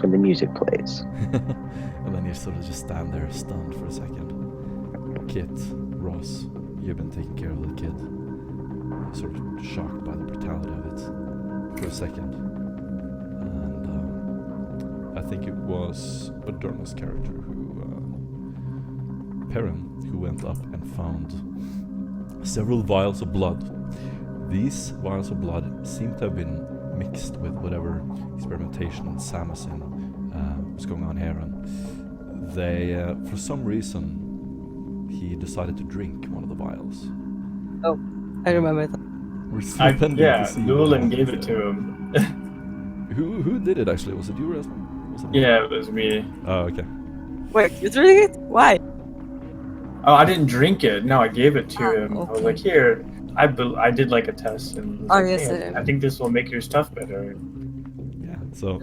when the music plays. And then you sort of just stand there stunned for a second. Kit, Ross, you've been taking care of the kid. You're sort of shocked by the brutality of it for a second. And I think it was Badurna's character Perrin, who went up and found several vials of blood. These vials of blood seem to have been mixed with whatever experimentation and Samacin was going on here, and they, for some reason, he decided to drink one of the vials. Oh, I remember that. We're still pending to see. Llewellyn gave it to him. Who did it actually? Was it you, Rasmus? Yeah, it was me. Oh, okay. Wait, you drank it? Why? Oh, I didn't drink it. No, I gave it to him. Okay. I was like, here. I did like a test, and Oh, like, yes, hey, I think this will make your stuff better. Yeah. So,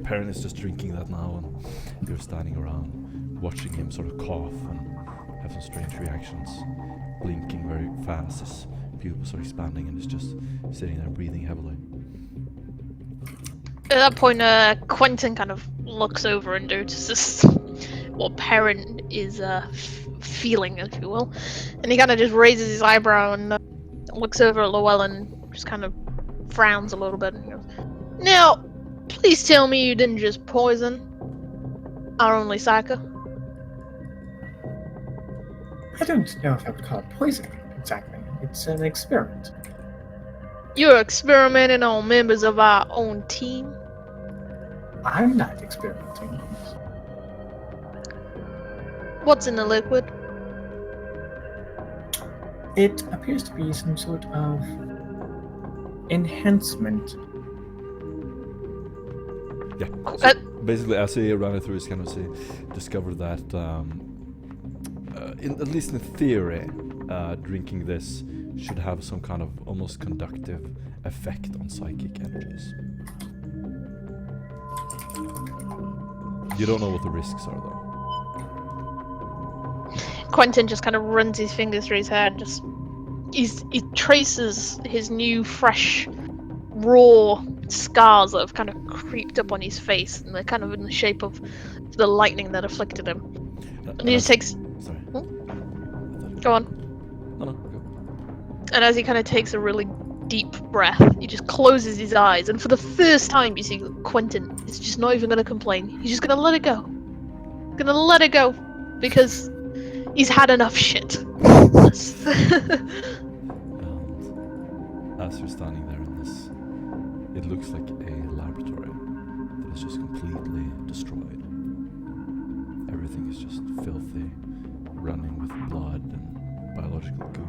Perrin is just drinking that now, and you're standing around watching him sort of cough and have some strange reactions, blinking very fast. His pupils are expanding, and he's just sitting there breathing heavily. At that point, Quentin kind of looks over and notices what Perrin is feeling, if you will. And he kind of just raises his eyebrow and looks over at Llewellyn and just kind of frowns a little bit and goes, "Now, please tell me you didn't just poison our only psycho." I don't know if I would call it poison exactly. It's an experiment. You're experimenting on members of our own team? I'm not experimenting. What's in the liquid? It appears to be some sort of enhancement. Yeah. So basically, as he ran it through his canvas, he discovered that, at least in theory, drinking this should have some kind of almost conductive effect on psychic energies. You don't know what the risks are, though. Quentin just kind of runs his fingers through his hair and just he traces his new, fresh, raw scars that have kind of creeped up on his face, and they're kind of in the shape of the lightning that afflicted him. And he just takes. Sorry. Go on. No, go. And as he kind of takes a really deep breath, he just closes his eyes, and for the first time, you see Quentin is just not even going to complain. He's just going to let it go. Gonna let it go because he's had enough shit. And as you're standing there in this, it looks like a laboratory that is just completely destroyed. Everything is just filthy, running with blood and biological goo.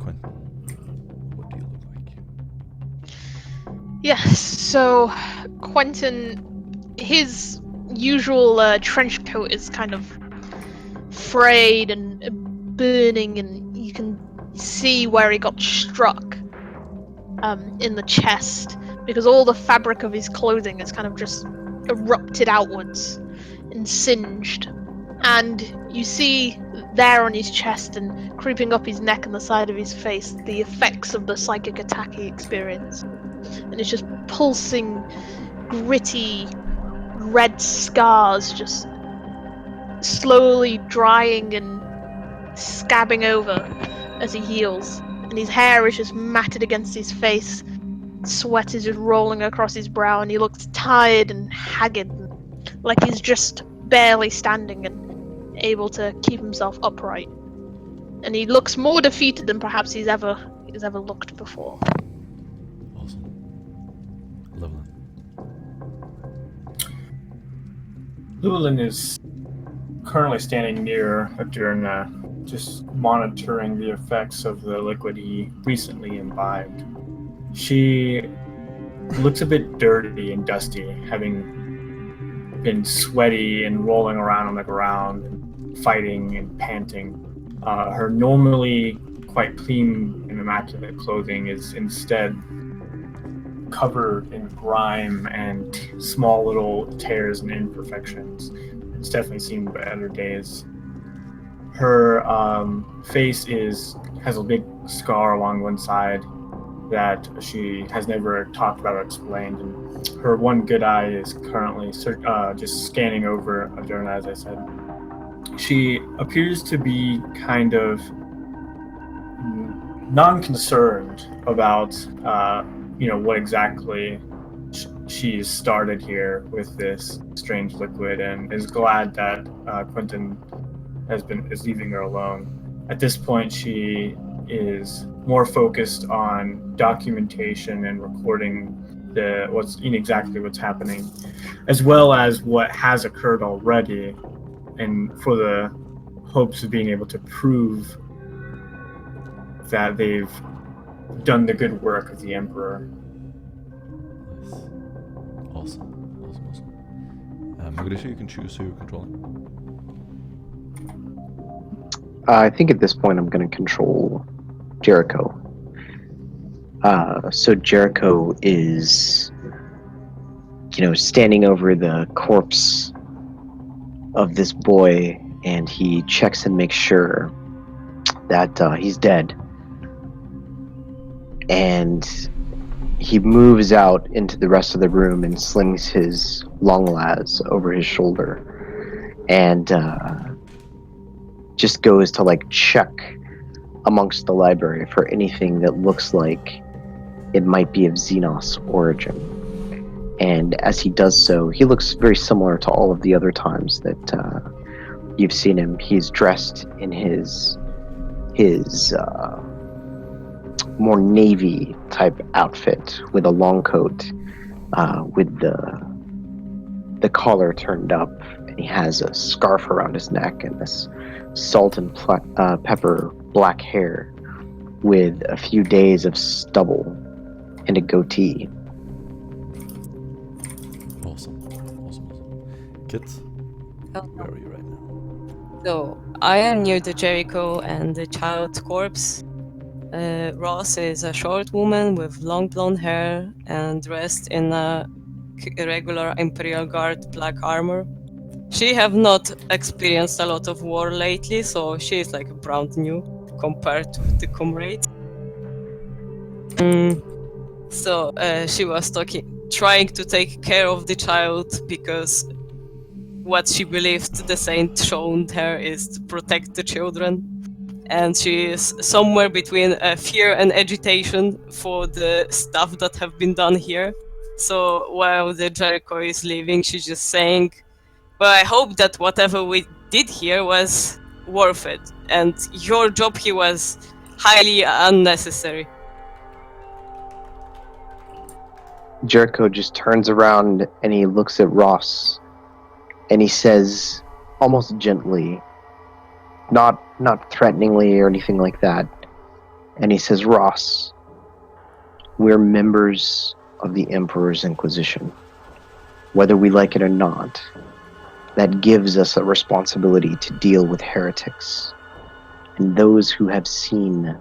Quentin, what do you look like? Yes, so Quentin, his usual trench coat is kind of frayed and burning, and you can see where he got struck in the chest, because all the fabric of his clothing is kind of just erupted outwards and singed. And you see there on his chest and creeping up his neck and the side of his face the effects of the psychic attack he experienced. And it's just pulsing, gritty, red scars just slowly drying and scabbing over as he heals. And his hair is just matted against his face. Sweat is just rolling across his brow, and he looks tired and haggard, like he's just barely standing and able to keep himself upright. And he looks more defeated than perhaps he's ever looked before. Awesome. Lovely. Llewellyn is currently standing near Adurna, just monitoring the effects of the liquid he recently imbibed. She looks a bit dirty and dusty, having been sweaty and rolling around on the ground, and fighting and panting. Her normally quite clean and immaculate clothing is instead covered in grime and small little tears and imperfections. It's definitely seen better days. Her face has a big scar along one side, that she has never talked about or explained. And her one good eye is currently just scanning over Adurna, as I said. She appears to be kind of non-concerned about, what exactly she's started here with this strange liquid, and is glad that Quentin is leaving her alone. At this point, she is more focused on documentation and recording exactly what's happening, as well as what has occurred already, and for the hopes of being able to prove that they've done the good work of the Emperor. Nice. Awesome. Mogadishu, you can choose who you're controlling. I think at this point I'm going to control Jericho. So Jericho is, standing over the corpse of this boy, and he checks and makes sure that he's dead. And he moves out into the rest of the room and slings his long las over his shoulder, and just goes to check amongst the library for anything that looks like it might be of Xenos origin. And as he does so, he looks very similar to all of the other times that you've seen him. He's dressed in his more navy type outfit with a long coat, with the collar turned up, and he has a scarf around his neck and this salt and pepper black hair with a few days of stubble and a goatee. Awesome. Kit, where are you right now? So I am near the Jericho and the child's corpse. Ross is a short woman with long blonde hair and dressed in a regular Imperial Guard black armor. She have not experienced a lot of war lately, so she is brand new compared to the comrades. So she was trying to take care of the child, because what she believed the saint shown her is to protect the children. And she is somewhere between fear and agitation for the stuff that have been done here. So while the Jericho is leaving, she's just saying, well, I hope that whatever we did here was worth it, and your job here was highly unnecessary. Jericho just turns around and he looks at Ross, and he says, almost gently, not threateningly or anything like that, and he says, Ross, we're members of the Emperor's Inquisition. Whether we like it or not, that gives us a responsibility to deal with heretics and those who have seen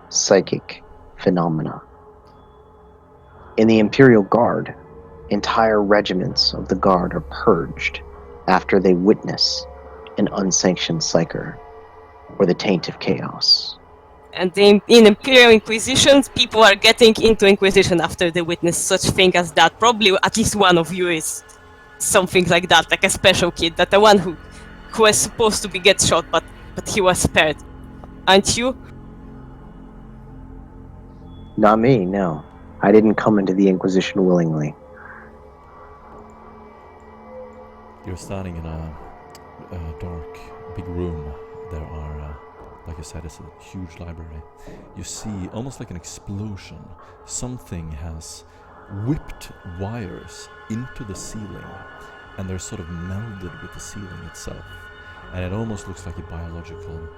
psychic phenomena. In the Imperial Guard, entire regiments of the Guard are purged after they witness an unsanctioned psyker or the taint of chaos. And in Imperial Inquisitions, people are getting into Inquisition after they witness such thing as that. Probably at least one of you is something like that, like a special kid, that the one who was supposed to get shot, but he was spared. Aren't you? Not me, no. I didn't come into the Inquisition willingly. You're standing in a dark, big room. There are, like I said, it's a huge library. You see, almost like an explosion, something has whipped wires into the ceiling, and they're sort of melded with the ceiling itself. And it almost looks like a biological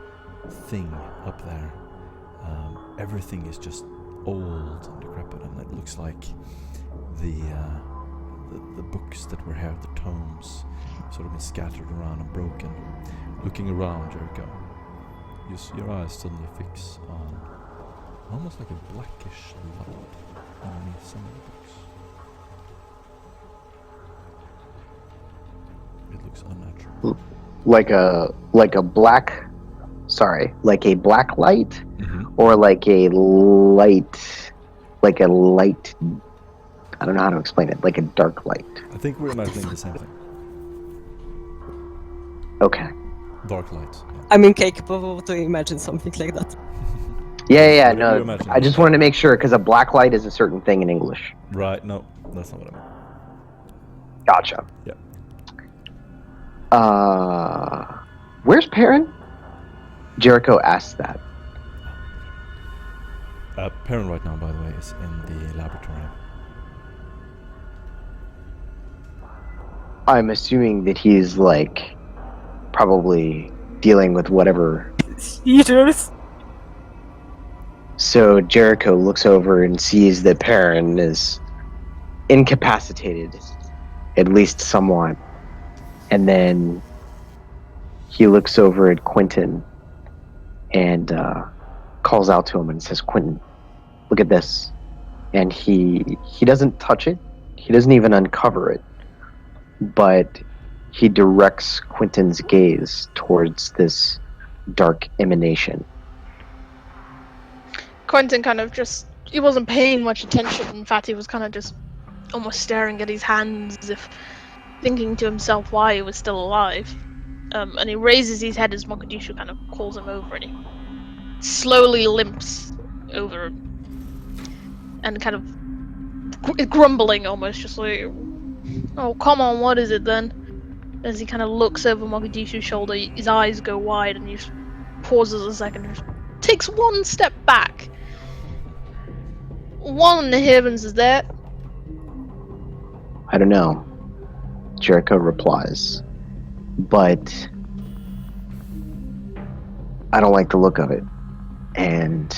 thing up there. Everything is just old and decrepit, and it looks like the books that were here, the tomes, sort of been scattered around and broken. Looking around, Jericho, your eyes suddenly fix on almost like a blackish light underneath some of the books. It looks unnatural. Like a black light, Mm-hmm. or like a light like a light. I don't know how to explain it. Like a dark light. I think we're imagining the same thing. Okay. Dark light. Yeah. I'm incapable to imagine something like that. Yeah. Whatever No, you imagine. I just wanted to make sure because a black light is a certain thing in English. Right, no, that's not what I meant. Gotcha. Yeah. Where's Perrin? Jericho asked that. Perrin right now, by the way, is in the laboratory. I'm assuming that he's like probably dealing with whatever. Eaters. So Jericho looks over and sees that Perrin is incapacitated, at least somewhat. And then he looks over at Quentin and calls out to him and says, "Quentin, look at this." And he doesn't touch it. He doesn't even uncover it. But he directs Quentin's gaze towards this dark emanation. Quentin kind of he wasn't paying much attention. In fact, he was kind of just almost staring at his hands as if thinking to himself why he was still alive. And he raises his head as Mogadishu kind of calls him over, and he slowly limps over and kind of grumbling almost, just like, "Oh, come on, what is it then?" As he kind of looks over Mogadishu's shoulder, his eyes go wide, and he just pauses a second and just takes one step back. "What in the heavens is that?" "I don't know," Jericho replies. "But I don't like the look of it. And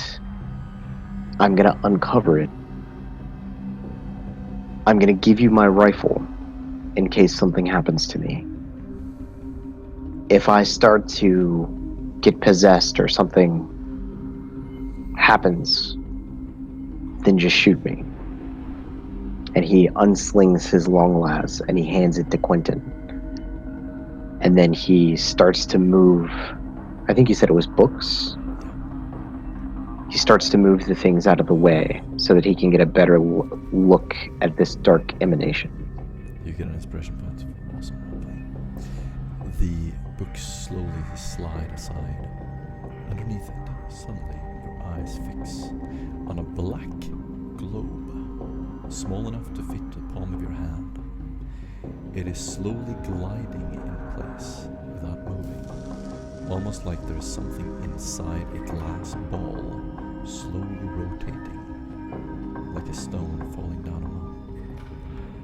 I'm gonna uncover it. I'm gonna give you my rifle in case something happens to me. If I start to get possessed or something happens, then just shoot me." And he unslings his long las and he hands it to Quentin. And then he starts to move, I think he said it was books. He starts to move the things out of the way so that he can get a better look at this dark emanation. You get an inspiration point for awesome roleplay. The books slowly slide aside. Underneath it, suddenly your eyes fix on a black globe, small enough to fit the palm of your hand. It is slowly gliding in place without moving, almost like there is something inside a glass ball, slowly rotating, like a stone falling down a mountain.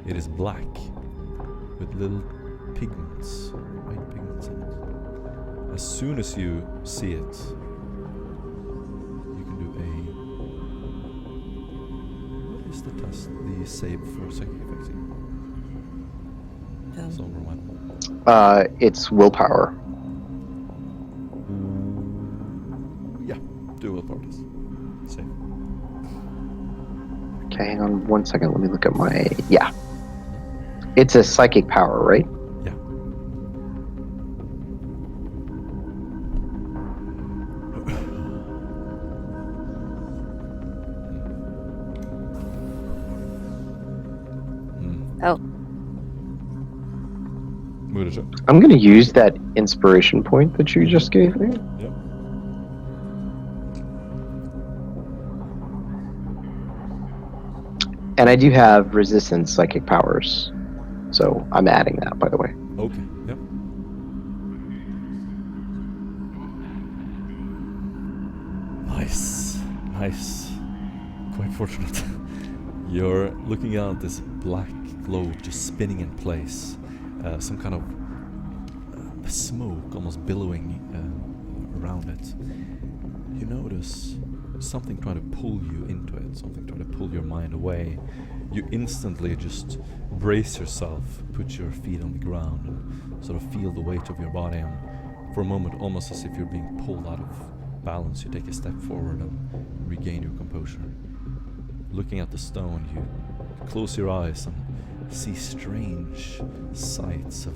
It is black, with little pigments, white pigments in it. As soon as you see it, you can do what is the test, the save for psychic effects? So remind. It's willpower. Yeah, do willpower test. Save. Okay, hang on 1 second. Let me look at my... Yeah. It's a psychic power, right? Yeah. Oh. I'm going to use that inspiration point that you just gave me. Yep. And I do have resistance psychic powers. So I'm adding that, by the way. Okay, yep. Nice. Quite fortunate. You're looking out at this black globe just spinning in place. Some kind of smoke almost billowing around it. You notice something trying to pull you into it, something trying to pull your mind away. You instantly just brace yourself, put your feet on the ground, and sort of feel the weight of your body, and for a moment, almost as if you're being pulled out of balance, you take a step forward and regain your composure. Looking at the stone, you close your eyes and see strange sights of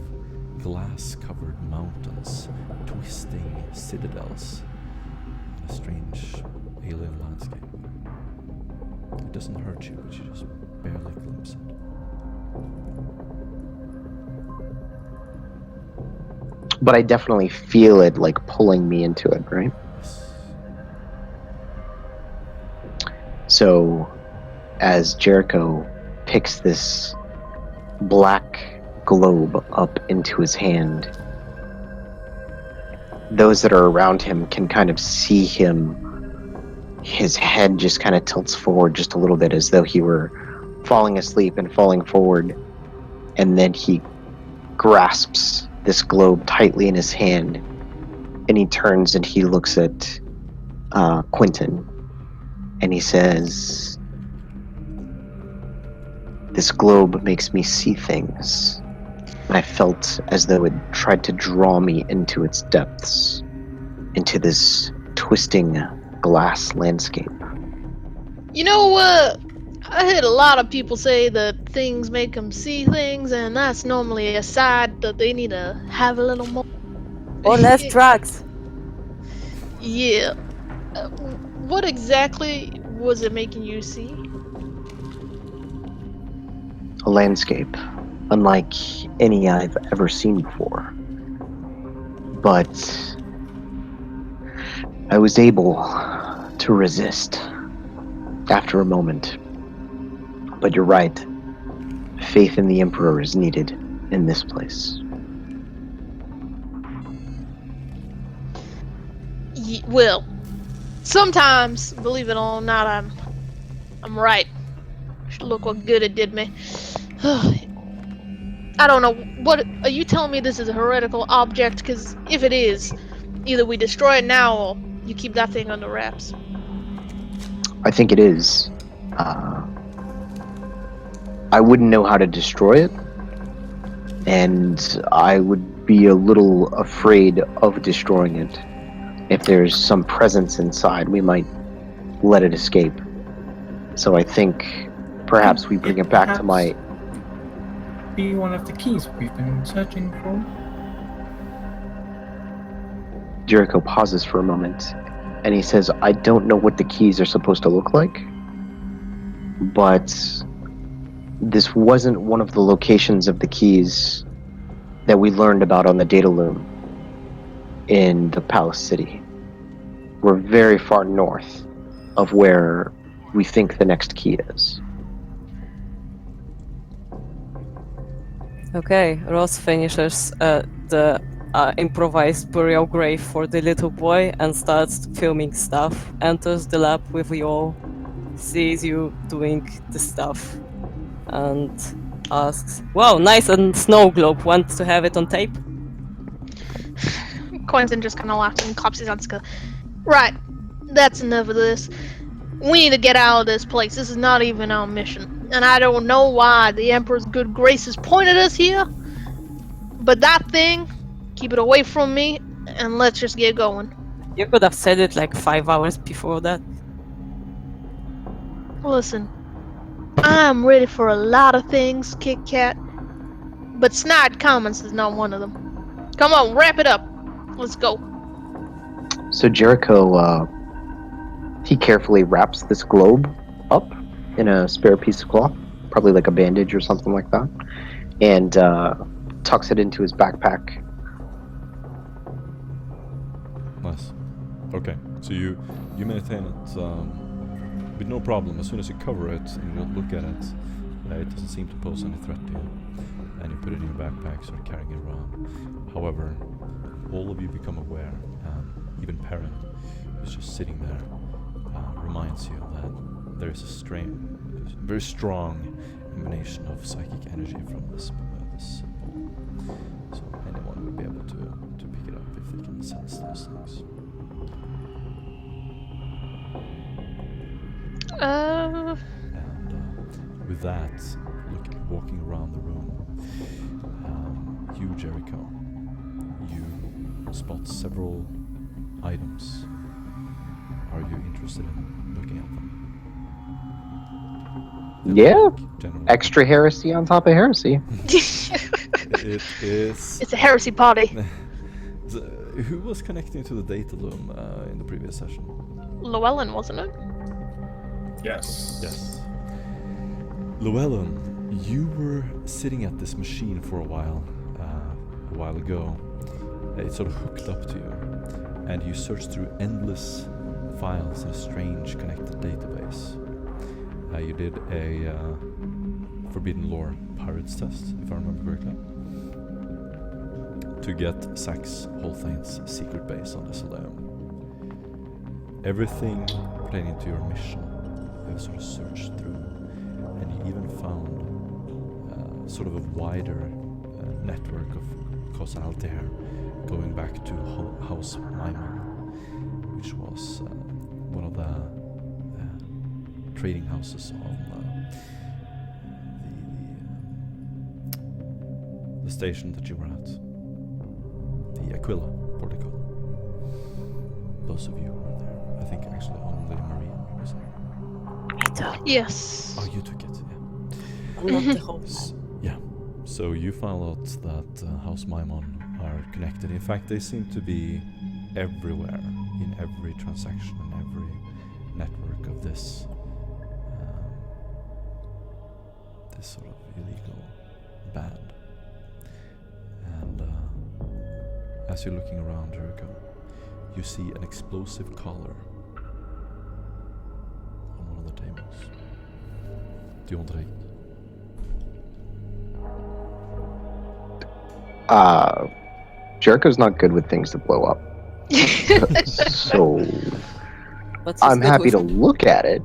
glass-covered mountains, twisting citadels, and a strange alien landscape. It doesn't hurt you, but you just barely glimpse it. But I definitely feel it like pulling me into it, right? Yes. So as Jericho picks this black globe up into his hand, those that are around him can kind of see him. His head just kind of tilts forward just a little bit as though he were falling asleep and falling forward. And then he grasps this globe tightly in his hand, and he turns and he looks at Quentin, and he says, "This globe makes me see things. I felt as though it tried to draw me into its depths, into this twisting glass landscape." You know, I heard a lot of people say that things make them see things, and that's normally a side that they need to have a little more. Or less drugs. Yeah. What exactly was it making you see? A landscape unlike any I've ever seen before. But I was able to resist after a moment. But you're right. Faith in the Emperor is needed in this place. Well, sometimes, believe it or not, I'm right. Look what good it did me. I don't know. What are you telling me? This is a heretical object? Because if it is, either we destroy it now, or you keep that thing under wraps. I think it is. I wouldn't know how to destroy it, and I would be a little afraid of destroying it. If there's some presence inside, we might let it escape. So I think perhaps we bring it back to my... Be one of the keys we've been searching for. Jericho pauses for a moment, and he says, "I don't know what the keys are supposed to look like, but this wasn't one of the locations of the keys that we learned about on the data loom in the Palace City. We're very far north of where we think the next key is." Okay, Ross finishes the improvised burial grave for the little boy and starts filming stuff. Enters the lab with you all, sees you doing the stuff, and asks, "Wow, nice and snow globe. Want to have it on tape?" Quentin just kind of laughs and claps his hands. Right, that's enough of this. We need to get out of this place. This is not even our mission. And I don't know why the Emperor's good graces pointed us here. But that thing, keep it away from me, and let's just get going. You could have said it like 5 hours before that. Listen, I'm ready for a lot of things, Kit Kat. But snide comments is not one of them. Come on, wrap it up. Let's go. So Jericho, he carefully wraps this globe up in a spare piece of cloth, probably like a bandage or something like that, and tucks it into his backpack. Nice. Okay, so you maintain it with no problem. As soon as you cover it and you look at it, it doesn't seem to pose any threat to you. And you put it in your backpack, start carrying it around. However, all of you become aware, even Perrin, who's just sitting there, reminds you that there is a very strong emanation of psychic energy from this symbol. So anyone would be able to pick it up if they can sense those things. And with that, walking around the room, you, Jericho, you spot several items. Are you interested in looking at them? Yeah, Generally. extra heresy on top of heresy. It is. It's a heresy party. Who was connecting to the data loom in the previous session? Llewellyn, wasn't it? Yes. Yes. Llewellyn, you were sitting at this machine for a while ago. It sort of hooked up to you, and you searched through endless files in a strange connected database. You did a Forbidden Lore Pirates test, if I remember correctly, to get Sax Holthane's secret base on Askellon. Everything pertaining to your mission, you have sort of searched through, and you even found sort of a wider network of causality here, going back to House Maimon, which was one of the trading houses on the station that you were at, the Aquila Portico. Those of you who were there. I think actually only Maria was there. Yes. Oh, you took it, yeah. I'm not the host. Yeah. So you found out that House Maimon are connected. In fact, they seem to be everywhere, in every transaction, in every network of this this sort of illegal band. And as you're looking around, Jericho, you see an explosive collar on one of the tables. Do you want to take it? Jericho's not good with things that blow up. So But he's I'm good happy with to look at it.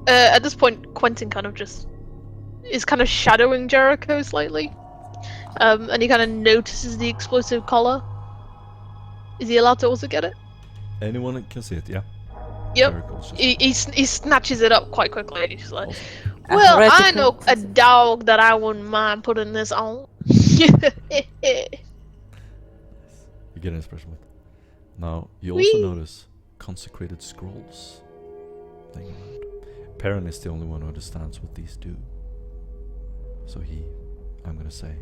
At this point, Quentin kind of just is kind of shadowing Jericho slightly, and he kind of notices the explosive collar. Is he allowed to also get it? Anyone can see it, yeah. Yep. Jericho's just He snatches it up quite quickly. And he's like, awesome. "Well, I Heretical. know a dog that I wouldn't mind putting this on." You get an expression with it. Now, you also Whee! notice consecrated scrolls laying around. Perrin is the only one who understands what these do. So I'm gonna say,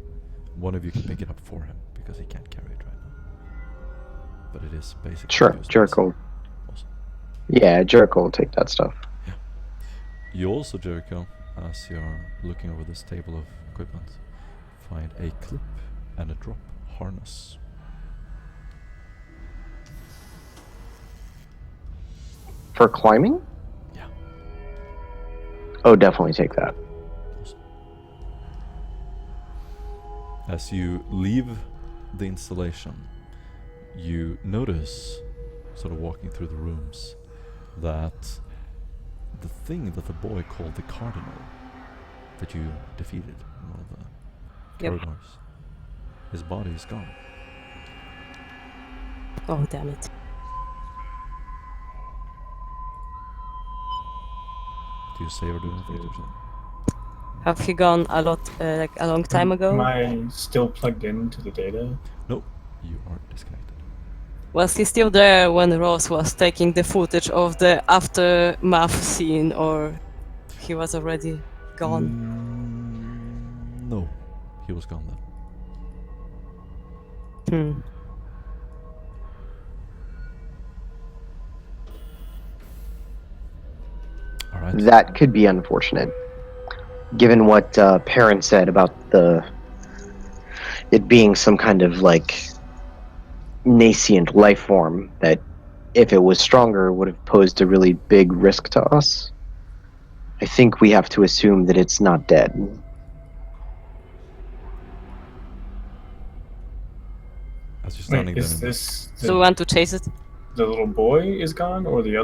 one of you can pick it up for him, because he can't carry it right now. But it is basically... Sure, used Jericho. Awesome. Yeah, Jericho will take that stuff. You also, Jericho, as you're looking over this table of equipment, find a clip and a drop harness. For climbing? Yeah. Oh, definitely take that. Awesome. As you leave the installation, you notice, sort of walking through the rooms, that the thing that the boy called the Cardinal, that you defeated in one of the corridors, his body is gone. Oh, damn it. Do you say or do anything to yourself? Have he gone a lot, like a long time ago? Am I still plugged into the data? No, you are disconnected. Was he still there when Ross was taking the footage of the aftermath scene, or he was already gone? No, he was gone then. Hmm. All right. That could be unfortunate, given what Perrin said about it being some kind of like nascent life form that, if it was stronger, would have posed a really big risk to us. I think we have to assume that it's not dead. As you're standing Wait, is there, this So we want to chase it? the little boy is gone, or the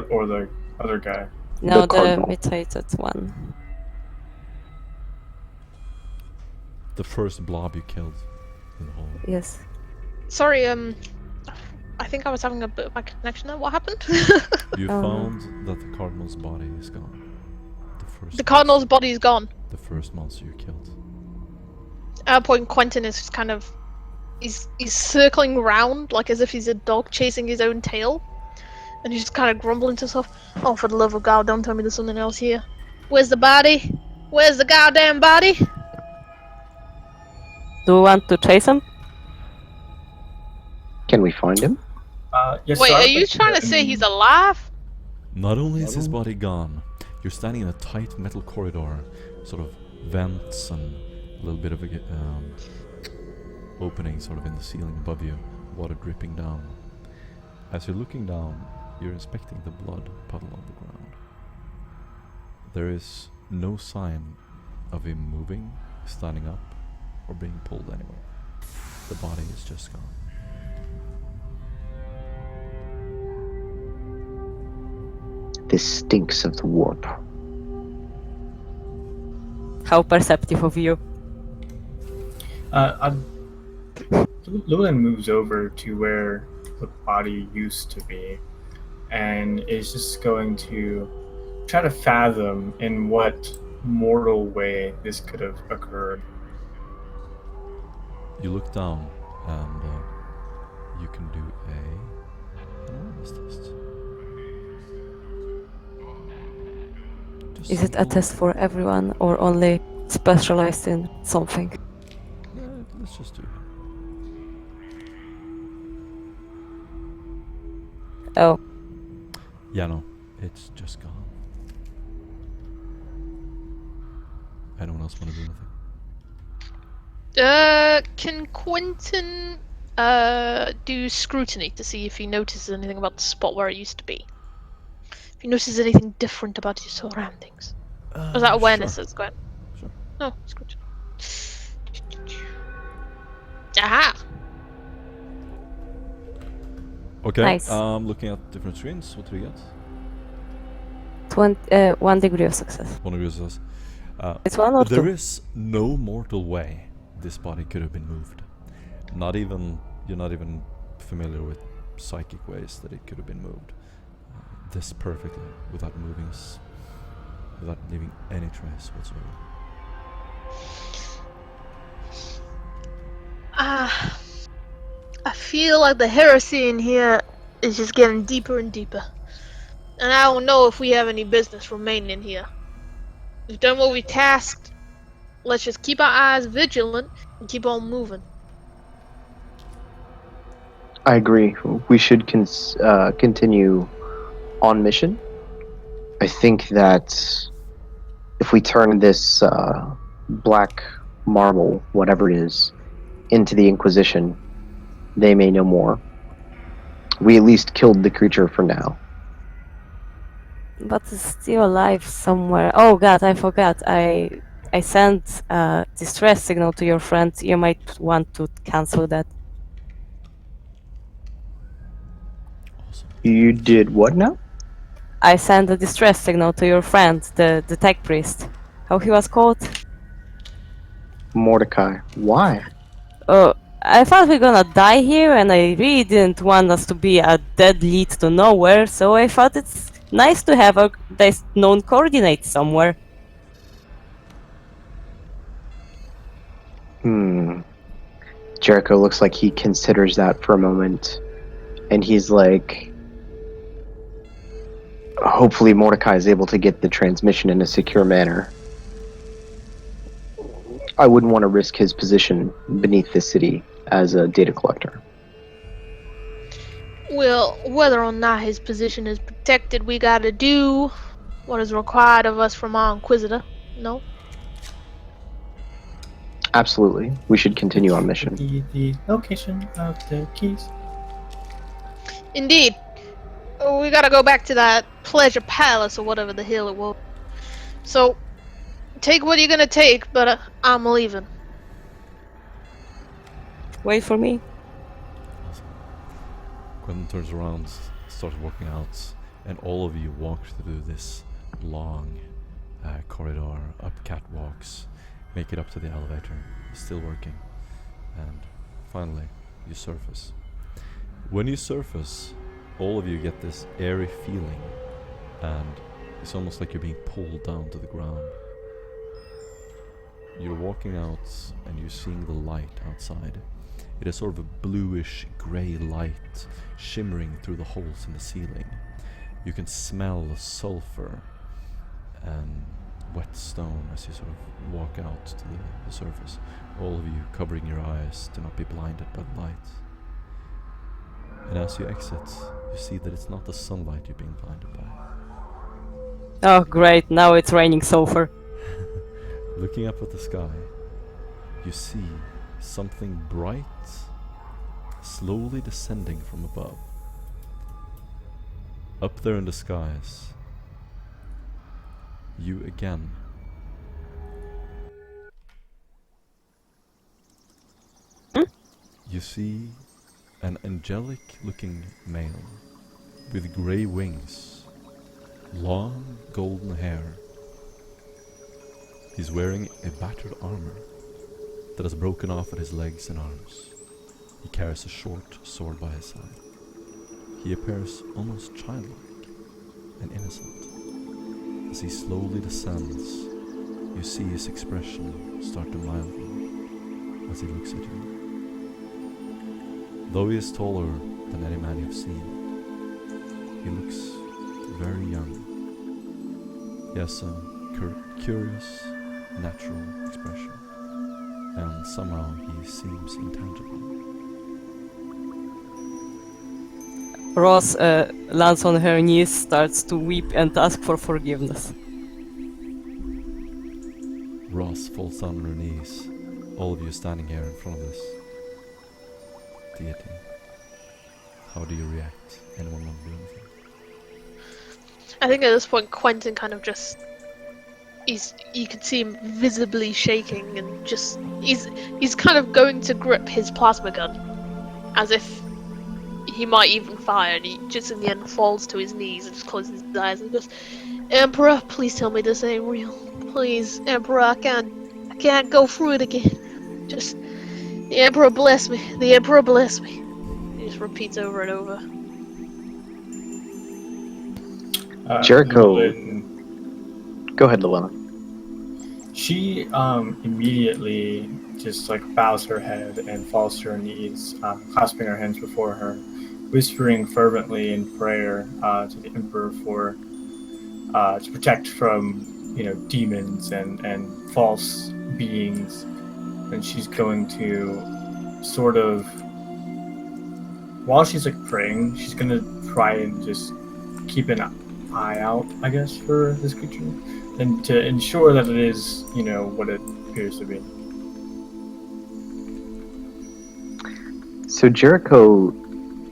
other guy? No, the Cardinal. mutated one. the first blob you killed in the hole. Yes. Sorry, I think I was having a bit of a connection there. What happened? You Oh. found that the Cardinal's body is gone. The Cardinal's body is gone. The first monster you killed. At that point, Quentin is kind of... He's circling around, like as if he's a dog chasing his own tail. And he's just kind of grumbling to himself, "Oh, for the love of God, don't tell me there's something else here. Where's the body? Where's the goddamn body?" Do we want to chase him? Can we find him? Yes. Wait, so I are would you like trying to say he's alive? Not only is his body gone, you're standing in a tight metal corridor, sort of vents and a little bit of a opening sort of in the ceiling above you, water dripping down. As you're looking down, you're inspecting the blood puddle on the ground. There is no sign of him moving, standing up, or being pulled anywhere. The body is just gone. This stinks of the warp. How perceptive of you. Llewellyn moves over to where the body used to be and is just going to try to fathom in what mortal way this could have occurred. You look down and you can do an awareness test. Just Is it a roll- test for everyone or only specialized in something? Let's just do it. Oh, Yeah, no, it's just gone. Anyone else want to do anything? Can Quentin do scrutiny to see if he notices anything about the spot where it used to be? If he notices anything different about his surroundings. Or is that awareness Sure. that's going? Sure. No, scrutiny. Aha! Okay, Nice. looking at different screens, what do we get? 1 degree of success. One of you says, It's one or there two? is no mortal way this body could have been moved. You're not even familiar with psychic ways that it could have been moved. This perfectly, without without leaving any trace whatsoever. I feel like the heresy in here is just getting deeper and deeper. And I don't know if we have any business remaining in here. We've done what we tasked. Let's just keep our eyes vigilant and keep on moving. I agree. We should continue on mission. I think that if we turn this black marble, whatever it is, into the Inquisition, they may know more. We at least killed the creature for now. But it's still alive somewhere. Oh god, I forgot. I sent a distress signal to your friend. You might want to cancel that. Awesome. You did what now? I sent a distress signal to your friend, the tech priest. How he was called? Mordecai. Why? Oh, I thought we were gonna die here, and I really didn't want us to be a dead lead to nowhere, so I thought it's nice to have a nice known coordinates somewhere. Jericho looks like he considers that for a moment. And he's like, hopefully Mordecai is able to get the transmission in a secure manner. I wouldn't want to risk his position beneath the city as a data collector. Well, whether or not his position is protected, we gotta do what is required of us from our Inquisitor. No? Absolutely. We should continue on mission. The location of the keys. Indeed. We gotta go back to that pleasure palace or whatever the hell it was. So, take what you're gonna take, but I'm leaving. Wait for me. Quentin turns around, starts walking out, and all of you walk through this long corridor, up catwalks, make it up to the elevator, still working, and finally you surface. When you surface, all of you get this airy feeling, and it's almost like you're being pulled down to the ground. You're walking out and you're seeing the light outside. It is sort of a bluish grey light shimmering through the holes in the ceiling. You can smell the sulfur and wet stone as you sort of walk out to the surface. All of you covering your eyes to not be blinded by the light. And as you exit, you see that it's not the sunlight you're being blinded by. Oh, great! Now it's raining sulfur. Looking up at the sky, you see something bright slowly descending from above. Up there in the skies, you again you see an angelic looking male with grey wings, long golden hair. He's wearing a battered armor that has broken off at his legs and arms. He carries a short sword by his side. He appears almost childlike and innocent. As he slowly descends, you see his expression start to mildly as he looks at you. Though he is taller than any man you've seen, he looks very young. He has a curious, natural expression, and somehow he seems intangible. Ross lands on her knees, starts to weep and ask for forgiveness. Ross falls down on her knees, all of you standing here in front of this deity. How do you react? Anyone want to do anything? I think at this point Quentin kind of just you could see him visibly shaking and just he's kind of going to grip his plasma gun as if he might even fire, and he just in the end falls to his knees and just closes his eyes and goes, "Emperor, please tell me this ain't real. Please, Emperor, I can't go through it again. Just the Emperor bless me. The Emperor bless me." He just repeats over and over. Jericho. Llewellyn, Go ahead, Llewellyn. she immediately just like bows her head and falls to her knees, clasping her hands before her, whispering fervently in prayer to the Emperor for to protect from demons and false beings. And she's going to sort of, while she's like praying, she's gonna try and just keep an eye out, I guess, for this creature, and to ensure that it is, what it appears to be. So Jericho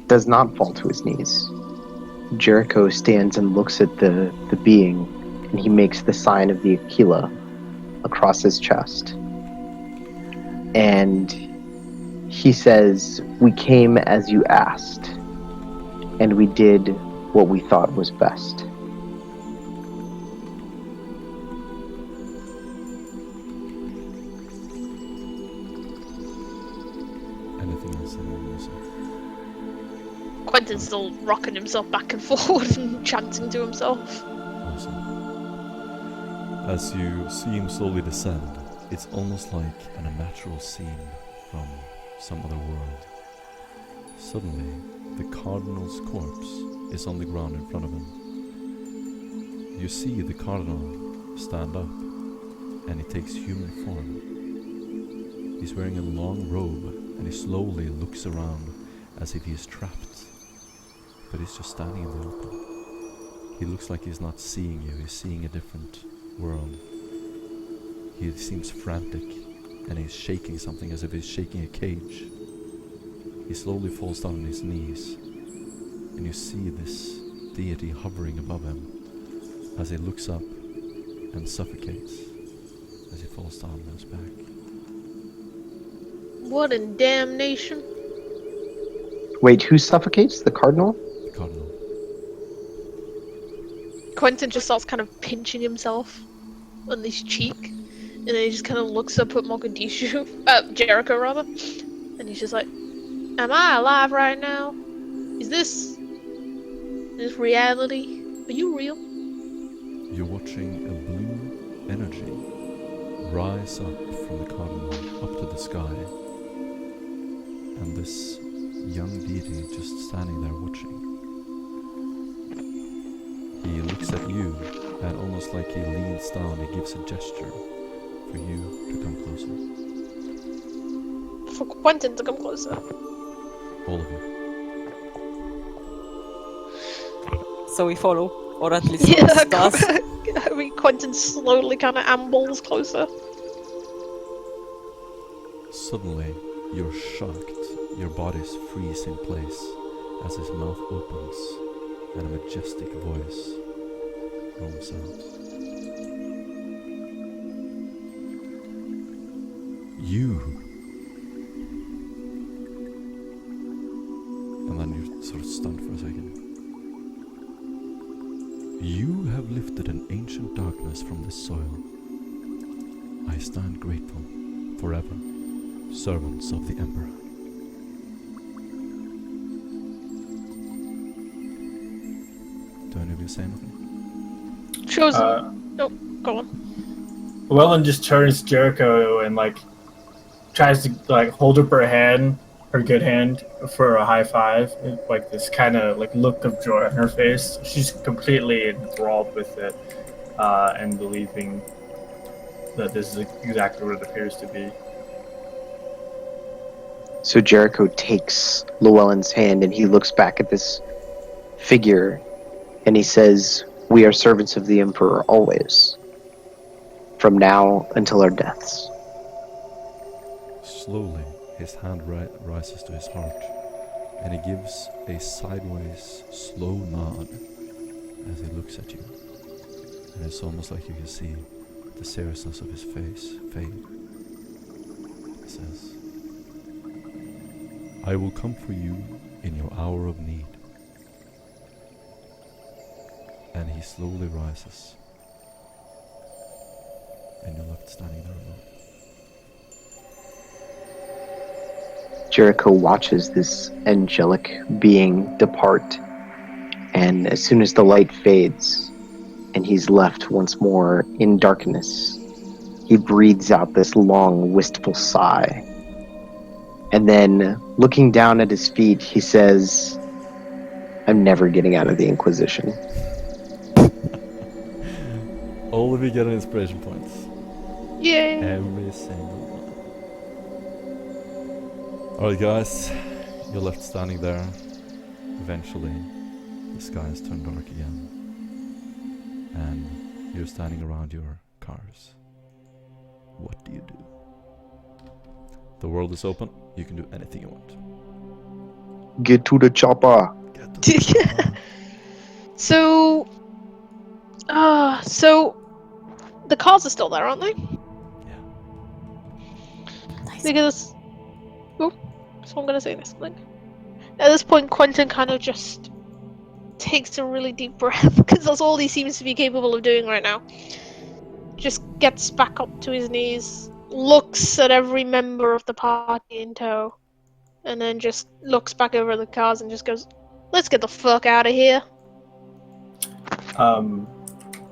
does not fall to his knees. Jericho stands and looks at the being, and he makes the sign of the Aquila across his chest. And he says, "We came as you asked, and we did what we thought was best." Anything else anyone wants to say? Quentin's still rocking himself back and forward and chanting to himself. Awesome. As you see him slowly descend, it's almost like an unnatural scene from some other world. Suddenly, the cardinal's corpse is on the ground in front of him. You see the cardinal stand up, and he takes human form. He's wearing a long robe, and he slowly looks around as if he is trapped. But he's just standing in the open. He looks like he's not seeing you, he's seeing a different world. He seems frantic, and he's shaking something as if he's shaking a cage. He slowly falls down on his knees, and you see this deity hovering above him as he looks up and suffocates as he falls down on his back. What in damnation? Wait, who suffocates? The cardinal? The cardinal. Quentin just starts kind of pinching himself on his cheek, and then he just kind of looks up at Mogadishu, Jericho rather, and he's just like, "Am I alive right now? Is this reality? Are you real?" You're watching a blue energy rise up from the cardinal up to the sky, and this young deity just standing there watching. He looks at you, and almost like he leans down, he gives a gesture for you to come closer. For Quentin to come closer. All of you. So we follow, or at least Yeah, Ross does. Quentin slowly kind of ambles closer. Suddenly, you're shocked. Your bodies freeze in place as his mouth opens and a majestic voice roams out. You. And then you're sort of stunned for a second. You have lifted an ancient darkness from this soil. I stand grateful forever, servants of the Emperor. Do any of you say anything? Chosen. Oh, go on. Llewellyn just turns to Jericho and tries to hold up her hand, her good hand, for a high five. Like this kind of look of joy on her face. She's completely enthralled with it, and believing that this is exactly what it appears to be. So Jericho takes Llewellyn's hand and he looks back at this figure and he says, "We are servants of the Emperor always, from now until our deaths." Slowly, his hand rises to his heart, and he gives a sideways, slow nod as he looks at you. And it's almost like you can see the seriousness of his face fade. He says, "I will come for you in your hour of need." And he slowly rises, and you're left standing there alone. Jericho watches this angelic being depart, and as soon as the light fades and he's left once more in darkness, he breathes out this long, wistful sigh. And then, looking down at his feet, he says, "I'm never getting out of the Inquisition." All of you get an inspiration points. Yay! Every single one. Alright guys, you're left standing there. Eventually, the skies turn dark again. And you're standing around your cars. What do you do? The world is open. You can do anything you want. Get to the chopper. Get to the chopper. So the cars are still there, aren't they? Yeah. Because so I'm gonna say this thing. At this point, Quentin kind of just takes a really deep breath because that's all he seems to be capable of doing right now. Just gets back up to his knees, looks at every member of the party in tow, and then just looks back over the cars and just goes, "Let's get the fuck out of here."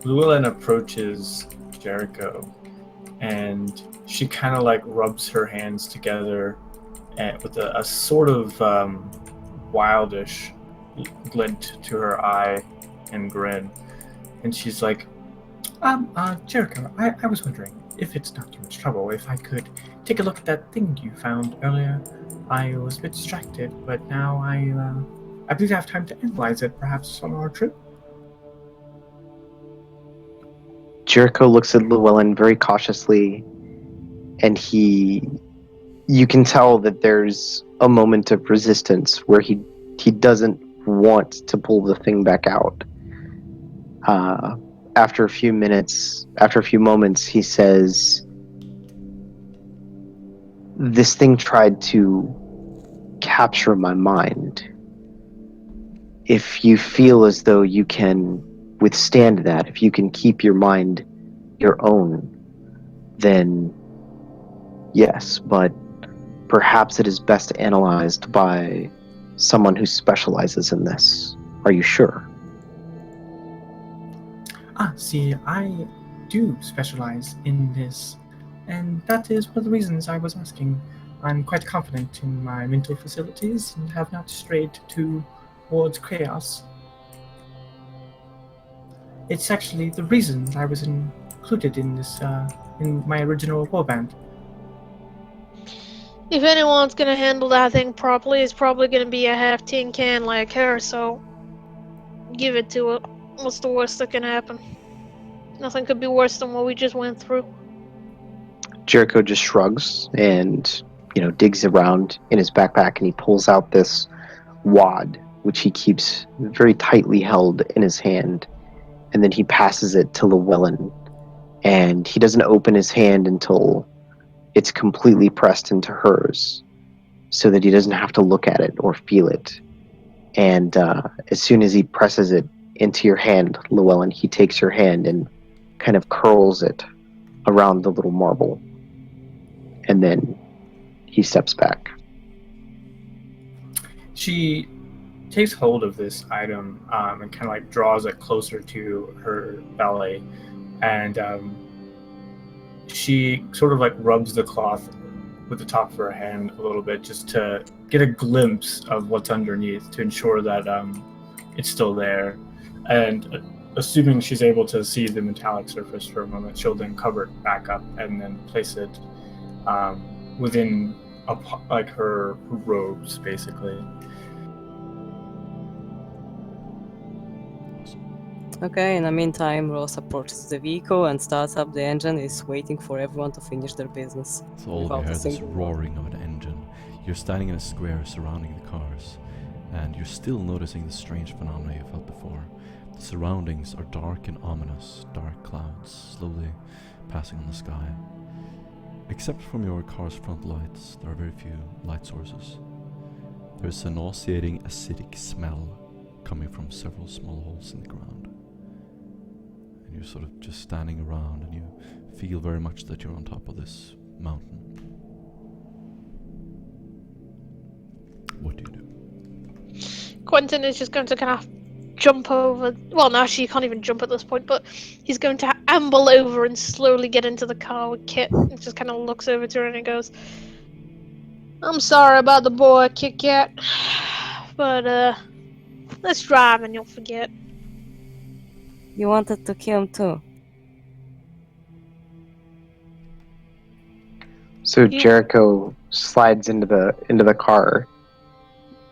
Llewellyn approaches Jericho, and she kind of rubs her hands together and with a sort of wildish glint to her eye and grin. And she's like, Jericho, I was wondering if it's not too much trouble if I could take a look at that thing you found earlier. I was a bit distracted, but now I believe I have time to analyze it, perhaps on our trip. Jericho looks at Llewellyn very cautiously, and you can tell that there's a moment of resistance where he doesn't want to pull the thing back out. After a few moments, he says, "This thing tried to capture my mind. If you feel as though you can withstand that, if you can keep your mind your own, then yes, but perhaps it is best analyzed by someone who specializes in this. Are you sure?" See, I do specialize in this, and that is one of the reasons I was asking. I'm quite confident in my mental facilities and have not strayed towards chaos. It's actually the reason I was included in this, in my original warband. If anyone's gonna handle that thing properly, it's probably gonna be a half-tin can like her, so give it to it. What's the worst that can happen? Nothing could be worse than what we just went through. Jericho just shrugs and, digs around in his backpack and he pulls out this wad, which he keeps very tightly held in his hand. And then he passes it to Llewellyn. And he doesn't open his hand until it's completely pressed into hers so that he doesn't have to look at it or feel it. And as soon as he presses it into your hand, Llewellyn, he takes your hand and kind of curls it around the little marble. And then he steps back. She takes hold of this item and kind of like draws it closer to her belly. And she sort of like rubs the cloth with the top of her hand a little bit just to get a glimpse of what's underneath to ensure that it's still there. And assuming she's able to see the metallic surface for a moment, she'll then cover it back up and then place it within her robes, basically. Okay, in the meantime, Ross approaches the vehicle and starts up the engine. Is waiting for everyone to finish their business. So all without we a heard this single roaring of an engine. You're standing in a square surrounding the cars, and you're still noticing the strange phenomena you felt before. The surroundings are dark and ominous, dark clouds slowly passing on the sky. Except from your car's front lights, there are very few light sources. There's a nauseating acidic smell coming from several small holes in the ground. And you're sort of just standing around and you feel very much that you're on top of this mountain. What do you do? Quentin is just going to kind of jump over. Well, no, actually, you can't even jump at this point, but he's going to amble over and slowly get into the car with Kit. And just kind of looks over to her and he goes, I'm sorry about the boy, Kit Kat. But, let's drive and you'll forget. You wanted to kill him too. So Yeah. Jericho slides into the car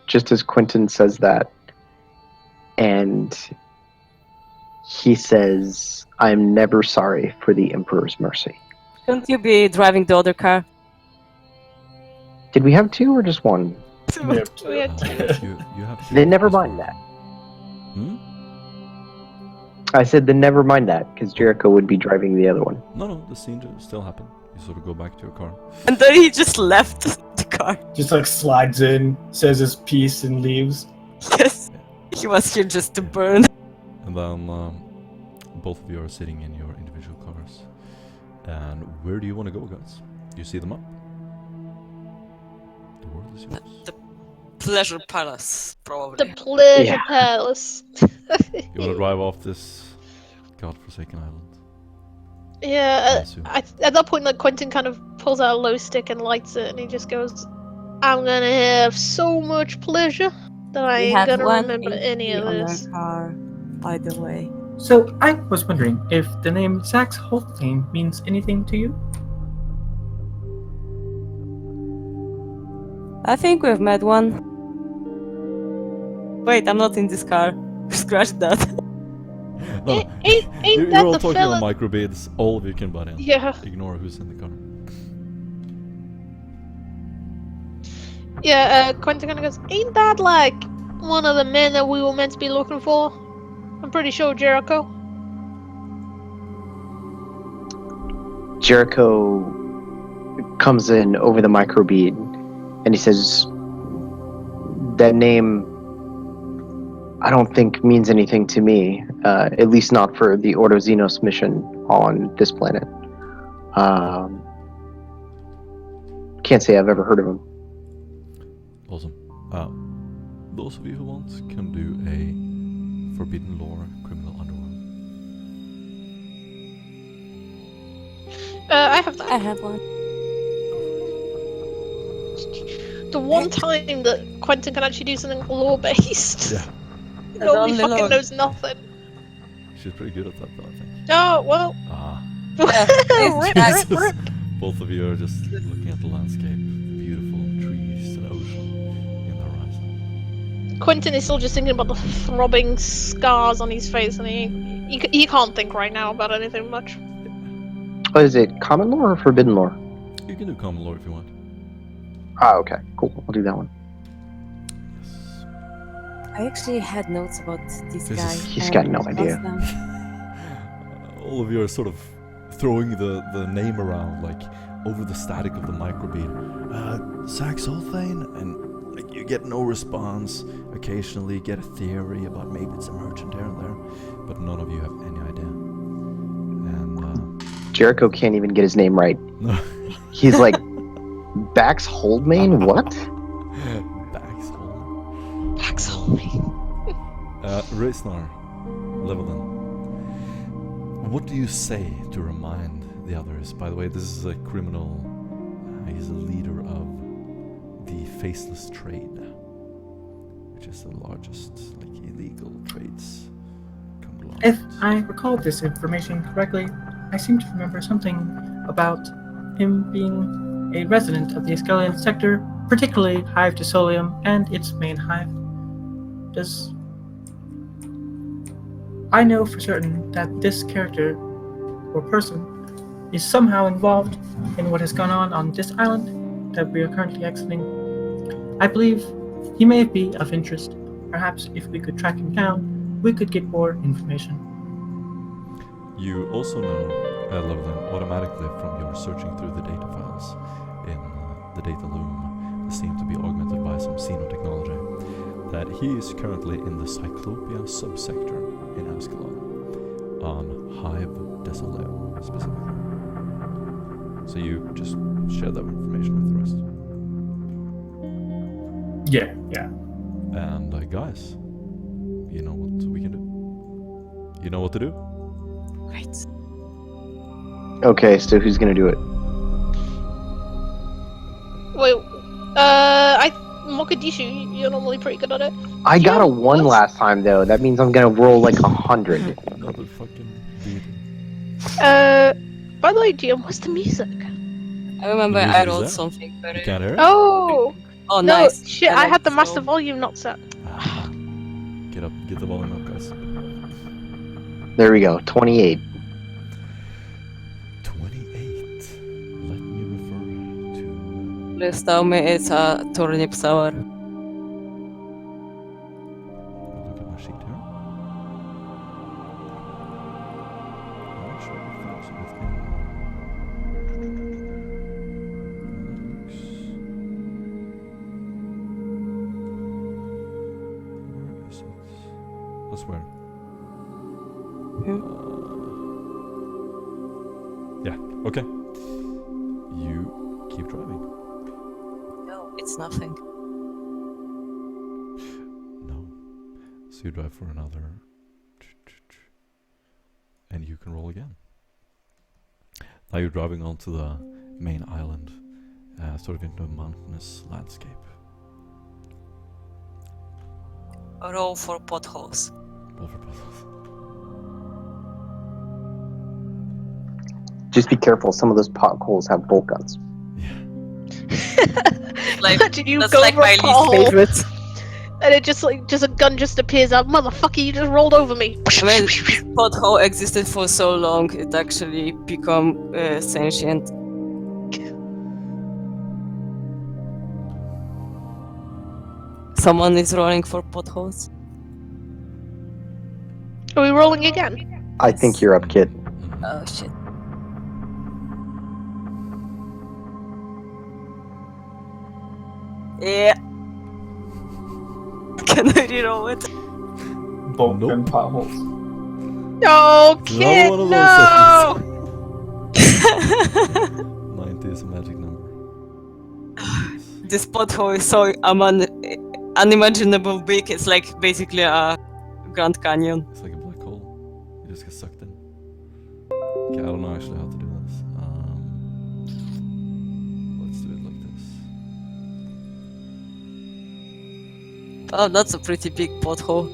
just as Quentin says that, and he says, I'm never sorry for the Emperor's mercy. Shouldn't you be driving the other car? Did we have two or just one? Yep. We had You have to. Then never just mind for- that. Hmm? I said, then never mind that, because Jericho would be driving the other one. No, the scene still happened. You sort of go back to your car. And then he just left the car. Just like slides in, says his piece, and leaves. Yes. He was here just to burn. And then both of you are sitting in your individual cars. And where do you want to go, guys? Do you see them up? The world is yours. The pleasure palace, probably. the pleasure Yeah. palace. You want to drive off this godforsaken island? Yeah, Yes, you- at that point, like Quentin kind of pulls out a glow stick and lights it, and he just goes, "I'm gonna have so much pleasure that I ain't gonna remember any of this." car, by the way. So I was wondering if the name Sax Holstein means anything to you? I think we've met one. Wait, I'm not in this car. Scratch that. No, Ain't you're that all the talking fella? on microbeads. All of you can butt in. Yeah, Ignore who's in the car. yeah. Quentin kind of goes, "Ain't that like one of the men that we were meant to be looking for?" I'm pretty sure Jericho. Jericho comes in over the microbead and he says, that name I don't think means anything to me, at least not for the Ordo Xenos mission on this planet. Can't say I've ever heard of him. Awesome. Those of you who want can do a Forbidden Lore Criminal Underworld. I have that. I have one. The one time that Quentin can actually do something lore-based. Yeah. Nobody only fucking lore. knows nothing. She's pretty good at that, though, I think. Oh, well. Ah. Rip, rip, rip. Both of you are just looking at the landscape. Beautiful trees and ocean in the horizon. Quentin is still just thinking about the throbbing scars on his face, and He can't think right now about anything much. Oh, is it common lore or forbidden lore? You can do common lore if you want. Ah, okay, cool. I'll do that one. Yes. I actually had notes about this This guy. is- He's and got no lost idea. them. All of you are sort of throwing the name around, like over the static of the microbeat. Saxolphane, and like you get no response. Occasionally you get a theory about maybe it's emergent here and there, but none of you have any idea. And Jericho can't even get his name right. no. He's like, Bax Holdmane? What? Baxhole. Axel. Reisnar, Levelin. What do you say to remind the others? By the way, this is a criminal. He's a leader of the Faceless Trade, which is the largest like illegal trades conglomerate. If I recall this information correctly, I seem to remember something about him being a resident of the Askellon sector, particularly Hive Desolium and its main hive. Does I know for certain that this character or person is somehow involved in what has gone on this island that we are currently exiting. I believe he may be of interest. Perhaps if we could track him down, we could get more information. You also know Levelin automatically from your searching through the data files in the data loom that seem to be augmented by some xenotechnology, that he is currently in the Cyclopia subsector in Askellon, on Hive Desoleo specifically. So you just share that information with the rest. Yeah. And guys, you know what we can do. You know what to do. Great. Okay, so who's gonna do it? Wait, Mogadishu, you're normally pretty good at it. I Do you got a have 1 notes? last time though. That means I'm gonna roll like 100. Another fucking beating. By the way, GM, what's the music? I remember The I music is rolled there. something You very. can't hear it? Oh! Oh, No, nice. shit, I like had the this master roll. volume not set. Ah. Get the volume up, guys. There we go, 28. 28. Let me refer to. Please tell me it's a turnip sour. Look at my sheet here. I'm not sure if there's anything. Where is it? That's where. Yeah, okay. You keep driving. No, it's nothing. No. So you drive for another. And you can roll again. Now you're driving onto the main island, sort of into a mountainous landscape. Roll for potholes. Roll for puzzles. Just be careful, some of those potholes have bolt guns. Yeah. Like, Imagine you that's go like for my a least pothole, favorite. and it just a gun just appears out. Motherfucker, you just rolled over me. I mean, this pothole existed for so long, it actually become sentient. Someone is rolling for potholes. Are we rolling again? I think you're up, kid. Oh shit. Yeah. Can I reroll it? Bolt Nope. gun potholes. No, Another kid, one of those no! 90 is a magic number. This pothole is so unimaginable big, it's like basically a Grand Canyon. It's like a black hole. You just get sucked in. Okay, I don't know actually how to do this. Let's do it like this. Oh, that's a pretty big pothole.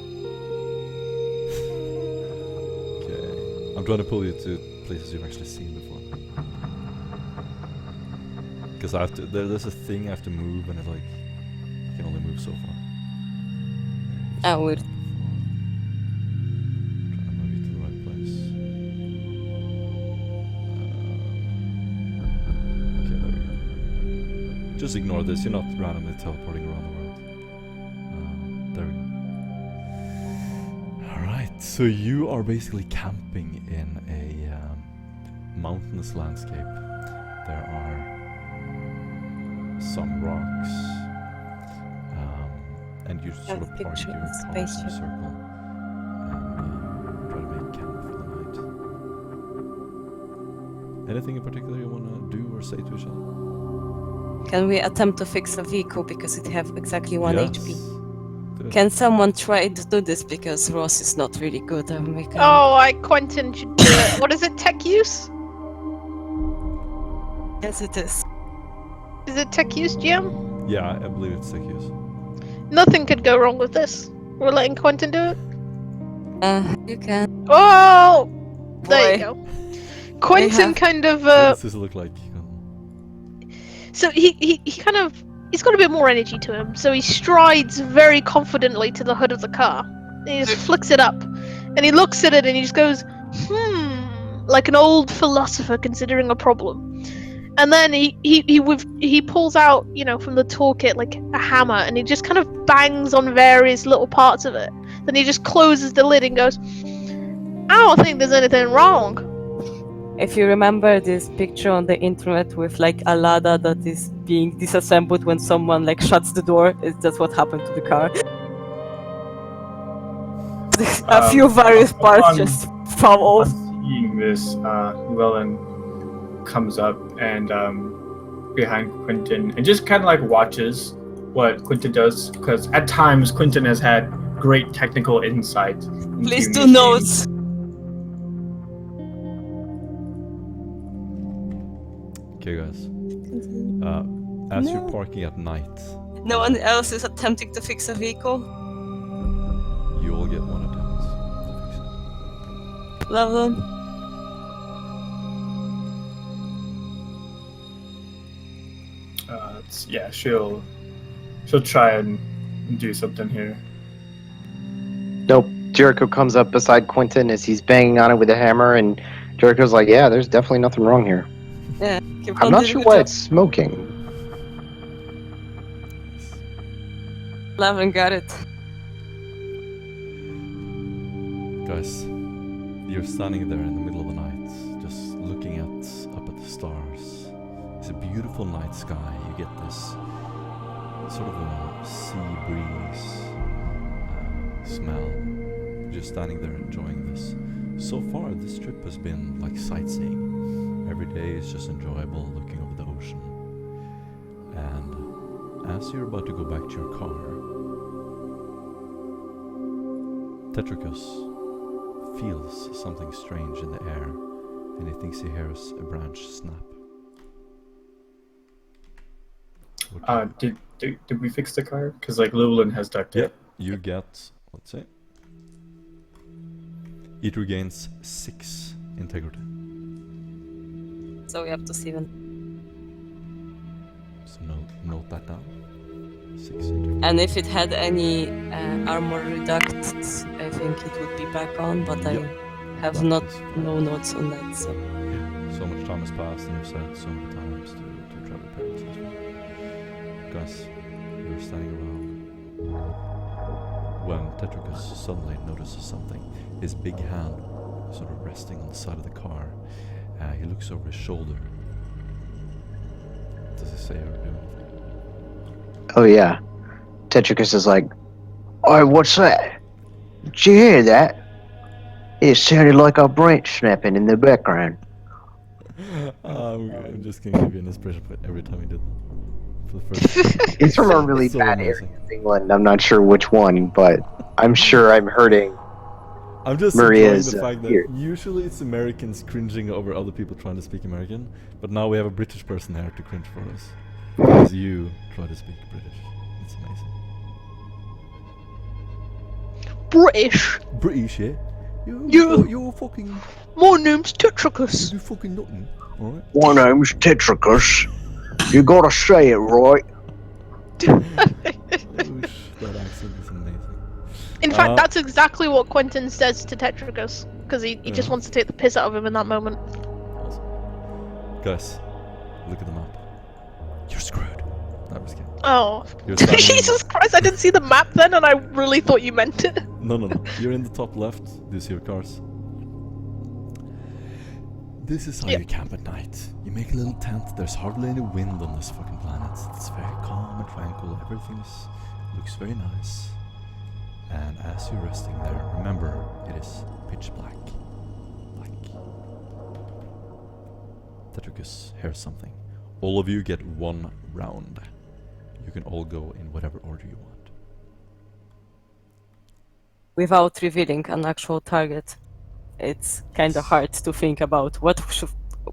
Okay. I'm trying to pull you to places you've actually seen before. Because I have to. There's a thing I have to move, and it like I can only move so far. Ah, weird. Trying to move you to the right place. just ignore this. You're not randomly teleporting around the world. There we go. Alright, so you are basically camping in a mountainous landscape. There are some rocks, and you sort of park your car in a circle and try to make camp for the night. Anything in particular you want to do or say to each other? Can we attempt to fix a vehicle because it have exactly 1 Yes. HP? Do it. Can someone try to do this because Ross is not really good at making. Quentin should do it. What is it? Tech use? Yes, it is. Is it tech use, GM? Yeah, I believe it's tech use. Nothing could go wrong with this. We're letting Quentin do it. You can. Oh, there you Boy. go. Quentin have- kind of. What does this look like? So he's got a bit more energy to him. So he strides very confidently to the hood of the car. He just flicks it up, and he looks at it, and he just goes, like an old philosopher considering a problem. And then he pulls out, from the toolkit like a hammer, and he just kind of bangs on various little parts of it. Then he just closes the lid and goes, I don't think there's anything wrong. If you remember this picture on the internet with like a ladder that is being disassembled when someone like shuts the door, that's what happened to the car. A few various parts upon- just fall off. Seeing this, Llewellyn comes up and behind Quentin and just kind of like watches what Quentin does, because at times Quentin has had great technical insight. into Please do machines. notes. Okay, guys. As you're parking at night, No one else is attempting to fix a vehicle. you all get one attempt to fix it. Level. She'll try and do something here. Nope. Jericho comes up beside Quentin as he's banging on it with a hammer, and Jericho's like, "Yeah, there's definitely nothing wrong here. Yeah. Keep I'm on not doing sure the why job. it's smoking." Level got it. Guys, you're standing there in the middle of the night, just looking up at the stars. It's a beautiful night sky. You get this sort of a sea breeze smell. Just standing there enjoying this. So far, this trip has been like sightseeing. Every day is just enjoyable, looking over the ocean. And as you're about to go back to your car, Tetricus feels something strange in the air, and he thinks he hears a branch snap. What do Did we fix the car? Because like Llewellyn has duct tape. you get, let's see, it regains 6 integrity. So we have to see them. So note that down. 6 integrity. And if it had any armor reduct, I think it would be back on, but I have That not is fine. no notes on that. So Yeah, so much time has passed, and you've said so many times to try to repair this as well. Guys, you're standing around when Tetricus suddenly notices something. His big hand sort of resting on the side of the car. He looks over his shoulder. Does he say or do anything? Oh yeah. Tetricus is like, "Oi, what's that? Did you hear that? It sounded like a branch snapping in the background." I'm just gonna give you an inspiration point every time you do that. For the first He's from a really so bad amazing. area of England. I'm not sure which one, but I'm sure I'm hurting. I'm just Maria's, enjoying the fact that here. usually it's Americans cringing over other people trying to speak American, but now we have a British person here to cringe for us. Because you try to speak British. It's amazing. British. British, yeah? You're fucking... My name's Tetricus. You fucking nothing, alright? My name's Tetricus. You gotta say it right. That accent is amazing. In fact, that's exactly what Quentin says to Tetricus, because he just Yeah. wants to take the piss out of him in that moment. Awesome. Guys, look at the map. You're screwed. I'm just kidding. Oh. You're standing Jesus Christ, I didn't see the map then and I really thought you meant it. No. You're in the top left. Do you see your cars? This is how Yep. you camp at night. You make a little tent. There's hardly any wind on this fucking planet. It's very calm and tranquil. Everything looks very nice. And as you're resting there, remember, it is pitch black. Tetricus hears something. All of you get 1 round. You can all go in whatever order you want. Without revealing an actual target, it's kind of hard to think about what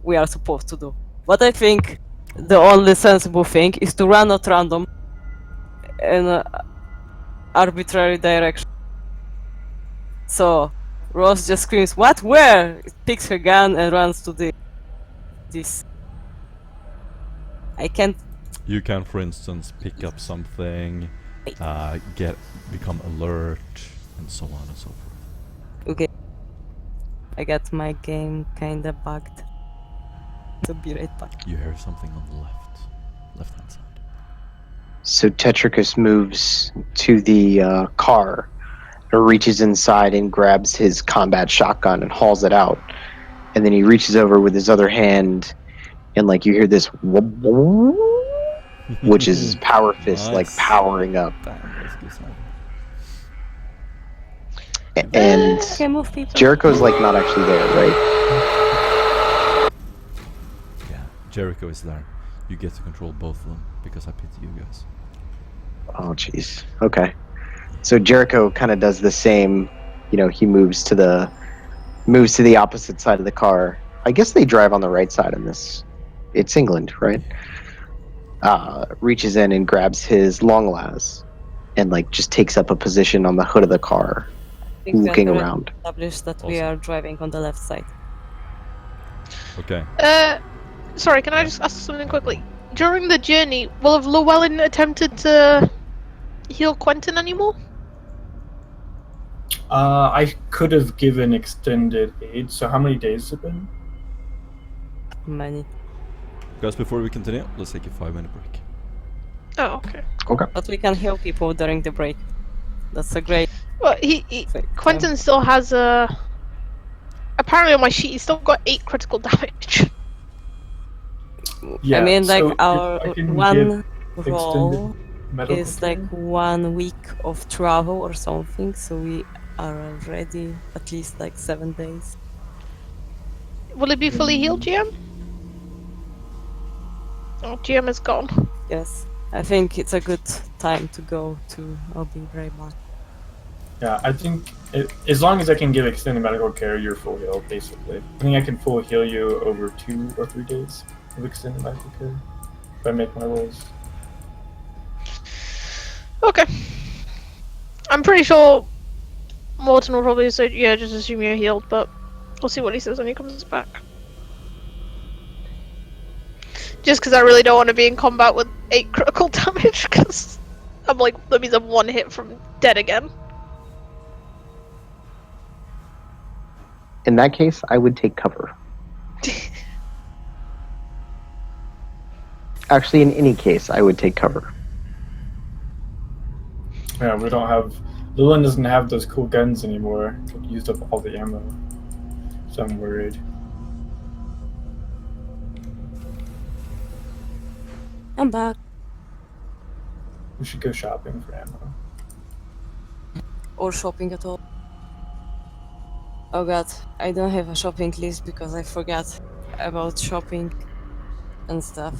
we are supposed to do. What I think the only sensible thing is to run at random in an arbitrary direction. So Ross just screams, "What? Where?" Picks her gun and runs to this. I can't. You can, for instance, pick up something, become alert, and so on and so forth. Okay. I got my game kinda bugged. So be right back. You hear something on the left-hand side. So Tetricus moves to the car, reaches inside and grabs his combat shotgun and hauls it out. And then he reaches over with his other hand, and like you hear this, which is his power fist, like Nice. powering up. Damn, that's good sound. And Okay, move people. Jericho's like not actually there, right? Yeah, Jericho is there. You get to control both of them because I pity you guys. Oh, jeez. Okay. So Jericho kind of does the same. You know, he moves to the opposite side of the car. I guess they drive on the right side in this. It's England, right? Reaches in and grabs his long las, and like just takes up a position on the hood of the car, I think we looking have around. established that we Awesome. are driving on the left side. Okay. Sorry, can I just ask something quickly? During the journey, will have Llewellyn attempted to heal Quentin anymore? I could have given extended aid. So how many days has it been? Many. Guys, before we continue, let's take a 5-minute break. Oh, okay. But we can heal people during the break. That's a great Well, thing. Quentin still has a. Apparently, on my sheet, he's still got 8 critical damage. Yeah, I mean, like, so if our I can one give roll medical is care. like 1 week of travel or something, so we are already at least like 7 days. Will it be fully healed, GM? Oh, GM is gone. Yes. I think it's a good time to go to. I'll be very much. Yeah, I think as long as I can give extended medical care, you're full healed, basically. I think I can full heal you over 2 or 3 days of extended medical care if I make my rolls. Okay. I'm pretty sure Morton will probably say, yeah, just assume you're healed, but we'll see what he says when he comes back. Just because I really don't want to be in combat with 8 critical damage, because I'm like, that means I'm 1 hit from dead again. In that case, I would take cover. Actually, in any case, I would take cover. Yeah, we don't have. Llewellyn doesn't have those cool guns anymore. He used up all the ammo, so I'm worried. I'm back. We should go shopping for ammo. Or shopping at all. Oh god, I don't have a shopping list because I forgot about shopping and stuff.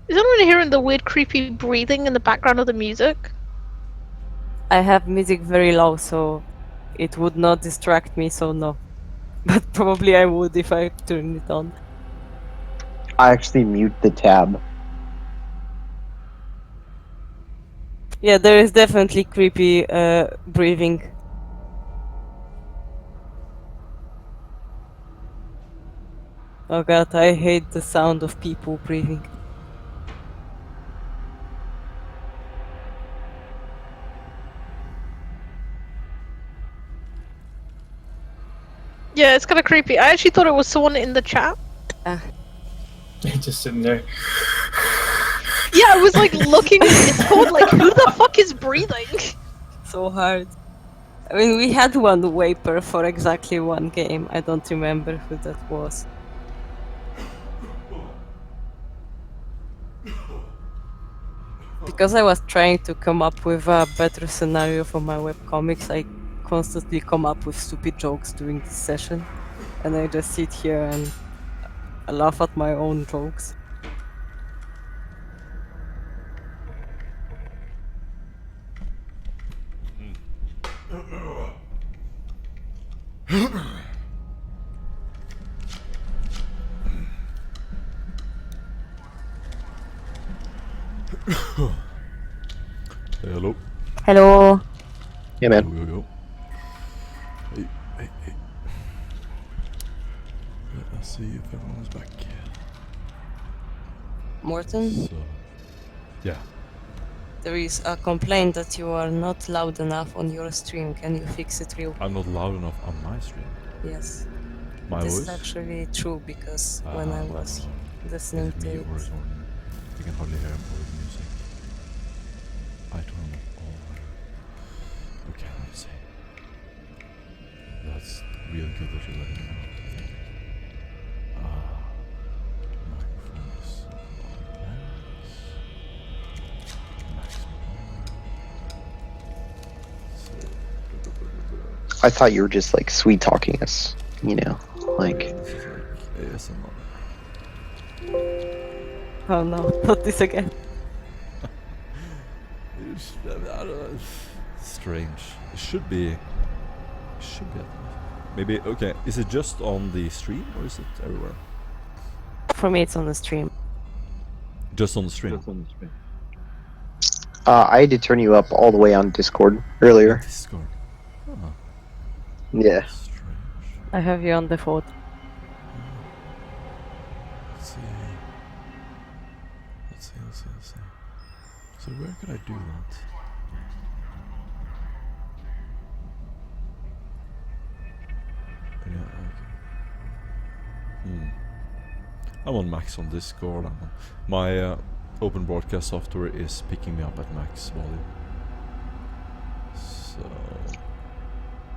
Is anyone hearing the weird creepy breathing in the background of the music? I have music very low, so it would not distract me, so no. But probably I would if I turn it on. I actually mute the tab. Yeah, there is definitely creepy breathing. Oh god, I hate the sound of people breathing. Yeah, it's kind of creepy. I actually thought it was someone in the chat. Just sitting there. Yeah, I was like looking at Discord, like, who the fuck is breathing? So hard. I mean, we had one Waper for exactly one game. I don't remember who that was. Because I was trying to come up with a better scenario for my webcomics, I constantly come up with stupid jokes during this session. And I just sit here and laugh at my own jokes. Hello. Hello. Yeah, man. Go. Hey. Let's see if everyone's back. Morton, So, yeah. there is a complaint that you are not loud enough on your stream. Can you fix it real quick? I'm not loud enough on my stream. Yes. My This voice? is actually true because when I was listening Is to me it. or is Orton? You can hardly hear him or the music. I turn all. Okay, let me see. That's real good that you're letting me know. Microphone is max. I thought you were just like sweet talking us, you know, like. This is like ASMR. Oh no, not this again. I don't know. Strange. It should be. Maybe. Okay. Is it just on the stream or is it everywhere? For me, it's on the stream. Just on the stream. I had to turn you up all the way on Discord earlier. Discord. Oh, Yeah. strange. I have you on default. Let's see. So where could I do that? Yeah, okay. I'm on max on Discord. My open broadcast software is picking me up at max volume. So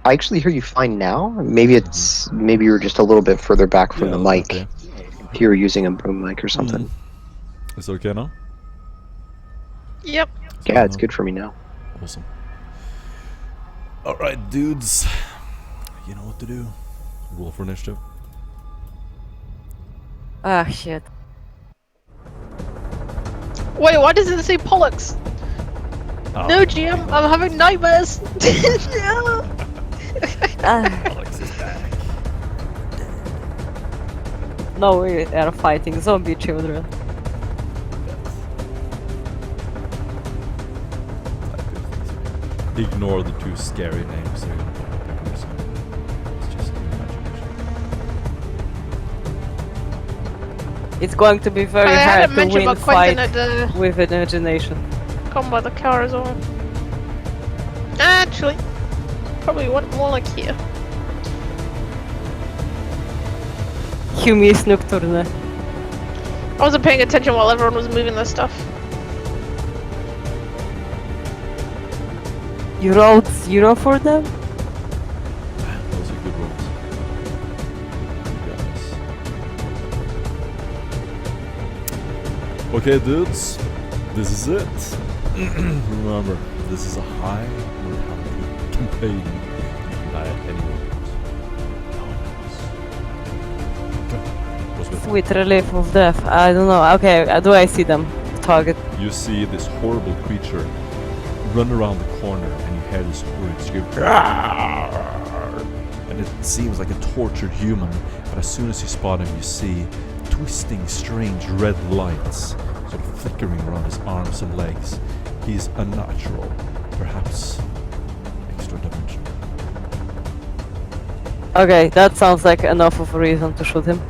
I actually hear you fine now. Maybe it's maybe you're just a little bit further back from the mic. okay. If you were using a boom mic or something. It's okay now? Yep. Yeah, it's good for me now. Awesome. Alright, dudes. You know what to do. Roll for initiative. Ah, shit. Wait, why does it say Pollux? Oh, No, GM, I'm having nightmares. No. Ah, Alex is back. no, we are fighting zombie children. Ignore the two scary names. They're gonna pop up every second. It's just your imagination. It's going to be very I hard hadn't to mentioned win about Quentin fight at the with imagination. come by the car as well. Actually, probably one more like here. Humus Nocturne. I wasn't paying attention while everyone was moving their stuff. You rolled 0 for them? Those are good rolls. Guys. Okay, dudes. This is it. Remember, this is a high mortality campaign. You can die at any moment. No one knows. Go. What's with Sweet relief of death. I don't know. Okay, do I see them? Target. You see this horrible creature run around the corner and you hear this horrid scream. "Rawr!" And it seems like a tortured human, but as soon as you spot him, you see twisting, strange red lights sort of flickering around his arms and legs. He's unnatural, perhaps extra-dimensional. Okay, that sounds like enough of a reason to shoot him.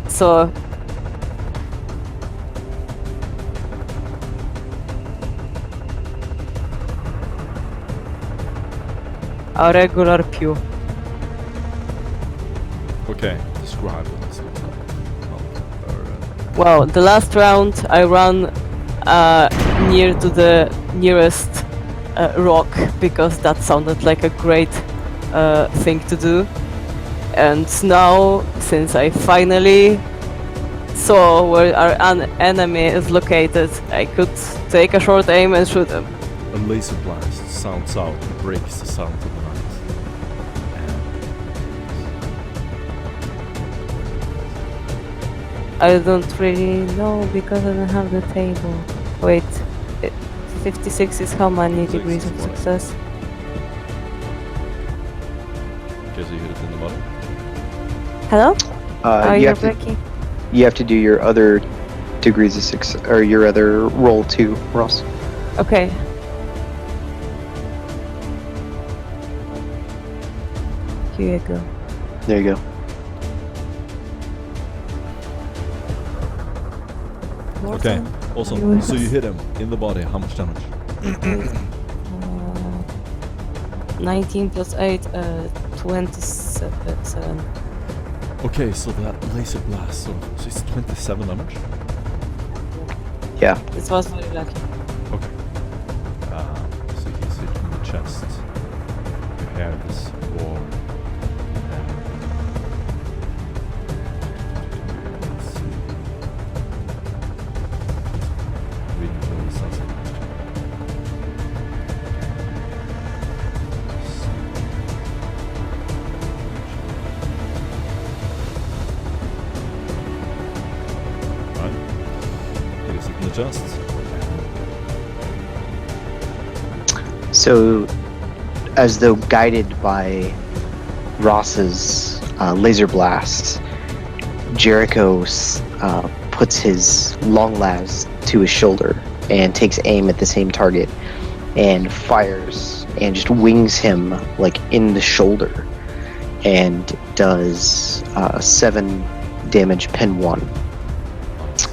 So... a regular pew. Okay, describe what this looks like. Well, the last round I ran near to the nearest rock because that sounded like a great thing to do. And now, since I finally saw where our enemy is located, I could take a short aim and shoot him. A laser blast sounds out and breaks the sound of the night. I don't really know because I don't have the table. Wait, 56 is how many 56 degrees is of what? success? Okay, so you hit it in the bottom. Hello? Are You you have to breaking? you have to do your other degrees of success, or your other roll too, Ross. Okay. Here you go. There you go. Okay, awesome. So you hit him in the body. How much damage? 19 plus 8, 27. Okay, so that laser blast, so it's 27 damage. Yeah. This was very lucky. Okay. So he's hit in the chest. You hear this roar. Let's see. Reading really sensitive. Right. Hit us in the chest. So, as though guided by Ross's laser blast, Jericho puts his long las to his shoulder and takes aim at the same target and fires and just wings him like in the shoulder and does 7 damage pen 1.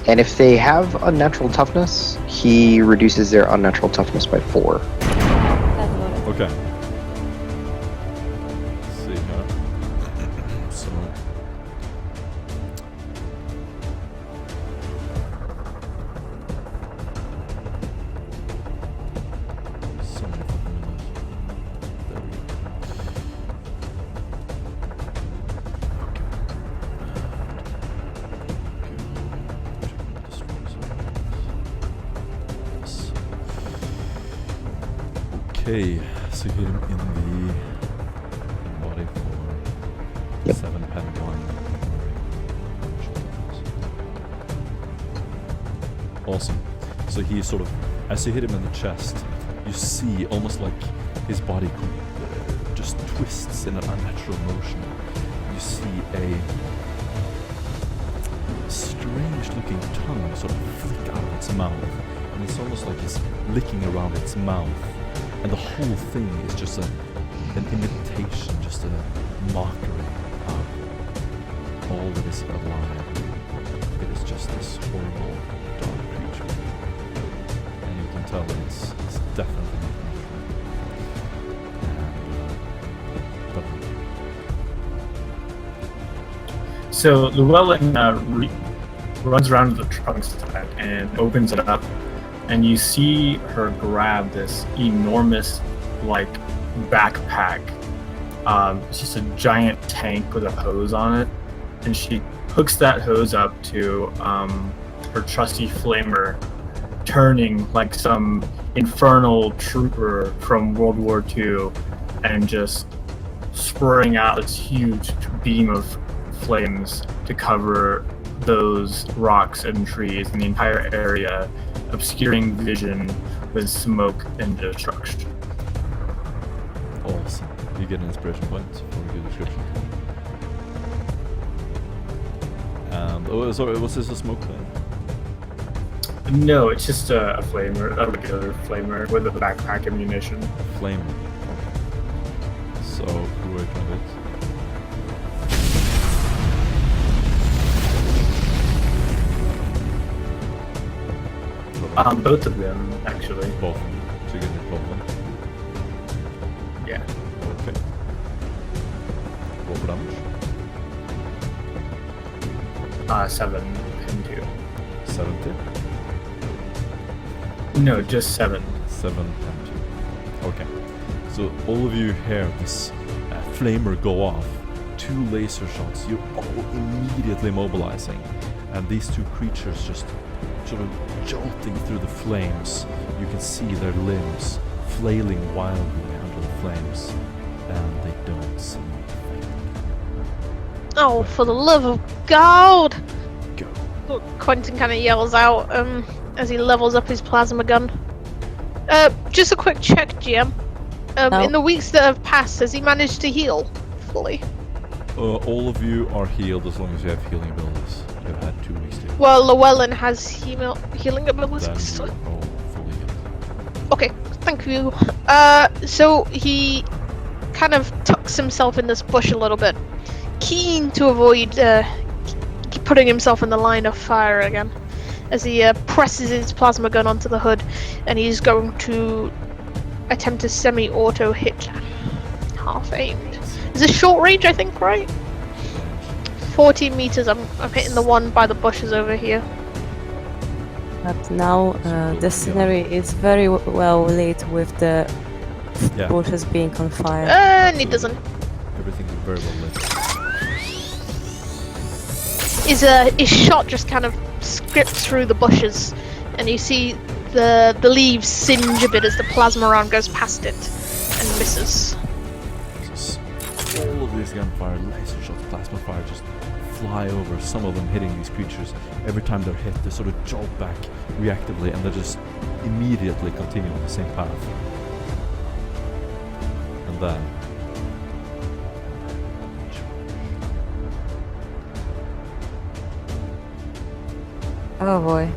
And if they have unnatural toughness, he reduces their unnatural toughness by 4. Okay. Let's see here. So. So many fucking windows. There we go. Okay. Okay, so you hit him in the body for Yep. 7 pen 1. Awesome. So he sort of, as you hit him in the chest, you see almost like his body just twists in an unnatural motion. You see a strange looking tongue sort of flick out of its mouth, and it's almost like it's licking around its mouth. And the whole thing is just an imitation, just a mockery of all that is alive. It is just this horrible, dark creature. And you can tell that it's definitely not natural. So Llewellyn runs around the trunk side and opens it up, and you see her grab this enormous, like, backpack. It's just a giant tank with a hose on it, and she hooks that hose up to her trusty flamer, turning like some infernal trooper from World War II, and just spraying out this huge beam of flames to cover those rocks and trees and the entire area, obscuring vision with smoke and destruction. Awesome. You get an inspiration point for a good description. And oh, sorry, was this a smoke thing? No, it's just a flamer, a regular flamer with a backpack ammunition. Flame. Okay. So who are you trying to hit? Both of them, actually. Both. So you can hit both of them. Yeah. Okay. Roll for damage. 7 and 2. 70. No, just 7. 7 and 2. Okay. So all of you hear this flamer go off. 2 laser shots. You're all immediately mobilizing. And these 2 creatures just sort of jolting through the flames. You can see their limbs flailing wildly under the flames. And they don't see anything. Oh, for the love of God! Go. Quentin kind of yells out as he levels up his plasma gun. Just a quick check, GM. No. In the weeks that have passed, has he managed to heal fully? All of you are healed as long as you have healing abilities. You've had 2 weeks to heal. Well, Llewellyn has healing abilities. Then you're all fully healed. Okay, thank you. So he kind of tucks himself in this bush a little bit, keen to avoid putting himself in the line of fire again, as he presses his plasma gun onto the hood, and he's going to attempt a semi-auto hit. Half aimed. Is it short range, I think, right? 40 meters. I'm hitting the one by the bushes over here. But now the scenery is very well lit with the Yeah. bushes being on fire. And it doesn't. Everything is very well lit. His shot just kind of scripts through the bushes, and you see the leaves singe a bit as the plasma round goes past it and misses. All of these gunfire, laser shots, plasma fire just fly over, some of them hitting these creatures. Every time they're hit, they sort of jolt back reactively and they just immediately continue on the same path. And then... Oh boy.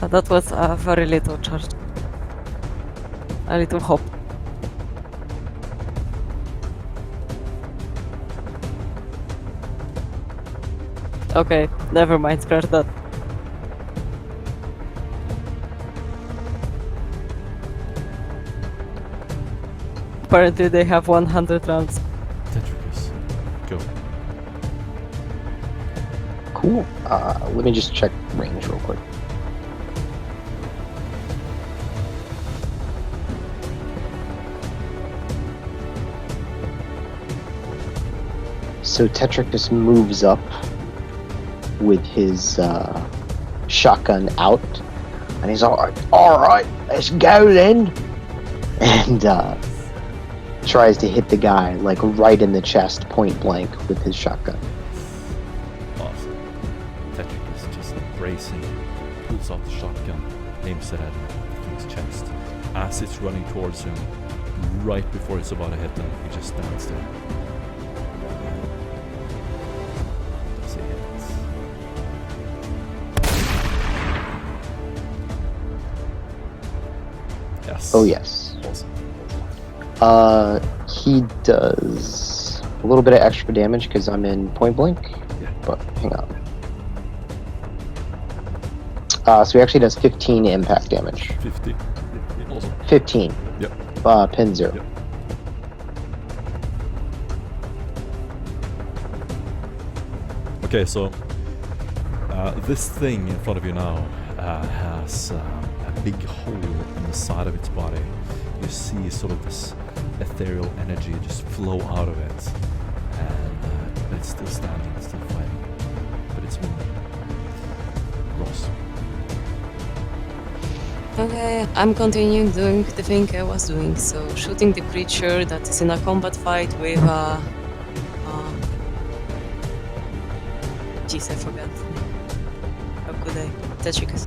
That was a very little charge. A little hop. Okay, never mind, scratch that. Apparently they have 100 rounds. Tetricus, go. Cool. Let me just check range real quick. So Tetricus moves up with his shotgun out, and he's all right, let's go then, and tries to hit the guy like right in the chest, point blank, with his shotgun. Awesome. Tetricus just bracing, pulls out the shotgun, aims it at the thing's chest. As it's running towards him, right before it's about to hit him, he just stands there. Does he hit? Yes. Oh yes. Awesome. He does a little bit of extra damage because I'm in point blank. Yeah. But hang on. So he actually does 15 impact damage. 50. Awesome. 15. Yep. Pin 0. Yep. Okay, so this thing in front of you now has a big hole in the side of its body. You see sort of this ethereal energy just flow out of it, and it's still standing, it's still fighting, but it's moving. Ross. Okay, I'm continuing doing the thing I was doing, so shooting the creature that is in a combat fight with a Jeez, I forgot. How could I? Tetricus.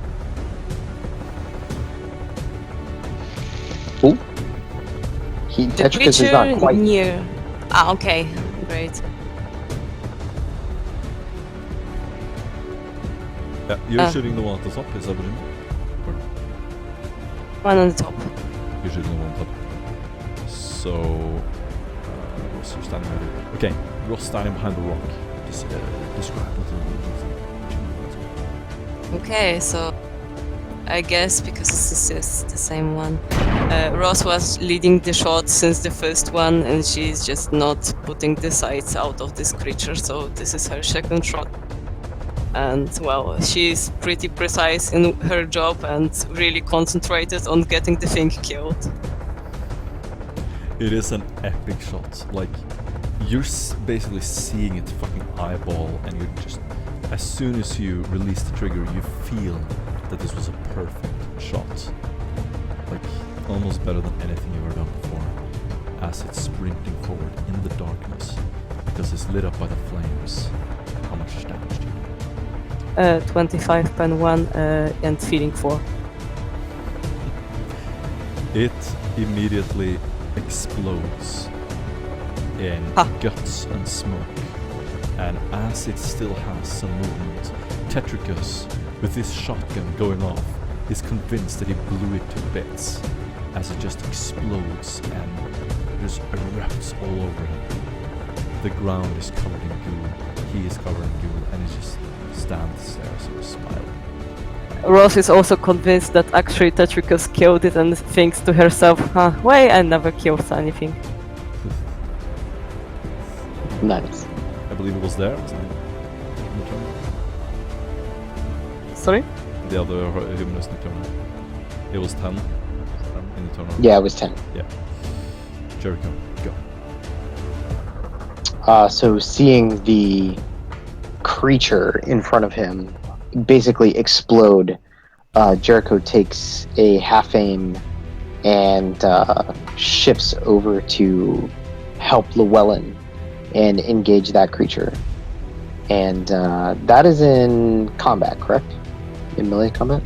Ooh. The Tetricus is not creature quite. near. Ah, okay. Great. Yeah, you're shooting the one at the top, is that what you mean? One on the top. You're shooting the one on top. So, Ross, you're standing right here. Okay, Ross standing behind the rock. Just describe what you're Okay, so I guess because this is the same one. Ross was leading the shot since the first one, and she's just not putting the sights out of this creature, so this is her second shot. And well, she's pretty precise in her job and really concentrated on getting the thing killed. It is an epic shot. Like, you're basically seeing it fucking eyeball, and you're just, as soon as you release the trigger, you feel that this was a perfect shot. Like, almost better than anything you've ever done before. As it's sprinting forward in the darkness, because it's lit up by the flames. How much damage do you do? 25 pen 1 and feeding 4. It immediately explodes in guts and smoke. And as it still has some movement, Tetricus, with this shotgun going off, is convinced that he blew it to bits as it just explodes and just erupts all over him. The ground is covered in goo, he is covered in goo, and he just stands there sort of smiling. Rose is also convinced that actually Tetricus killed it and thinks to herself, why I never killed anything. Nice. I believe it was there, wasn't it? In the turn? Sorry? The other humanist in the turn. It was 10 in the turn. Yeah, it was 10. Yeah. Jericho, go. So seeing the creature in front of him basically explode, Jericho takes a half aim and shifts over to help Llewellyn and engage that creature. And that is in combat, correct? In melee combat?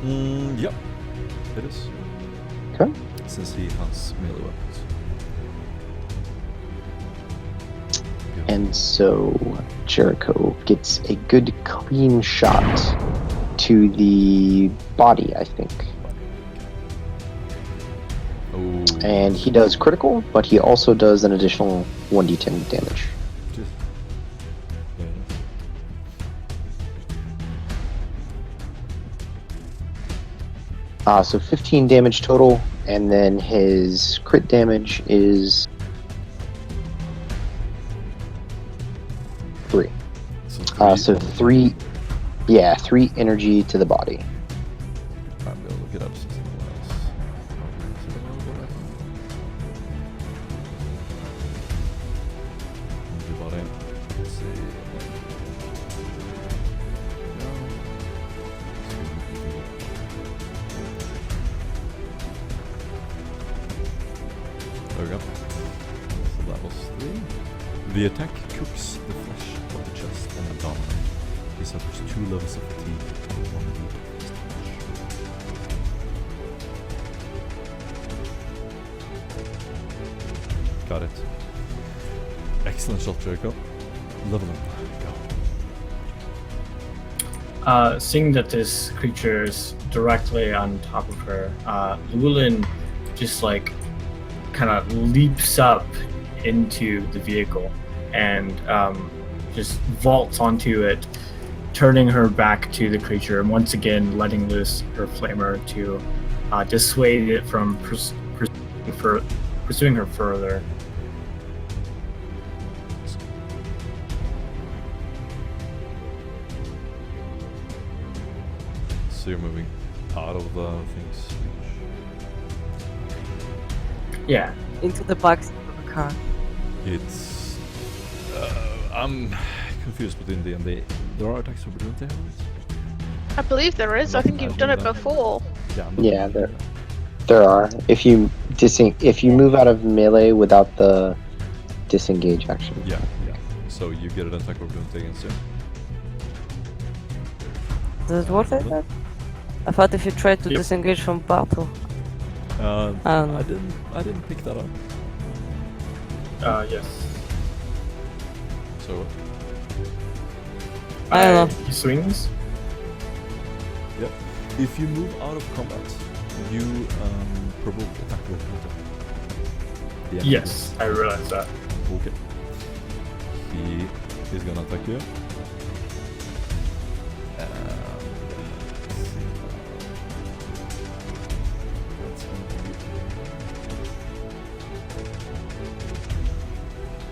Yep. It is. Okay. Since he has melee weapons. And so Jericho gets a good clean shot to the body, I think. Oh. And he does critical, but he also does an additional 1d10 damage. Just, So 15 damage total, and then his crit damage is 3. So 3 energy to the body. I'm gonna look it up since someone else. The body. Let's see. There we go. So that was 3. The attack cooks the flesh of the chest and abdomen. He suffers 2 levels of fatigue and 1 week of damage. Got it. Excellent shot, Jericho. Level him. Go. Seeing that this creature is directly on top of her, Llewellyn just like kind of leaps up into the vehicle and just vaults onto it, turning her back to the creature and once again letting loose her flamer to dissuade it from pursuing her further. So you're moving out of the things. Yeah. Into the back seat of the car. It's... I'm confused between the and the... There are attacks of opportunity here, right? I believe there is. I think you've done it before. Yeah, I'm not Yeah, doing there are. If you move out of melee without the disengage action. Yeah, yeah. So you get an attack of opportunity against him. Does it work like that? I thought if you try to Yep. disengage from battle. I don't know. I didn't pick that up. Yes. So I don't know. He swings. if you move out of combat, you provoke attack with the enemy. Yes, I realize that. Okay. He is gonna attack you.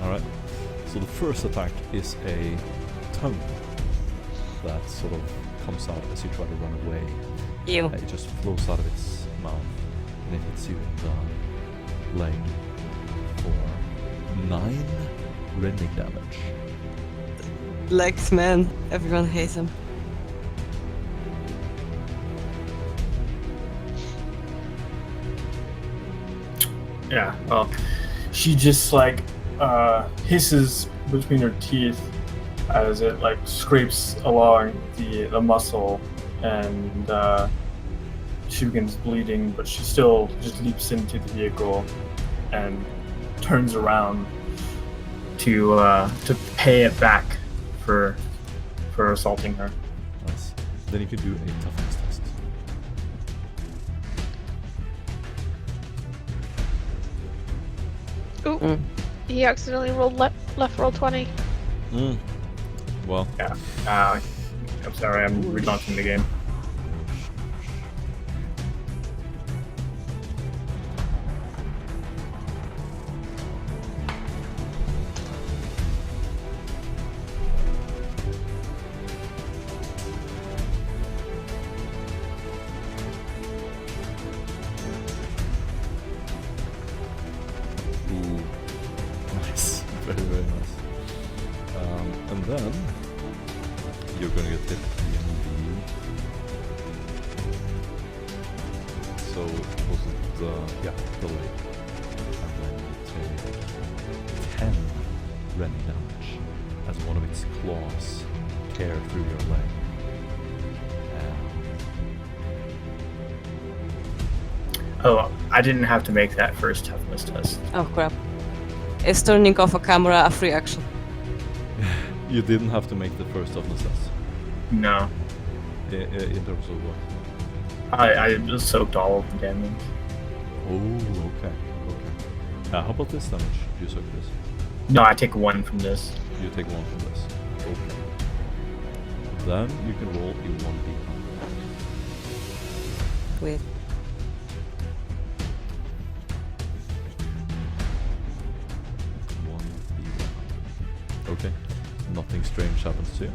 Alright. So the first attack is a tongue that sort of comes out as you try to run away. Ew. It just flows out of its mouth and it hits you in the leg for 9 rending damage. Legs, man. Everyone hates him. Yeah, well, she just like hisses between her teeth as it like scrapes along the muscle, and she begins bleeding, but she still just leaps into the vehicle and turns around to pay it back for assaulting her. Nice. Then you can do a toughness test. Ooh, Mm. he accidentally rolled left roll 20. Well, Yeah. I'm sorry, I'm relaunching the game. ooh, nice, very very nice. And then you're gonna get hit in the. So was it the leg, and then you take 10 rending damage as one of its claws tear through your leg. Oh, I didn't have to make that first toughness test. Oh crap. Is turning off a camera a free action? You didn't have to make the first toughness test. No, In terms of what? I just soaked all of the damage. Oh, okay. How about this damage? You suck this. No, I take 1 from this. You take 1 from this. Okay. Then you can roll a 1d. Wait. Okay. Nothing strange happens to you.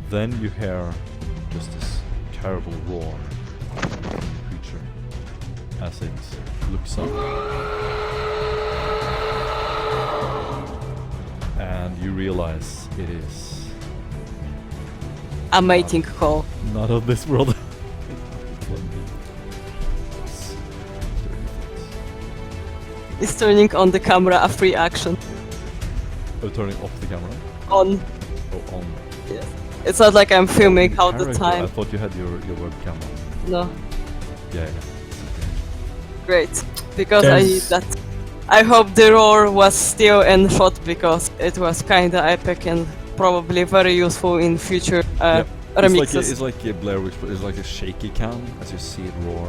Then you hear just this terrible roar from the creature as it looks up. And you realize it is A mating call. not of this world. Is turning on the camera a free action? Oh, turning off the camera? On. Oh, on. Yes. It's not like I'm filming all the Character, I time. thought you had your webcam on. No. Yeah. Great. Because I need There's- that. I hope the roar was still in shot because it was kinda epic and probably very useful in future remixes. It's like a Blair Witch, but it's like a shaky cam as you see it roar.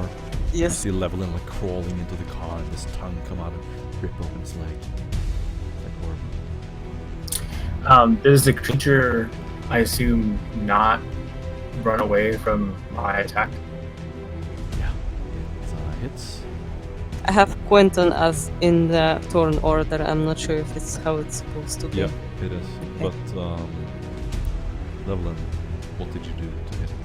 You Yes. see Levelin like crawling into the car and his tongue come out and rip open his leg. Like horrible. Does the creature, I assume, not run away from my attack? Yeah. It hits. I have Quentin as in the turn order. I'm not sure if it's how it's supposed to be. Yeah, it is. But Levelin, what did you do to hit it?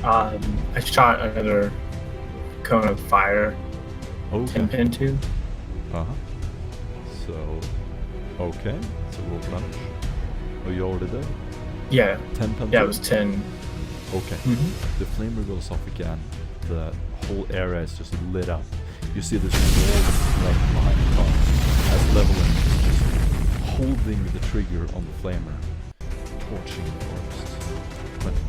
I shot another cone of fire, Okay. 10 pin 2. Uh-huh. So, okay. So roll damage. Oh, you already did? Yeah, 10 times. yeah, it was 10. Okay. The flamer goes off again. The whole area is just lit up. You see this wall of flame behind the car as Levelin is just holding the trigger on the flamer. torching the forest. Quentin.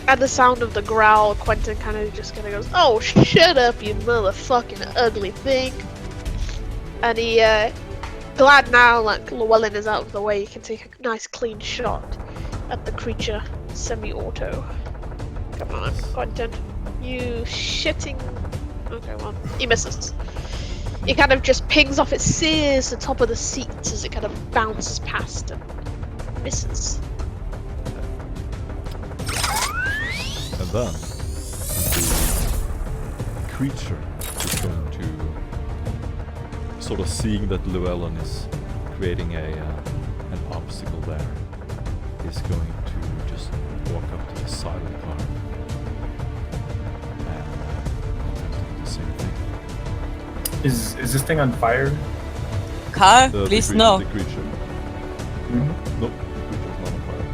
At the sound of the growl, Quentin kind of just kind of goes, "Oh, shut up, you motherfucking ugly thing!" And he, glad now, like Llewellyn is out of the way, he can take a nice clean shot at the creature, semi-auto. Come on, Quentin, you shitting. Okay, well, he misses. He kind of just pings off its sears the top of the seat as it kind of bounces past and misses. And then the creature is going to, sort of seeing that Llewellyn is creating an obstacle there, is going to just walk up to the side of the car and attempt to do the same thing. Is this thing on fire? Car, The please creature, no. The creature. Mm-hmm. Nope, the creature is not on fire.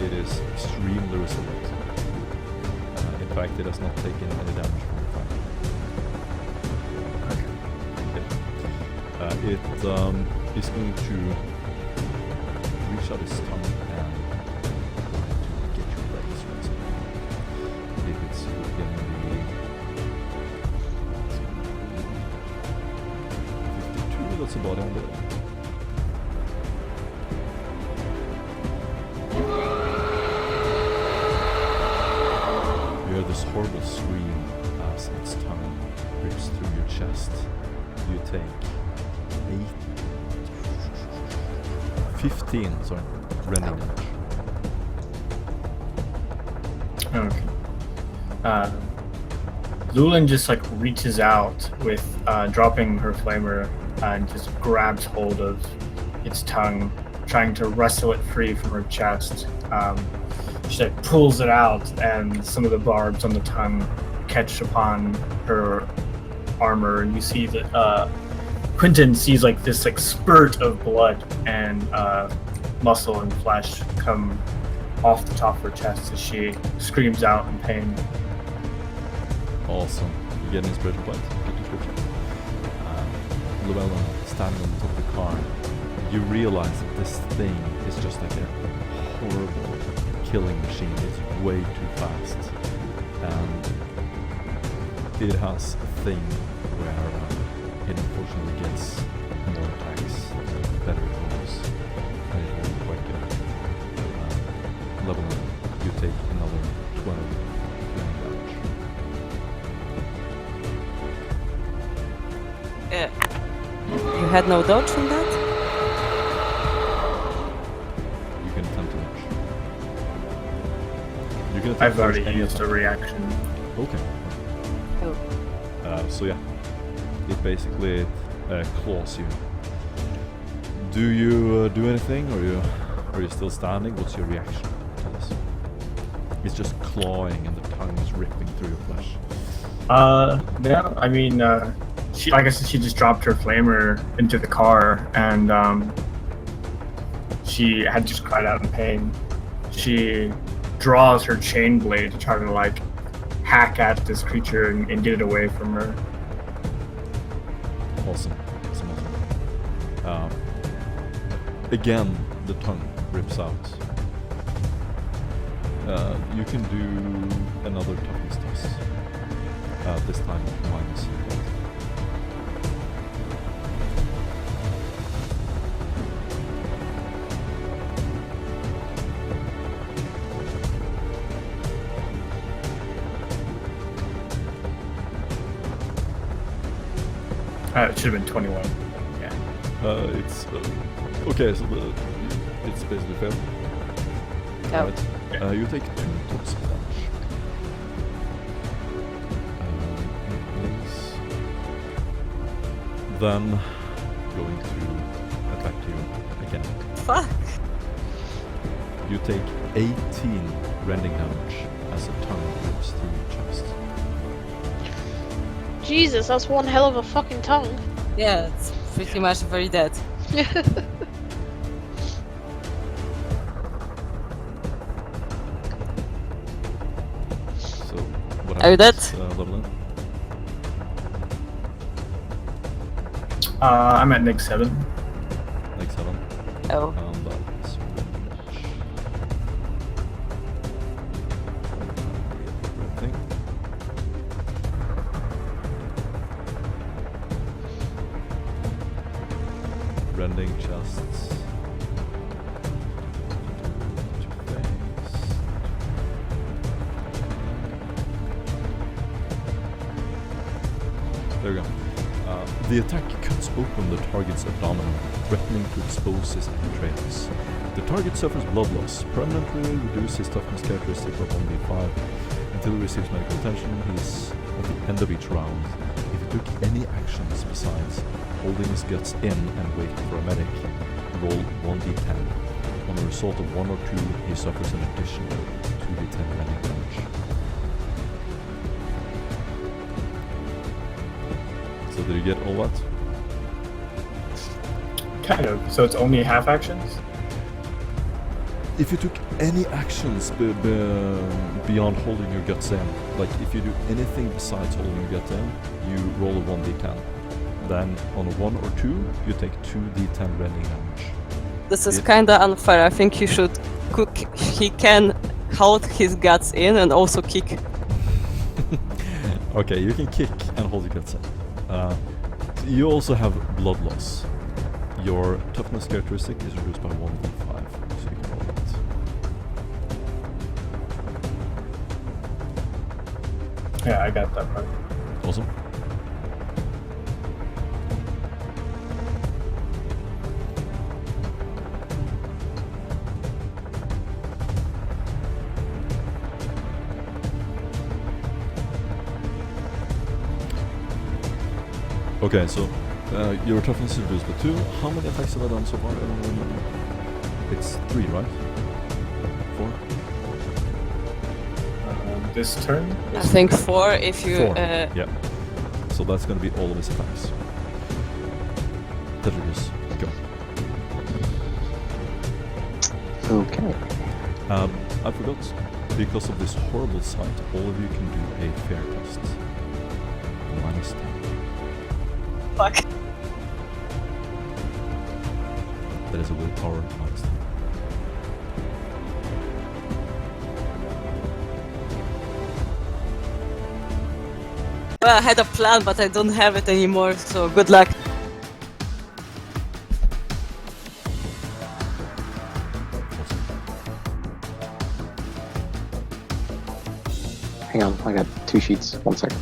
It is extremely resilient. In fact, it has not taken any damage from the fire. It is going to reach out its tongue and try to get your legs once again. If it's within the 52, that's about on there. You hear this horrible scream as its tongue rips through your chest. You take 15 rending damage. Okay. Lulin just like reaches out with dropping her flamer and just grabs hold of its tongue, trying to wrestle it free from her chest. She like pulls it out, and some of the barbs on the tongue catch upon her armor, and you see that Quentin sees like this like spurt of blood and muscle and flesh come off the top of her chest as she screams out in pain. Awesome. You get an inspiration point. Good description. Llewellyn standing on the top of the car. You realize that this thing is just like a horrible killing machine. It's way too fast. And it has a thing where it unfortunately gets more attacks the better it goes. And it will be quite good. Level 1, you take another 12 damage. You had no dodge on that? You can attempt to dodge. You can attempt I've to dodge already any used a attack. reaction. Okay. Oh. So yeah, it basically claws you. Do you do anything, or are you still standing? What's your reaction to this? It's just clawing, and the tongue is ripping through your flesh. No, I mean, she, like I said, she just dropped her flamer into the car, and she had just cried out in pain. She draws her chain blade to try to like hack at this creature and get it away from her. Awesome. Again, the tongue rips out. You can do another toughness test. This time minus. It should have been 21. Yeah. It's okay. So it's basically failed. Oh. Right. You take 2 tops of damage. Then going to attack you again. Fuck. You take 18 rending damage as a tongue rips through your chest. Jesus, that's one hell of a fucking tongue. Yeah, it's pretty much very dead. So what Are you dead? Levelin? I'm at Nick 7. Oh. And that's thing. Rending chests. There we go. The attack cuts open the target's abdomen, threatening to expose his entrails. The target suffers blood loss, permanently reduce his toughness characteristic of 1d5 until he receives medical attention. He's at the end of each round. If he took any actions besides holding his guts in and waiting for a medic, roll 1d10. On the result of 1 or 2, he suffers an additional 2d10 medic damage. So did you get all that? Kind of. So it's only half actions? If you took any actions beyond holding your guts in, like if you do anything besides holding your guts in, you roll a 1d10. Then on a 1 or 2, you take 2d10 rending damage. This is kinda unfair. I think he should cook. He can hold his guts in and also kick. Okay, you can kick and hold your guts in. You also have blood loss. Your toughness characteristic is reduced by 1d5, so you can roll it. Yeah, I got that part. Awesome. Okay, so your toughness is reduced by 2. How many attacks have I done so far? I don't remember. It's 3, right? 4? This turn? I think 4 if you. 4. Yeah. So that's gonna be all of his attacks. Tetricus, go. Okay. I forgot. Because of this horrible sight, all of you can do a fear test. -10. Fuck. That is a willpower -10. Well, I had a plan, but I don't have it anymore. So good luck. Hang on, I got 2 sheets. 1 second.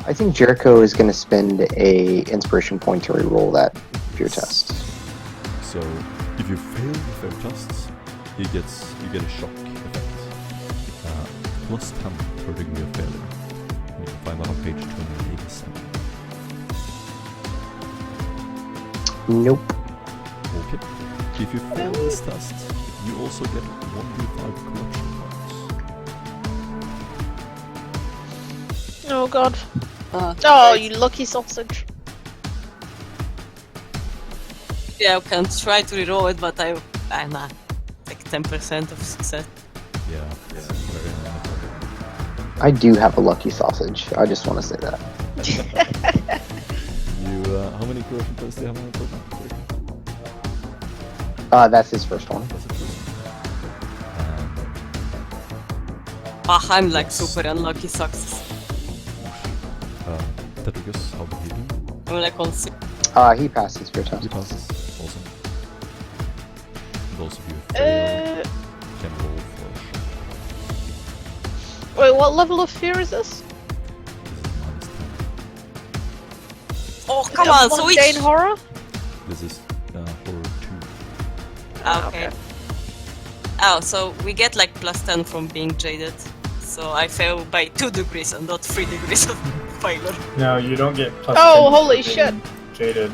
I think Jericho is going to spend a inspiration point to reroll that fear test. So if you fail the fear tests, you get a shock effect. +10 per degree of failure. You can find that on page 287. Nope. Okay. If you fail this test, you also get 1d5 corruption points. Oh god. Uh, Oh, you lucky sausage. Yeah, I can try to reroll it, but I'm not like 10% of success. Yeah, it's very unlikely. I do have a lucky sausage. I just want to say that. You, how many corruption points do you have on the total? That's his first one. That's the first one. I'm like Yes. super unlucky success. Tetricus, how did he do? I'm like on 6. He passed his fear He test. passes. Awesome. Those of you who fail can roll for a shock. Wait, what level of fear is this? This is -10. Oh, come on, so Mundane which? horror? This is horror 2. Okay. Oh, so we get like +10 from being jaded. So I fail by 2 degrees and not 3 degrees of failure. No, you don't get +10 Oh, for holy being shit. Jaded.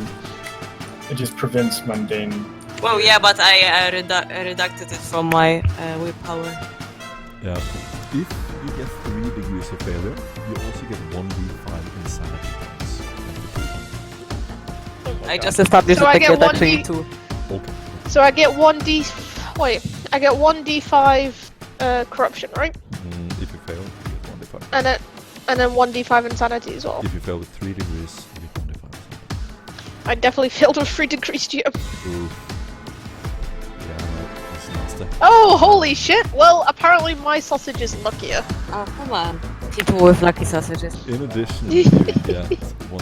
It just prevents mundane. Well, yeah, but I reducted it from my willpower. Yeah. If you get 3 degrees of failure, you also get 1d5 insanity points. I just established So that I I get get one actually D- 2. Okay. So I get 1d. Wait, I get 1d5 corruption, right? If you fail, you get 1d5. And then 1d5 insanity as well. If you fail with 3 degrees, you get 1d5. I definitely failed with 3 degrees, GM. Ooh. Yeah, that's nasty. Oh, holy shit! Well, apparently my sausage is luckier. Oh, come on. People with lucky sausages. In addition, you get 1.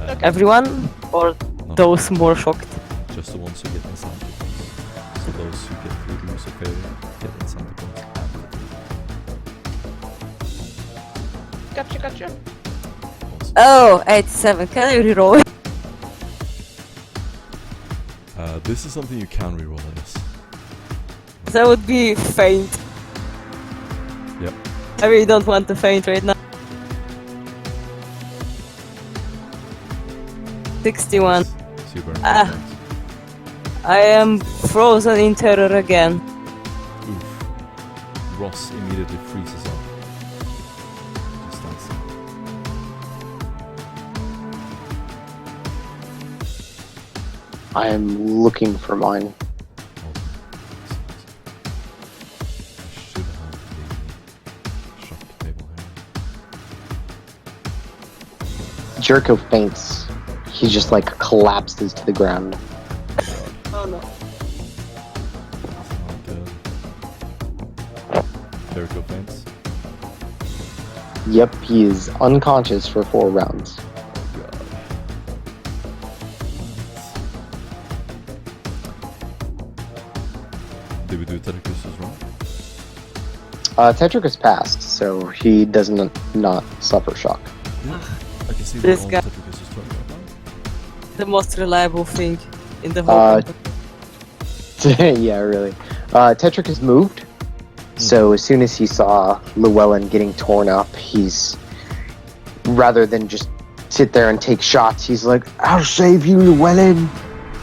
Okay. Everyone? Or No, those more shocked? just the ones who get insanity points. So those who get 3 degrees of failure get insanity points. Gotcha. Awesome. Oh, 87. Can I reroll it? This is something you can reroll, I guess. That would be faint. Yep. I really don't want to faint right now. 61. Super. Ah. I am frozen in terror again. Oof. Ross immediately freezes up. Just stands there. I am looking for mine. Awesome. I should have the shock table here. Jericho faints. He just like collapses to the ground. Oh no. Not good. Jericho faints. Yep, he is unconscious for 4 rounds. Oh god. Did we do Tetricus' run? Tetricus passed, so he does not suffer shock. Yeah. I can see This we're guy- on Tetricus' turn right now. The most reliable thing in the whole company. Yeah, really. Tetricus moved, so as soon as he saw Llewellyn getting torn up, he's rather than just sit there and take shots, he's like, "I'll save you, Llewellyn,"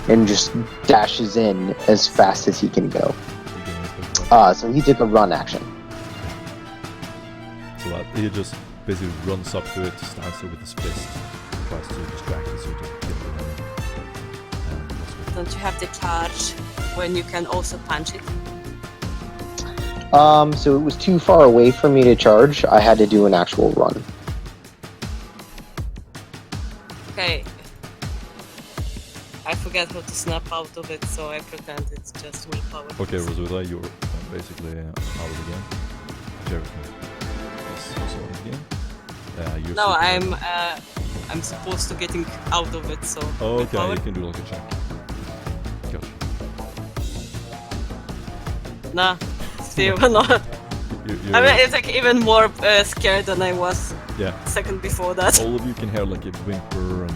and just dashes in as fast as he can go. We're getting a quick run. So he took a run action. So that he just basically runs up to it, stands there with his fist, tries to distract it so he doesn't kill the enemy. And goes with it. Don't you have the charge when you can also punch it? So it was too far away for me to charge. I had to do an actual run. Okay. I forget how to snap out of it, so I pretend it's just willpower. Okay, Roswitha, you're basically out of the game. Jericho is also out of the game. You're No, super- I'm supposed to getting out of it, so Oh, okay, willpower. you can do like a check. Gotcha. Nah, still not. You're I mean, it's like even more scared than I was yeah. second before that. All of you can hear like a whimper and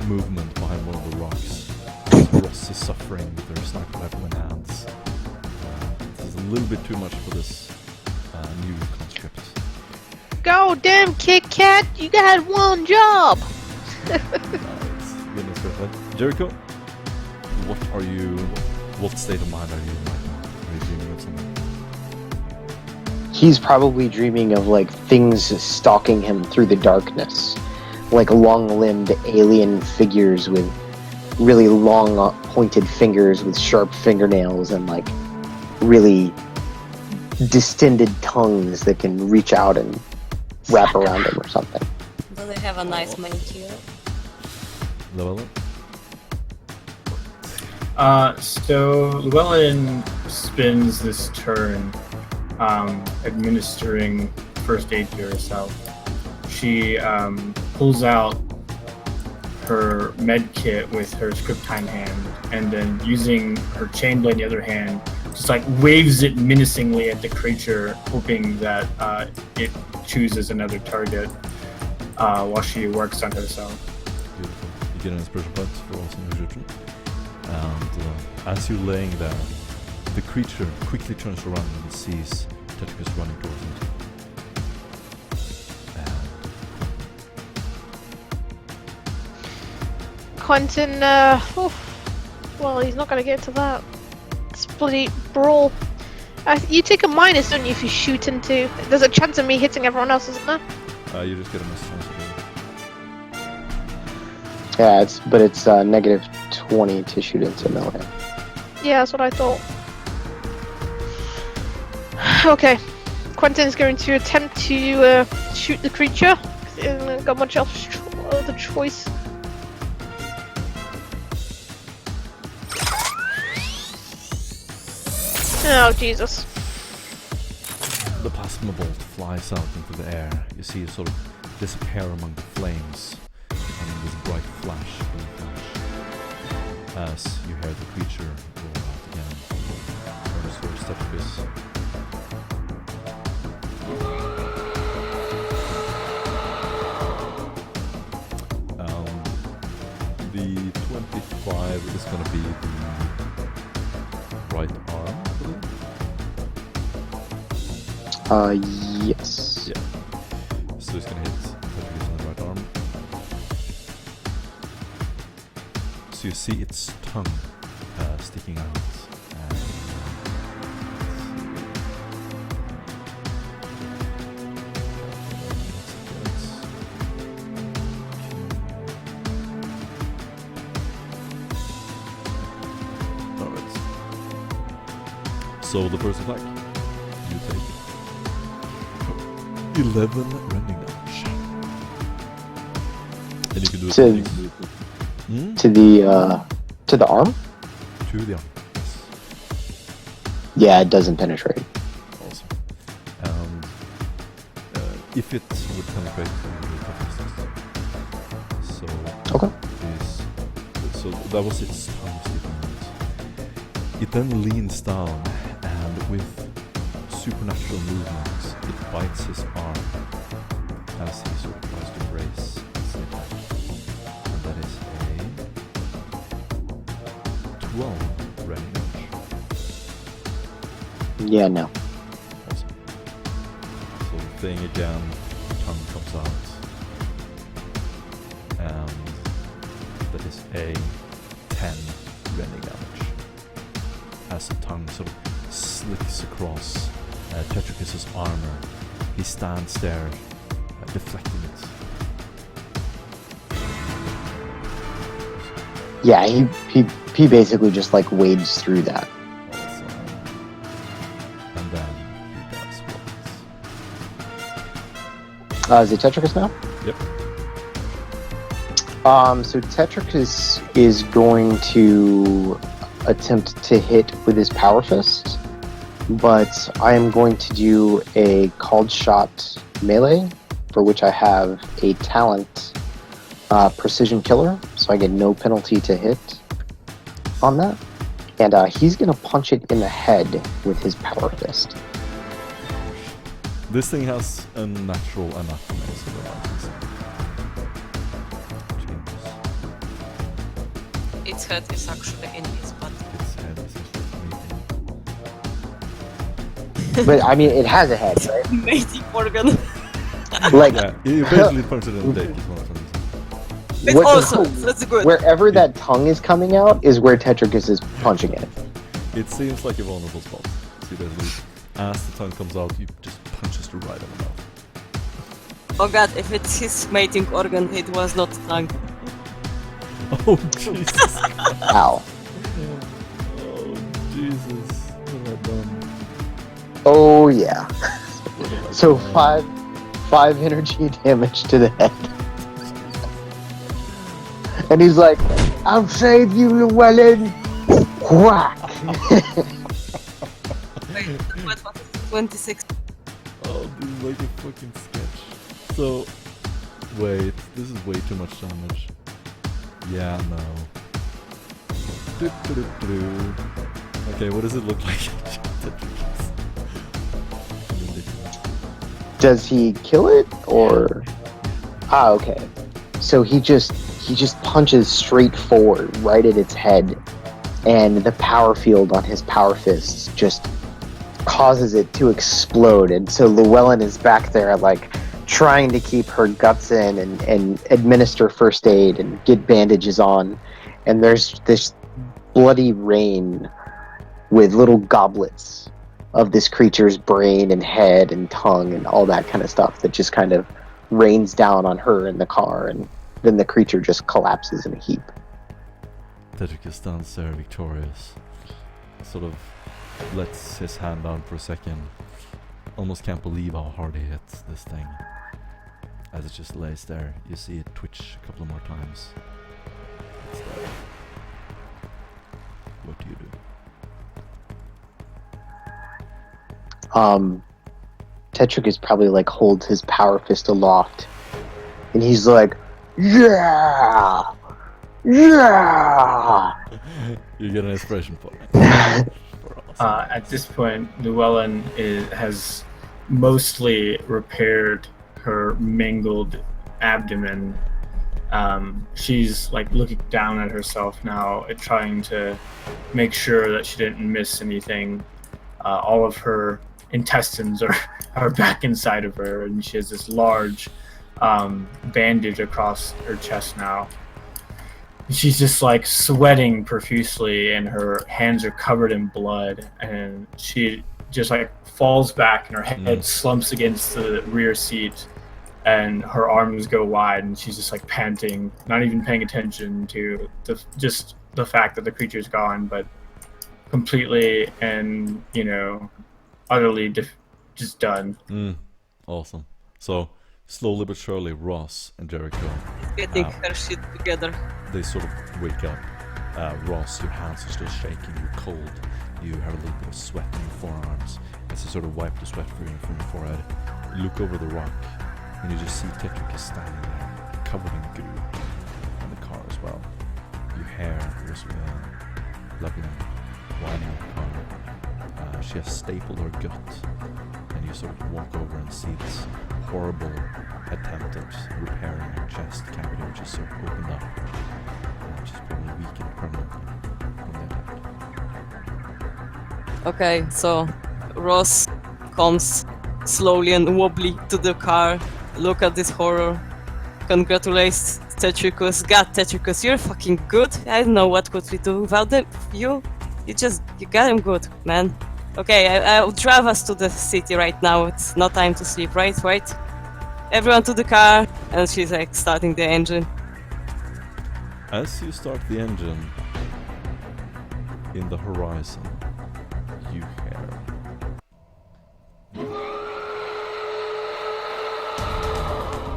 movement behind one of the rocks. Ross is suffering with their sniper rifle in hands. This is a little bit too much for this new conscript. Go damn Kit Kat! You got one job. Goodness gracious. Jericho, what state of mind are you in right now? Are you dreaming of something? He's probably dreaming of like things stalking him through the darkness, like long-limbed alien figures with really long pointed fingers with sharp fingernails and like really distended tongues that can reach out and wrap around him or something. Do they have a nice manicure? Llewellyn? So Llewellyn spends this turn administering first aid to herself. She pulls out her med kit with her scriptine hand, and then using her chain blade in the other hand, just like waves it menacingly at the creature, hoping that it chooses another target while she works on herself. Beautiful. You get an inspiration point for awesome nutrition. And as you're laying there, the creature quickly turns around and sees Tetricus running towards him. Quentin, well, he's not gonna get to that. It's bloody brawl. You take a minus, don't you, if you shoot into... There's a chance of me hitting everyone else, isn't there? You just get a miss chance to do Yeah, it's negative 20 to shoot into melee. Yeah, that's what I thought. Okay. Quentin's going to attempt to shoot the creature. He hasn't got much else other choice. Oh, Jesus. The plasma bolt flies out into the air. You see it sort of disappear among the flames, and this bright flash, as you hear the creature roar out again. Turns towards Tetris. The 25 is going to be the right arm, I believe. Yes. Yeah. So it's gonna hit Tetris on the right arm. So you see its tongue sticking out. Alright. So the first attack, you take 11 rending damage. And you can do it To the arm? to the arm. Yes. Yeah, it doesn't penetrate. Awesome. And if it would penetrate, it would be toughness. So Okay. so that was its tongue sticking out. It then leans down and with supernatural movements, it bites his arm as he sort of tries to brace his attack. And that is a 12 rending damage. Yeah, no. Awesome. So the thing again, the tongue comes out. And that is a 10 rending damage. As the tongue sort of slicks across Tetricus's armor, he stands there, deflecting it. Yeah, he basically just like wades through that. Awesome. And then he does what? Is it Tetricus now? Yep. So Tetricus is going to attempt to hit with his power fist, but I am going to do a called shot melee, for which I have a talent precision killer, so I get no penalty to hit on that. And he's going to punch it in the head with his power fist. This thing has a natural anatomy, so Its head is actually in his butt. its head is just But I mean, it has a head, right? Mating organ. Like, yeah, you basically punch it in the dick. Is what I'm saying. It's What- awesome. That's good. wherever that tongue is coming out is where Tetricus is punching it. It seems like a vulnerable spot. So you basically, as the tongue comes out, you just punch us right in the mouth. Oh god, if it's his mating organ, it was not tongue. Oh Jesus! Ow. Oh Jesus! What have I done? Oh yeah. So five energy damage to the head. And he's like, "I'll save you, Llewellyn." Whack. Wait, what was it? 26. Oh, this is like a fucking sketch. So, wait, this is way too much damage. Yeah, no. Okay, what does it look like? Does he kill it or? Ah, okay. So he just punches straight forward, right at its head, and the power field on his power fists just causes it to explode. And so Llewellyn is back there, like trying to keep her guts in and administer first aid and get bandages on. And there's this bloody rain with little goblets of this creature's brain and head and tongue and all that kind of stuff that just kind of rains down on her in the car. And then the creature just collapses in a heap. Tetricus stands there victorious. Sort of lets his hand down for a second. Almost can't believe how hard he hits this thing. As it just lays there, you see it twitch a couple more times. It's dead. What do you do? Tetricus probably like holds his power fist aloft, and he's like, "Yeah, yeah." You get an inspiration point. At this point, Llewellyn has mostly repaired her mangled abdomen. She's like looking down at herself now, trying to make sure that she didn't miss anything. All of her intestines are back inside of her, and she has this large bandage across her chest now. She's just like sweating profusely, and her hands are covered in blood, and she just like falls back, and her head slumps against the rear seat, and her arms go wide, and she's just like panting, not even paying attention to just the fact that the creature's gone, but completely and utterly just done. Awesome. So slowly but surely, Ross and Jericho Getting her shit together. they sort of wake up. Ross, your hands are still shaking, you're cold, you have a little bit of sweat in your forearms. As you sort of wipe the sweat from your forehead, you look over the rock, and you just see Tetricus standing there, covered in goo, in the car as well. Your hair was blubbering, whining in the car. She has stapled her gut, and you sort of walk over and see this horrible attempt at repairing her chest cavity, which is sort of opened up. She's probably weakened permanently from the attack. Okay, so Ross comes slowly and wobbly to the car. Look at this horror. Congratulates Tetricus. God, Tetricus, you're fucking good. I don't know what could we do without you. You got him good, man. Okay, I'll drive us to the city right now. It's not time to sleep, right? Everyone to the car. And she's like starting the engine. As you start the engine, in the horizon, you hear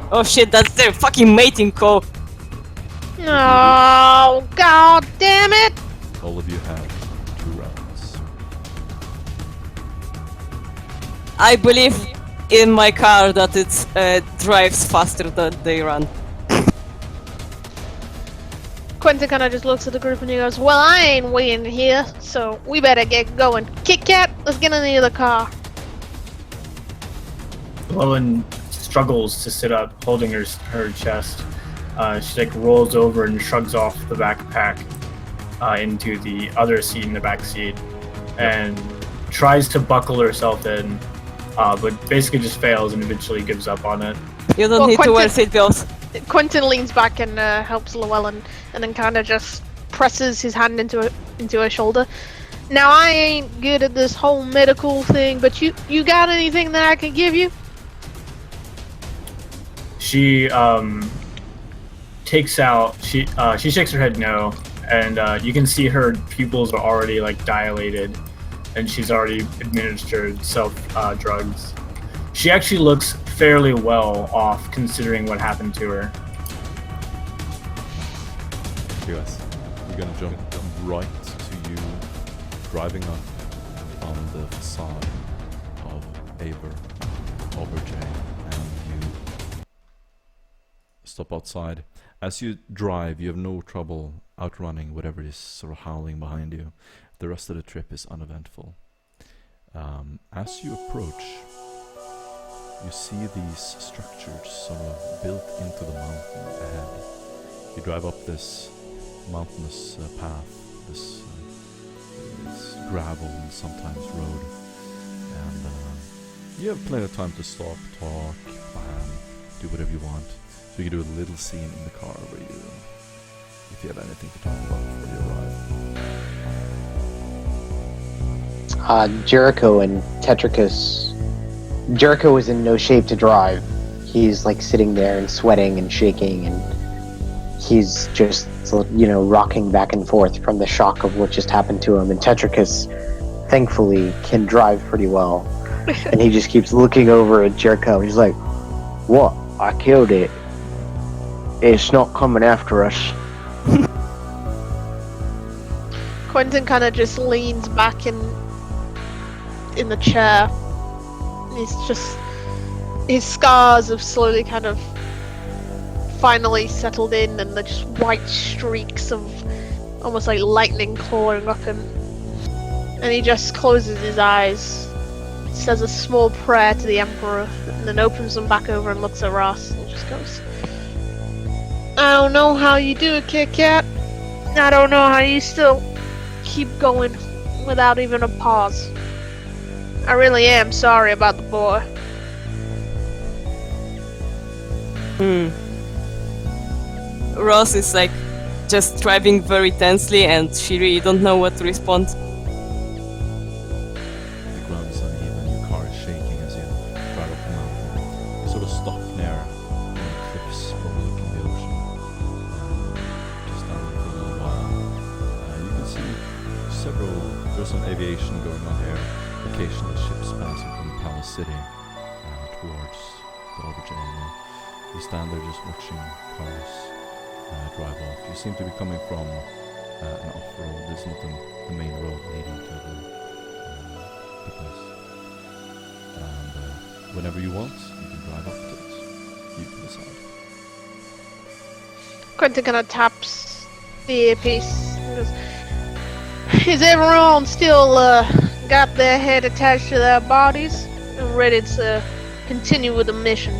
Oh shit, that's their fucking mating call. Oh, god damn it! all of you have 2 rounds. I believe in my car that it drives faster than they run. Quentin kind of just looks at the group and he goes, "Well, I ain't waiting here, so we better get going. Kit Kat, let's get in the other car." Llewellyn struggles to sit up, holding her chest. She like rolls over and shrugs off the backpack into the other seat in the back seat, and tries to buckle herself in, but basically just fails and eventually gives up on it. You don't Well, need to wear Quentin- seatbelts. Quentin leans back and helps Llewellyn, and then kind of just presses his hand into her shoulder. "Now, I ain't good at this whole medical thing, but you got anything that I can give you?" She takes out. She shakes her head no, and you can see her pupils are already like dilated, and she's already administered self drugs. She actually looks fairly well off considering what happened to her. Okay, guys, we're gonna jump right to you driving up on the facade of Aubergine, and you stop outside. As you drive, you have no trouble outrunning whatever is sort of howling behind you. The rest of the trip is uneventful. As you approach, you see these structures sort of built into the mountain ahead. You drive up this mountainous path, this gravel and sometimes road, and you have plenty of time to stop, talk, plan, do whatever you want. So you can do a little scene in the car where you, if you have anything to talk about before you arrive. Jericho and Tetricus. Jericho is in no shape to drive. He's like sitting there and sweating and shaking, and he's just, rocking back and forth from the shock of what just happened to him. And Tetricus, thankfully, can drive pretty well. And he just keeps looking over at Jericho. He's like, "What? I killed it. It's not coming after us." Quentin kind of just leans back in the chair. His scars have slowly kind of finally settled in, and they're just white streaks of almost like lightning clawing up him. And he just closes his eyes, says a small prayer to the Emperor, and then opens them back over and looks at Ross and just goes, "I don't know how you do it, Kit Kat. I don't know how you still keep going without even a pause. I really am sorry about the boy." Ross is like just driving very tensely, and she really don't know what to respond. The ground is uneven, your car is shaking as you drive up the mountain. You sort of stop near one of the cliffs overlooking the ocean. Just down there for a little while. You can see there's some aviation going on here. Occasionally ships passing from the palace city towards the Auberge area. You stand there just watching cars drive off. You seem to be coming from an off-road. This is not the main road leading to the place. And whenever you want, you can drive up to it. You can decide. Quentin kind of taps the earpiece and goes, "Is everyone still got their head attached to their bodies and ready to continue with the mission?"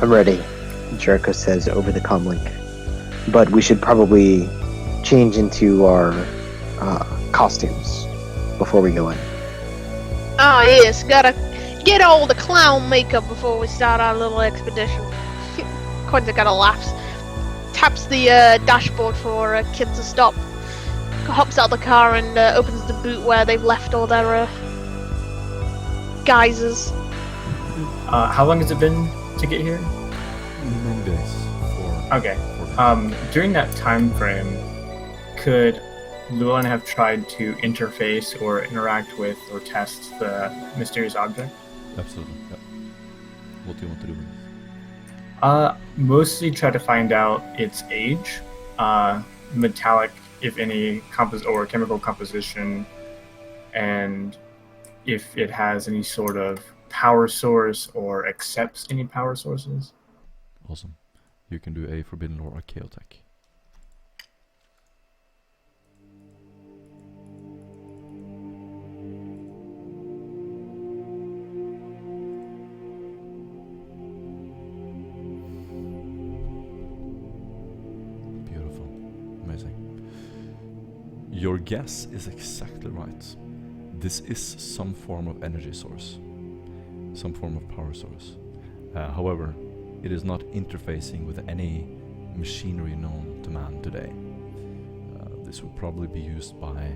"I'm ready," Jericho says over the comlink. "But we should probably change into our costumes before we go in." "Oh yes, gotta get all the clown makeup before we start our little expedition." Quentin kind of laughs, taps the dashboard for Kid to stop, hops out the car and opens the boot where they've left all their geysers. How long has it been to get here? Many days. Okay. 4 days. During that time frame, could Llewellyn have tried to interface or interact with or test the mysterious object? Absolutely. Yeah. What do you want to do with it? Mostly try to find out its age, metallic, if any, or chemical composition, and if it has any sort of power source or accepts any power sources. Awesome. You can do a Forbidden Lore Archaeotech. Beautiful. Amazing. Your guess is exactly right. This is some form of energy source. Some form of power source. However, it is not interfacing with any machinery known to man today. This would probably be used by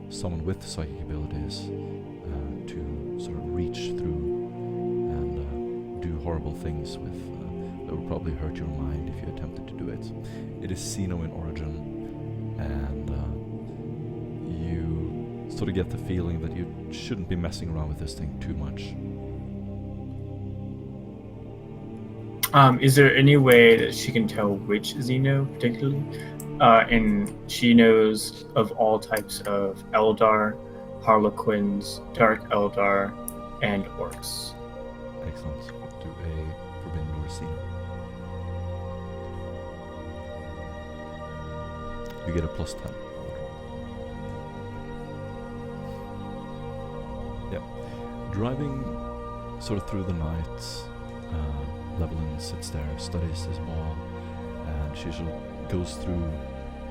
someone with psychic abilities to sort of reach through and do horrible things with that would probably hurt your mind if you attempted to do it. It is Xeno in origin, and you sort of get the feeling that you shouldn't be messing around with this thing too much. Is there any way that she can tell which Xeno particularly? And she knows of all types of Eldar, Harlequins, Dark Eldar, and Orcs. Excellent. Do a Forbidden Lore Xeno. You get a +10. Yep. Driving sort of through the night, Llewellyn sits there, studies this ball, and she goes through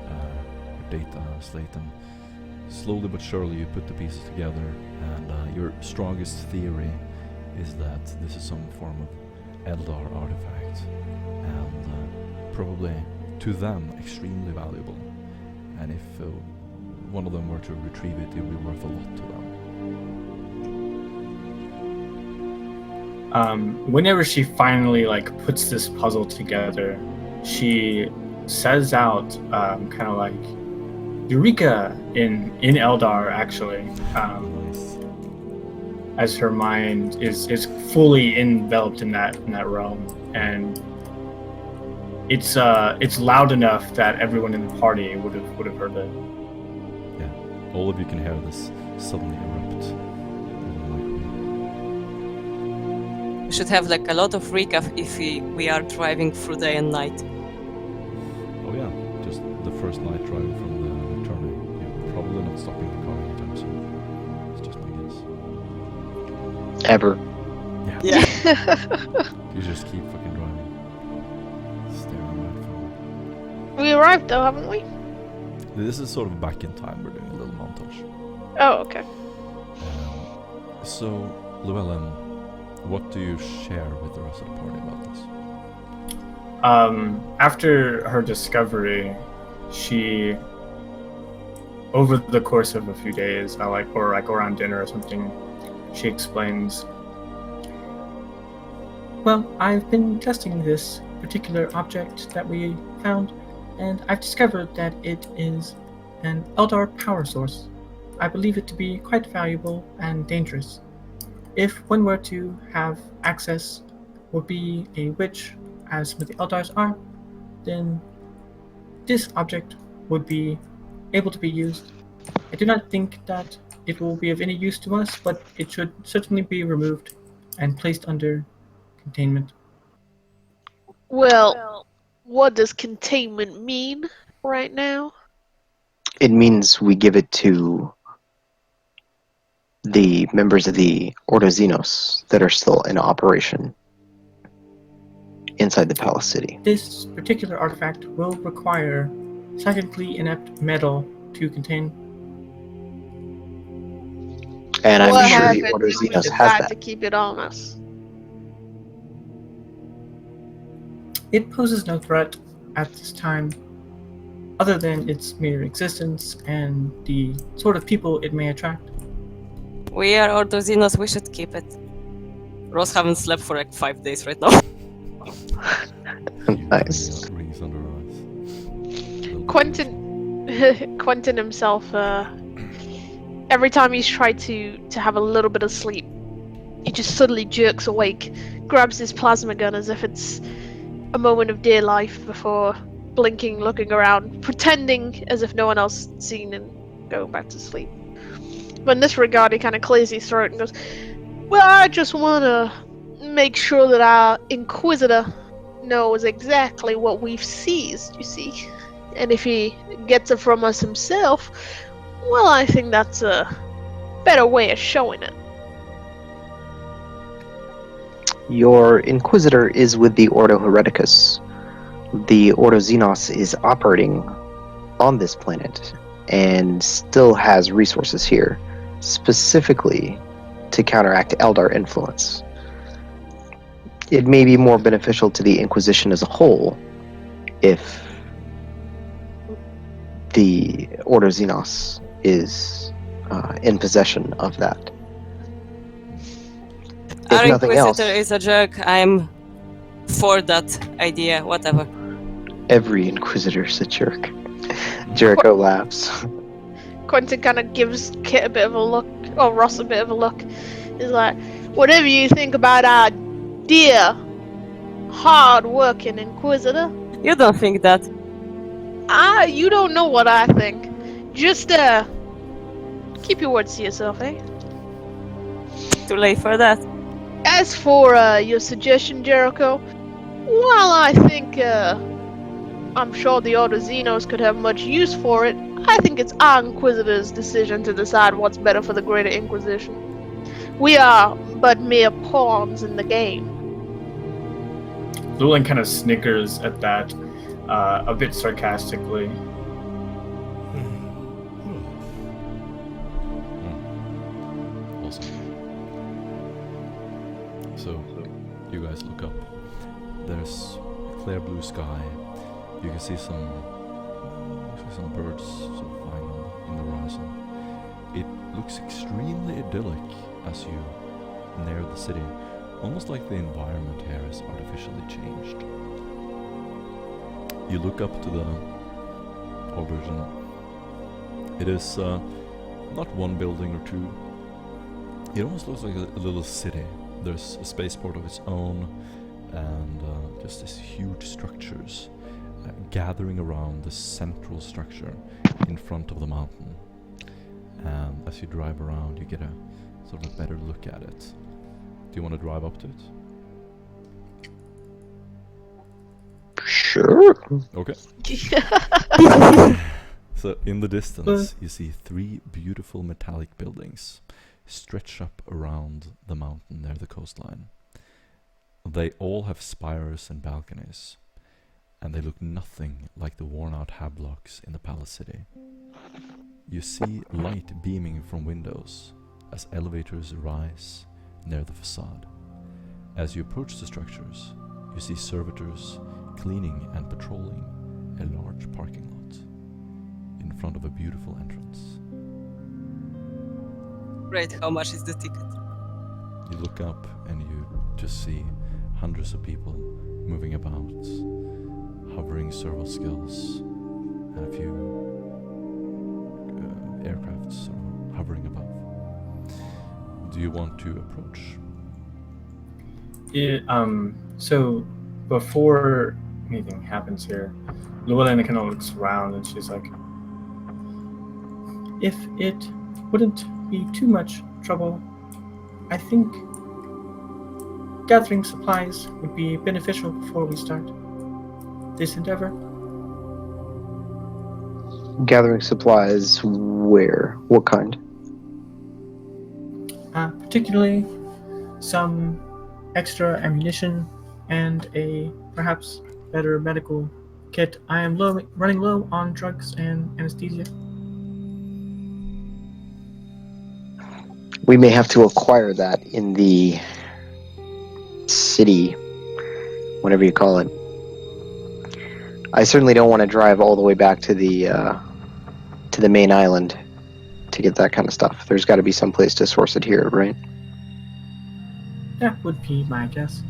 her data slate, and slowly but surely you put the pieces together, and your strongest theory is that this is some form of Eldar artifact, and probably to them extremely valuable, and if one of them were to retrieve it, it would be worth a lot to them. Whenever she finally like puts this puzzle together, she says out kind of like Eureka in Eldar actually, Nice. as her mind is fully enveloped in that realm, and it's loud enough that everyone in the party would have heard it. Yeah. All of you can hear this suddenly erupt. We should have like a lot of recap if we are driving through day and night. Oh yeah, just the first night driving from the turning. You're probably not stopping the car anytime soon. It's just my guess. Ever. Yeah. You just keep fucking driving. Staring right forward. We arrived though, haven't we? This is sort of back in time. We're doing a little montage. Oh, okay. So, Llewellyn, what do you share with the rest of the party about this? After her discovery, she, over the course of a few days, or around dinner or something, she explains, well, I've been testing this particular object that we found, and I've discovered that it is an Eldar power source. I believe it to be quite valuable and dangerous. If one were to have access, would be a witch, as some of the Eldars are, then this object would be able to be used. I do not think that it will be of any use to us, but it should certainly be removed and placed under containment. Well, what does containment mean right now? It means we give it to the members of the Ordo Xenos that are still in operation inside the Palace City. This particular artifact will require psychically inept metal to contain. And I'm what sure happens the Ordo if we Xenos has decide that. to keep it on us? It poses no threat at this time, other than its mere existence and the sort of people it may attract. We are Ordo Xenos, we should keep it. Ross haven't slept for like 5 days right now. Nice. Rings under her eyes. Quentin himself, every time he's tried to have a little bit of sleep, he just suddenly jerks awake, grabs his plasma gun as if it's a moment of dear life before blinking, looking around, pretending as if no one else had seen and going back to sleep. But in this regard, he kind of clears his throat and goes, well, I just want to make sure that our Inquisitor knows exactly what we've seized, you see. And if he gets it from us himself, well, I think that's a better way of showing it. Your Inquisitor is with the Ordo Hereticus. The Ordo Xenos is operating on this planet and still has resources here, specifically to counteract Eldar influence. It may be more beneficial to the Inquisition as a whole if the Ordo Xenos is in possession of that. Our If nothing else, Inquisitor is a jerk, I'm for that idea, whatever. every Inquisitor's a jerk. Jericho laughs. Quentin kind of gives Kit a bit of a look, or Ross a bit of a look. He's like, whatever you think about our dear, hard-working Inquisitor, You don't think that? you don't know what I think. Just, keep your words to yourself, eh? Too late for that. As for, your suggestion, Jericho, while I think, I'm sure the Ordo Xenos could have much use for it, I think it's our Inquisitor's decision to decide what's better for the Greater Inquisition. We are but mere pawns in the game. Llewellyn kind of snickers at that, a bit sarcastically. Awesome. So, you guys look up. There's a clear blue sky. You can see some birds sort of flying in the horizon. It looks extremely idyllic as you near the city. almost like the environment here is artificially changed. You look up to the aubergine. It is not one building or two. It almost looks like a little city. There's a spaceport of its own, and just these huge structures gathering around the central structure in front of the mountain. And as you drive around, you get a sort of a better look at it. Do you want to drive up to it? Sure. Okay. So in the distance, you see 3 beautiful metallic buildings stretch up around the mountain near the coastline. They all have spires and balconies, and they look nothing like the worn-out hablocks in the palace city. You see light beaming from windows as elevators rise near the facade. As you approach the structures, you see servitors cleaning and patrolling a large parking lot in front of a beautiful entrance. Great, how much is the ticket? You look up and you just see hundreds of people moving about, hovering servo skills, and a few aircrafts hovering above. Do you want to approach? So before anything happens here, Llewellyn kind of looks around and she's like, if it wouldn't be too much trouble, I think gathering supplies would be beneficial before we start this endeavor. Gathering supplies where? What kind? Particularly some extra ammunition and a perhaps better medical kit. I am running low on drugs and anesthesia. We may have to acquire that in the city, whatever you call it. I certainly don't want to drive all the way back to the main island to get that kind of stuff. There's got to be some place to source it here, right? That would be my guess.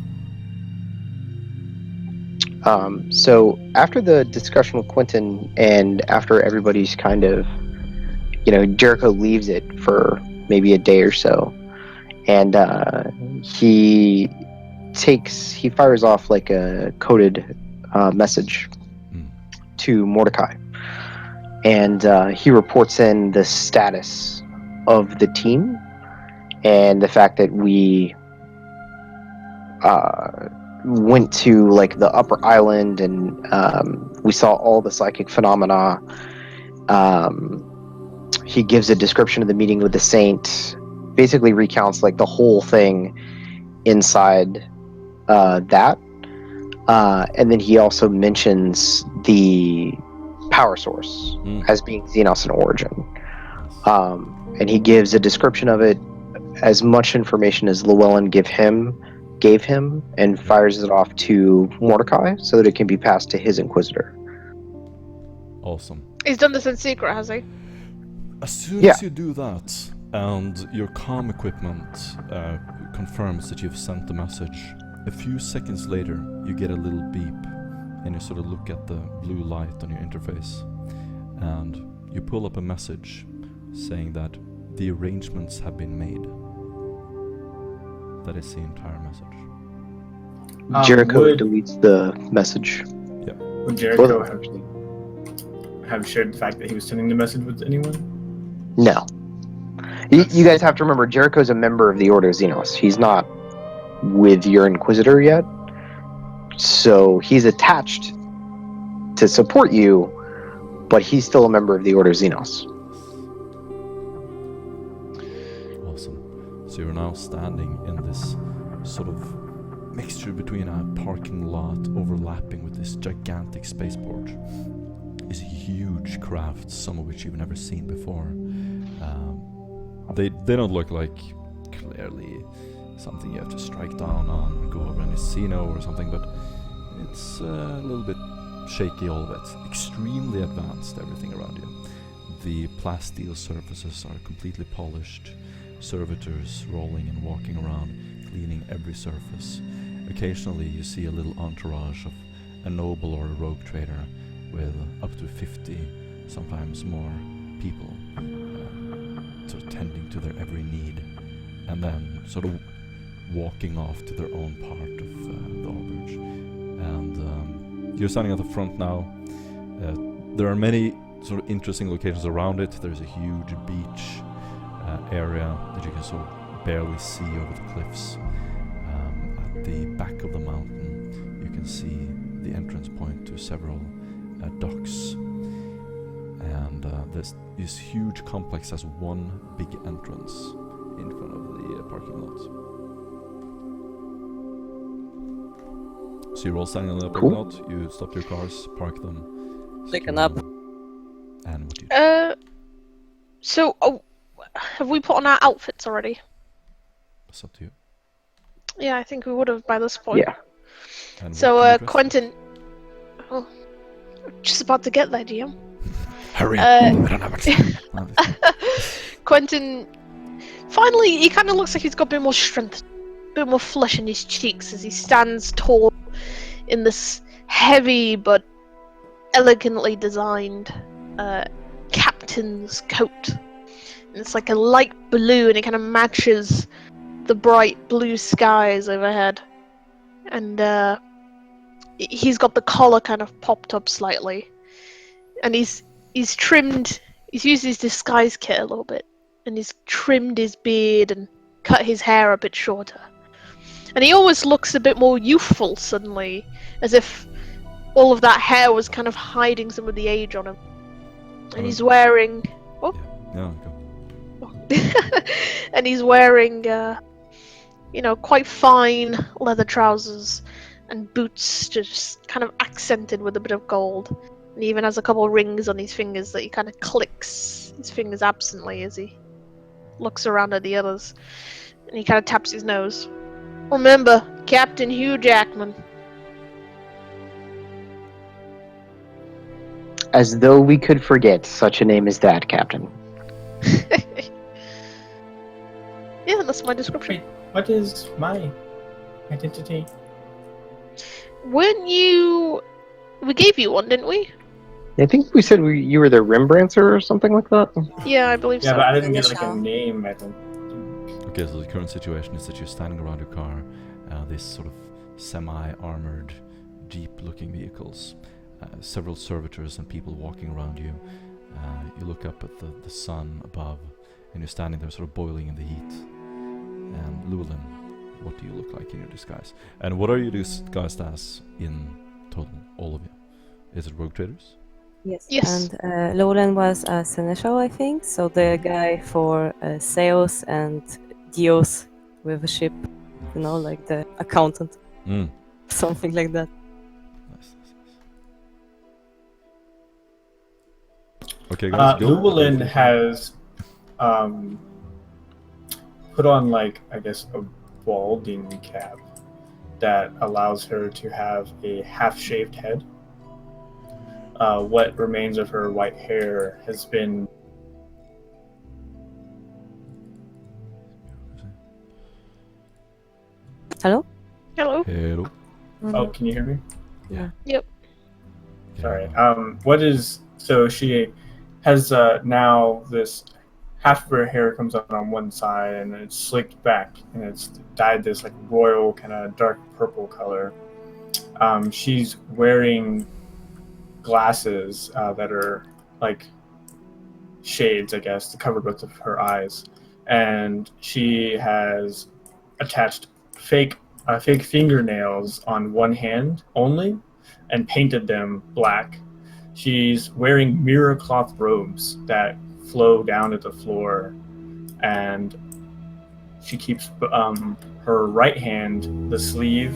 So after the discussion with Quentin and after everybody's kind of, Jericho leaves it for maybe a day or so, and he fires off like a coded message to Mordecai, and he reports in the status of the team and the fact that we went to like the upper island and we saw all the psychic phenomena. He gives a description of the meeting with the saint, basically recounts like the whole thing inside that, and then he also mentions the power source as being Xenos in origin, and he gives a description of it, as much information as Llewellyn gave him, and fires it off to Mordecai so that it can be passed to his Inquisitor. Awesome. He's done this in secret, has he? As soon as you do that, and your comm equipment confirms that you've sent the message, a few seconds later you get a little beep, and you sort of look at the blue light on your interface, and you pull up a message saying that the arrangements have been made. That is the entire message. Jericho deletes the message. Yeah. Would Jericho have shared the fact that he was sending the message with anyone? No. You guys have to remember, Jericho's a member of the Order of Xenos. He's not with your Inquisitor yet. So he's attached to support you, but he's still a member of the Order of Xenos. Awesome. So you're now standing in this sort of mixture between a parking lot overlapping with this gigantic spaceport. These huge crafts, some of which you've never seen before. They don't look like clearly something you have to strike down on, go over in a casino or something, but it's a little bit shaky, all of it. Extremely advanced, everything around you. The plasteel surfaces are completely polished, servitors rolling and walking around. cleaning every surface. Occasionally you see a little entourage of a noble or a rogue trader with up to 50, sometimes more, people sort of tending to their every need, and then sort of walking off to their own part of the auberge. And you're standing at the front now. There are many sort of interesting locations around it. There's a huge beach area that you can sort of barely see over the cliffs. At the back of the mountain you can see the entrance point to several docks, and this huge complex has one big entrance in front of the parking lot. So you're all standing on the parking lot, you stop your cars, park them. Take a secure nap. them, and what do you do? So, have we put on our outfits already? It's up to you. Yeah, I think we would have by this point. Yeah. And So, what do you dress Quentin. Oh, just about to get there, DM. Hurry up! I don't have access. Quentin. Finally, he kind of looks like he's got a bit more strength, a bit more flesh in his cheeks as he stands tall in this heavy but elegantly designed captain's coat. And it's like a light blue, and it kind of matches the bright blue skies overhead. And he's got the collar kind of popped up slightly, and he's trimmed. He's used his disguise kit a little bit, and he's trimmed his beard and cut his hair a bit shorter. And he almost looks a bit more youthful suddenly, as if all of that hair was kind of hiding some of the age on him. And he's wearing. Oh. No, go. And he's wearing, quite fine leather trousers and boots, just kind of accented with a bit of gold. And he even has a couple of rings on his fingers that he kind of clicks his fingers absently as he looks around at the others. And he kind of taps his nose. Remember, Captain Hugh Jackman. As though we could forget such a name as that, Captain. Yeah, that's my description. Wait, what is my identity? Weren't you... We gave you one, didn't we? I think we said you were the Rembrandter or something like that. Yeah, I believe Yeah, so. but I didn't get like a Initial. name, I don't. Okay, so the current situation is that you're standing around your car, this sort of semi-armored Jeep-looking vehicles, several servitors and people walking around you. You look up at the sun above, and you're standing there sort of boiling in the heat. And Llewellyn, what do you look like in your disguise? And what are you disguised as in total, all of you? Is it rogue traders? Yes. Yes. And Llewellyn was a seneschal, I think. So the guy for sales and deals with a ship, like the accountant, something like that. Nice. Okay, guys, go. Llewellyn has put on a balding cap that allows her to have a half-shaved head. What remains of her white hair has been Hello? Hello? Hello. Oh, can you hear me? Yeah. Yep. Sorry. So she has now this half of her hair comes out on one side and it's slicked back and it's dyed this royal kind of dark purple color. She's wearing glasses that are shades, I guess, to cover both of her eyes, and she has attached fake fingernails on one hand only and painted them black. She's wearing mirror cloth robes that flow down to the floor, and she keeps her right hand, the sleeve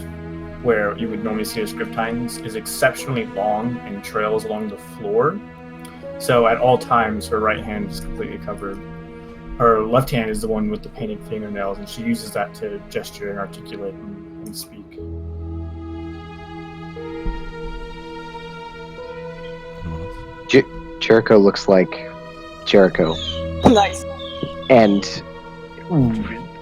where you would normally see her script tines, is exceptionally long and trails along the floor. So at all times, her right hand is completely covered. Her left hand is the one with the painted fingernails, and she uses that to gesture and articulate and speak. Anyone else? Jericho looks like Jericho. Nice. And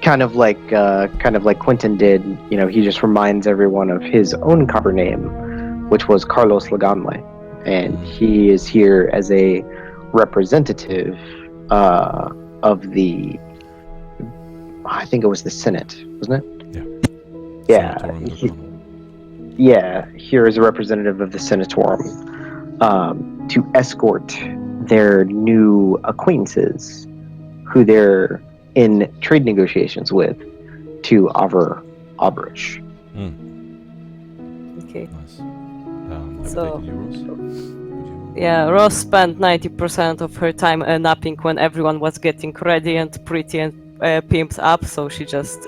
kind of like Quentin did. You know, he just reminds everyone of his own cover name, which was Carlos Laganle, and he is here as a representative of the. I think it was the Senate, wasn't it? Yeah. Senatorum he- Laganle. yeah, here as a representative of the Senatorum, to escort their new acquaintances, who they're in trade negotiations with, to Average. Okay. Nice. Have you So- taken euros? Would you? Yeah, Rose spent 90% of her time napping when everyone was getting ready and pretty and pimped up, so she just,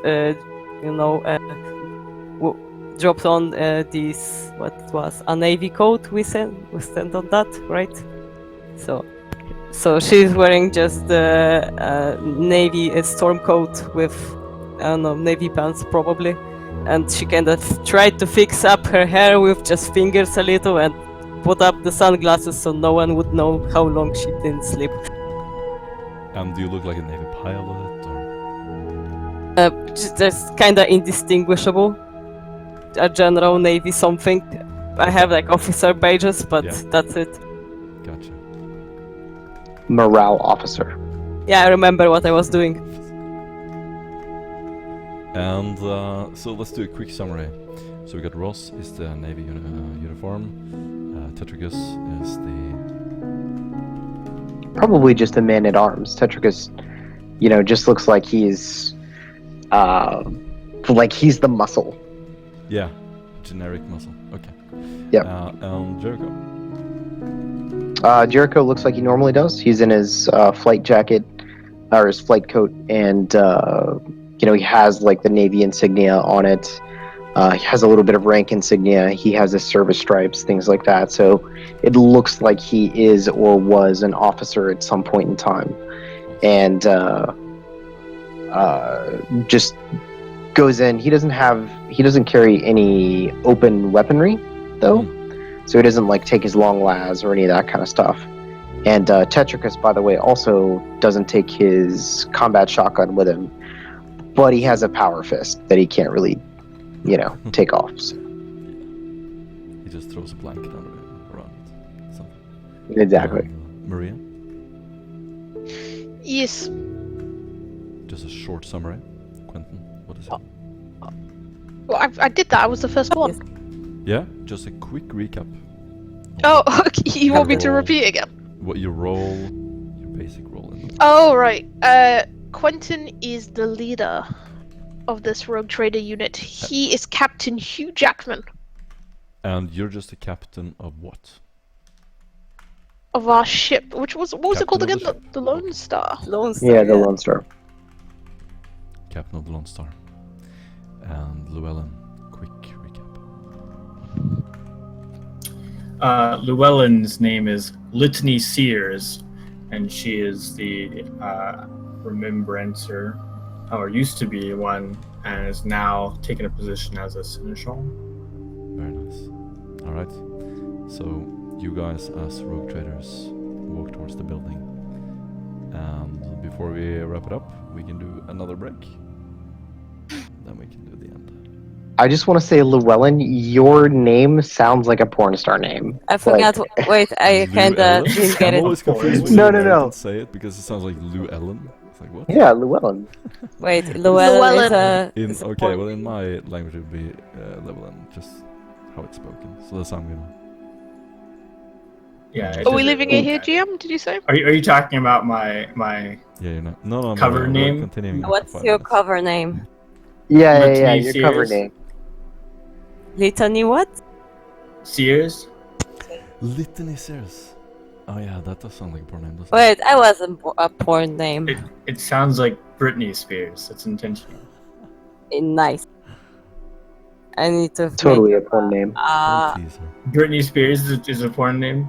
dropped on this, what it was, a navy coat we sent on that, right? So she's wearing just the navy storm coat with, I don't know, navy pants probably. And she kind of tried to fix up her hair with just fingers a little and put up the sunglasses so no one would know how long she didn't sleep. And do you look like a Navy pilot? Or? Just kind of indistinguishable. A general navy something. I have like officer badges, but Yeah. that's it. Gotcha. Morale officer. Yeah, I remember what I was doing. And so let's do a quick summary. So we got Ross is the Navy uniform. Tetricus is the. Probably just a man at arms. Tetricus, just looks like he's the muscle. Yeah, generic muscle. Okay. Yep. And Jericho. Jericho looks like he normally does. He's in his flight jacket or his flight coat, and he has like the Navy insignia on it. He has a little bit of rank insignia. He has his service stripes, things like that. So it looks like he is or was an officer at some point in time, and just goes in. He doesn't carry any open weaponry though. So he doesn't like take his long las or any of that kind of stuff. And Tetricus, by the way, also doesn't take his combat shotgun with him, but he has a power fist that he can't really, take off. So. He just throws a blanket around it. Something. Exactly. Maria, Yes. just a short summary. Quentin, what is it? Well, I did that. I was the first one. Yeah, just a quick recap. Oh, okay. You want me to Roll. repeat again? What your role, your basic role in it. Oh, right. Quentin is the leader of this rogue trader unit. He is Captain Hugh Jackman And you're just a captain of what? of our ship, which was, what was it called Captain again? of the The Lone Star. Lone Star, Yeah, the Lone Star. Captain of the Lone Star. And Llewellyn, quick recap. Llewellyn's name is Litany Sears, and she is the remembrancer, or used to be one, and is now taking a position as a seneschal. Very nice. Alright. So you guys as rogue traders walk towards the building. And before we wrap it up, we can do another break. Then we can do the end. I just want to say, Llewellyn, your name sounds like a porn star name. I forgot. Wait, I kinda Llewellyn? didn't get I'm it. always confused when No, you no, no. Americans say it because it sounds like Llewellyn. It's like what? Yeah, Llewellyn. Wait, Llewellyn is a. In is a okay, porn- well in my language it would be Llewellyn, just how it's spoken. So that's how I'm gonna. Yeah. Are we leaving it here, GM? Did you say? Are you talking about my Yeah, you're not. No. Cover we're name? Continuing after What's 5 your minutes. cover name? Yeah, Litany your cover Sears? name. Litany what? Sears? Litany Sears. Oh yeah, that does sound like a porn name, doesn't Wait, I wasn't a porn name. It sounds like Britney Spears. It's intentional. Nice. I need to. Totally a porn name. it? Don't tease her. Britney Spears is a porn name.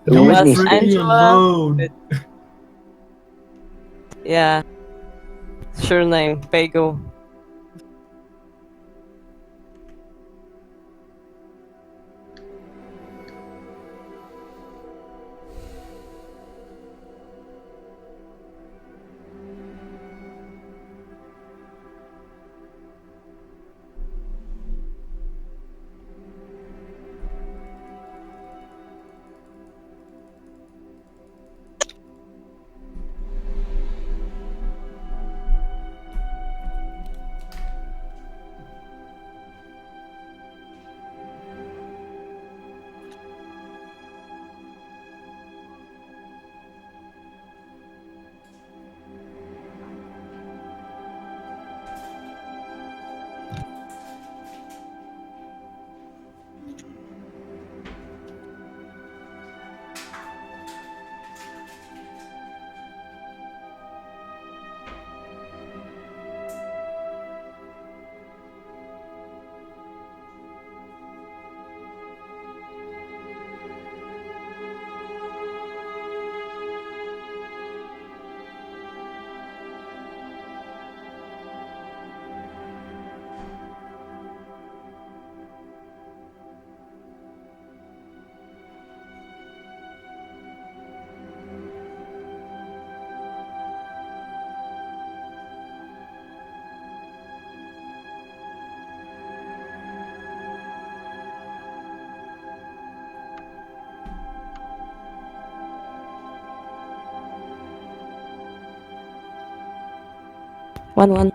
Whitney Los Spears. Angela. alone. Yeah. Sure name, Bagel. 1-1.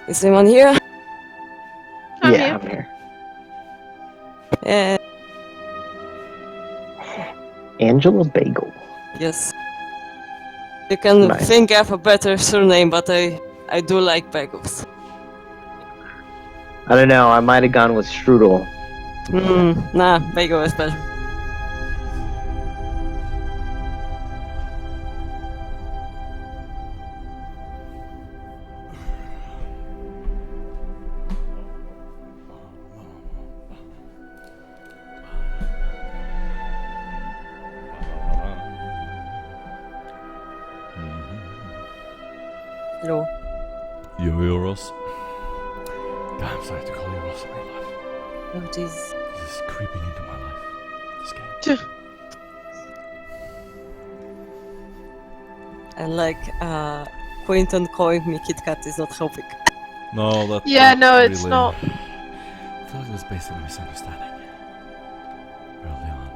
Is anyone here? I'm yeah, here. I'm here. Yeah. Angela Bagel. Yes. You can Nice. think of a better surname, but I do like bagels. I don't know. I might have gone with Strudel. Nah, bagel is better. Hello. Yo, Ross. God, I'm sorry to call you Ross in real life. Oh, jeez. This is creeping into my life. This game. And like, Quentin calling me Kit Kat is not helping. No, that. Yeah, that no, it's really- not. I feel like it was based on a misunderstanding early on.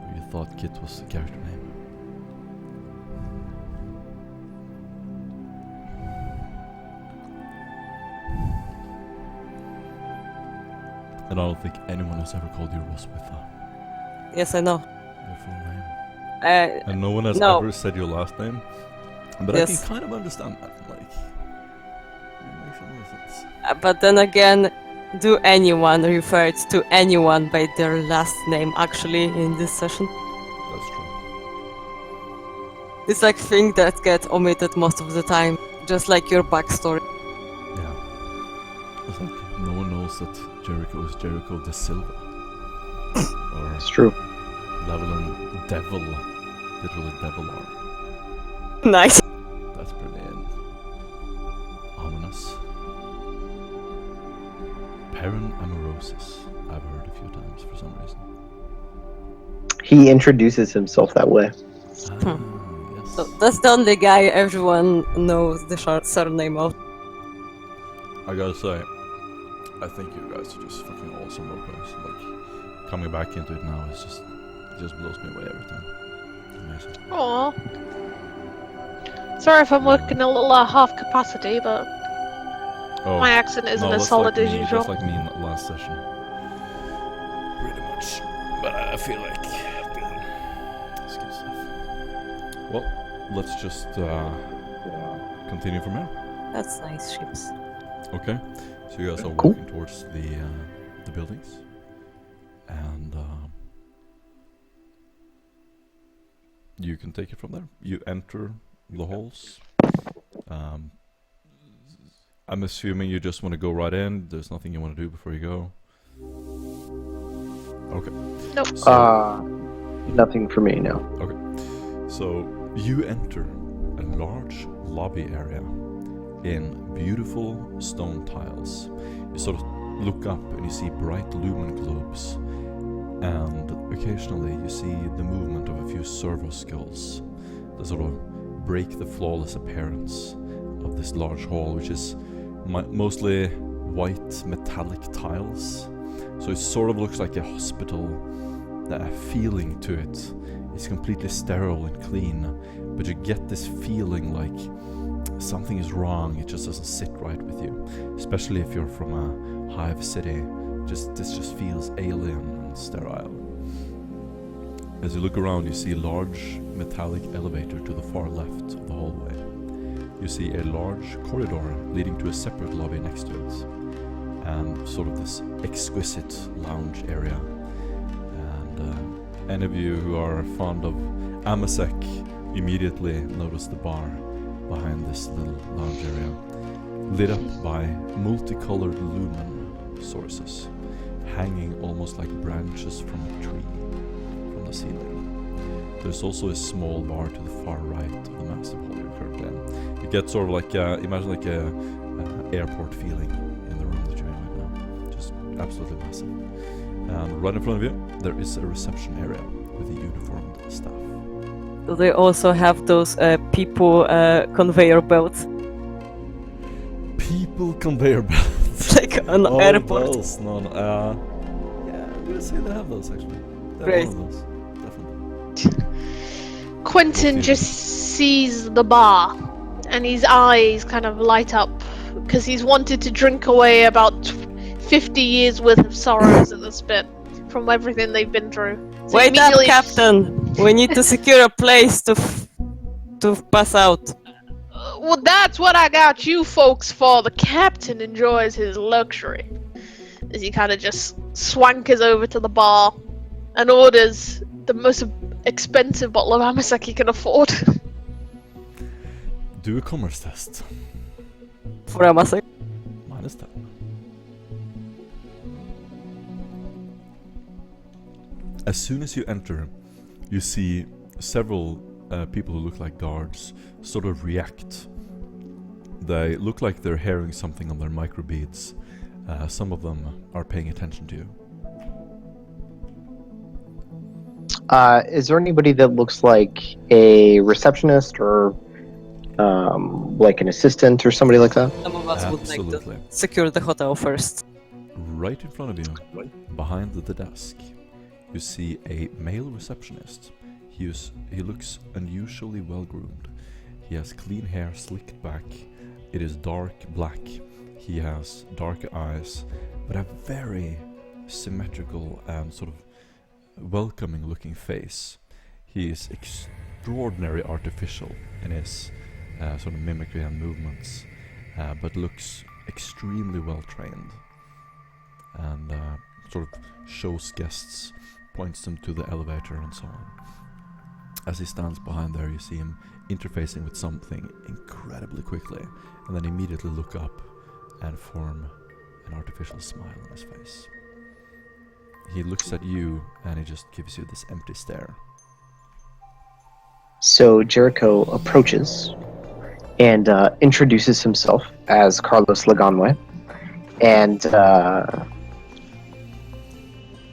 Where you thought Kit was the character name. And I don't think anyone has ever called you Ross with Yes, I know. your full name. Uh, And no one has No. ever said your last name. But Yes. I can kind of understand that. Like, it makes a lot of sense. but then again, do anyone refer to anyone by their last name actually in this session? That's true. It's like thing that gets omitted most of the time, just like your backstory. Yeah. It's like no one knows that Jericho is Jericho de Silva. Or It's true. Level and Devil. Literally Devil are. Nice. That's brilliant. Ominous. Perrin Amorosis. I've heard a few times for some reason. He introduces himself that way. Yes. So that's the only guy everyone knows the surname of. I gotta say, I think you guys are just fucking awesome roleplayers. Like, coming back into it now is just, it just blows me away every time. Amazing. Aw. Sorry if I'm working a little half capacity, but Oh, my accent isn't no, as that's solid like as me, usual. That's like me in that last session. Pretty much. But I feel like it's good stuff. Well, let's just continue from here. That's nice ships. Okay. So you guys are Cool. walking towards the buildings, and you can take it from there. You enter the halls. I'm assuming you just want to go right in. There's nothing you want to do before you go. Okay. Nope. So, Nothing for me, no. so you enter a large lobby area in beautiful stone tiles. You sort of look up and you see bright lumen globes, and occasionally you see the movement of a few servo skulls that sort of break the flawless appearance of this large hall, which is mostly white metallic tiles. So it sort of looks like a hospital. The feeling to it is completely sterile and clean, but you get this feeling like something is wrong. It just doesn't sit right with you, especially if you're from a hive city. This just feels alien and sterile. As you look around, you see a large metallic elevator to the far left of the hallway. You see a large corridor leading to a separate lobby next to it, and sort of this exquisite lounge area. And any of you who are fond of Amasek immediately notice the bar behind this little lounge area, lit up by multicolored lumen sources, hanging almost like branches from a tree from the ceiling. There's also a small bar to the far right of the massive hall you're currently in. You get sort of like imagine like a airport feeling in the room that you're in right now. Just absolutely massive. And right in front of you, there is a reception area with a uniformed staff. Do they also have those people conveyor belts? People conveyor belts. Like an airport? Those. No, yeah, I'm gonna say they have those actually. Yeah, Great. one of those. Definitely. Quentin Okay. just sees the bar, and his eyes kind of light up because he's wanted to drink away about 50 years worth of sorrows at this bit from everything they've been through. So Wait up, immediately- Captain! We need to secure a place to pass out. Well, that's what I got you folks for. The captain enjoys his luxury. As he kind of just swankers over to the bar and orders the most expensive bottle of amasek he can afford. Do a commerce test. For a massacre. -10. As soon as you enter, you see several people who look like guards sort of react. They look like they're hearing something on their microbeads. Some of them are paying attention to you. Is there anybody that looks like a receptionist or like an assistant or somebody like that? Some of us would like Absolutely. to secure the hotel first. Right in front of you, behind the desk, you see a male receptionist. He looks unusually well groomed. He has clean hair slicked back. It is dark black. He has dark eyes, but a very symmetrical and sort of welcoming looking face. He is extraordinarily artificial in his sort of mimicry and movements, but looks extremely well trained, and sort of shows guests, points them to the elevator and so on. As he stands behind there, you see him interfacing with something incredibly quickly, and then immediately look up and form an artificial smile on his face. He looks at you and he just gives you this empty stare. So Jericho approaches and introduces himself as Carlos Laganwe, and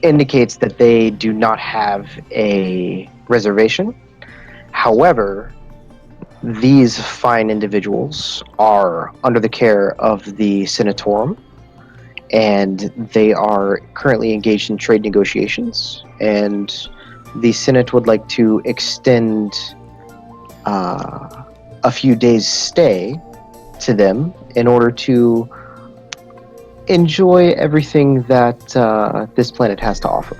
indicates that they do not have a reservation. However, these fine individuals are under the care of the Senatorum, and they are currently engaged in trade negotiations, and the Senate would like to extend a few days' stay to them in order to enjoy everything that this planet has to offer.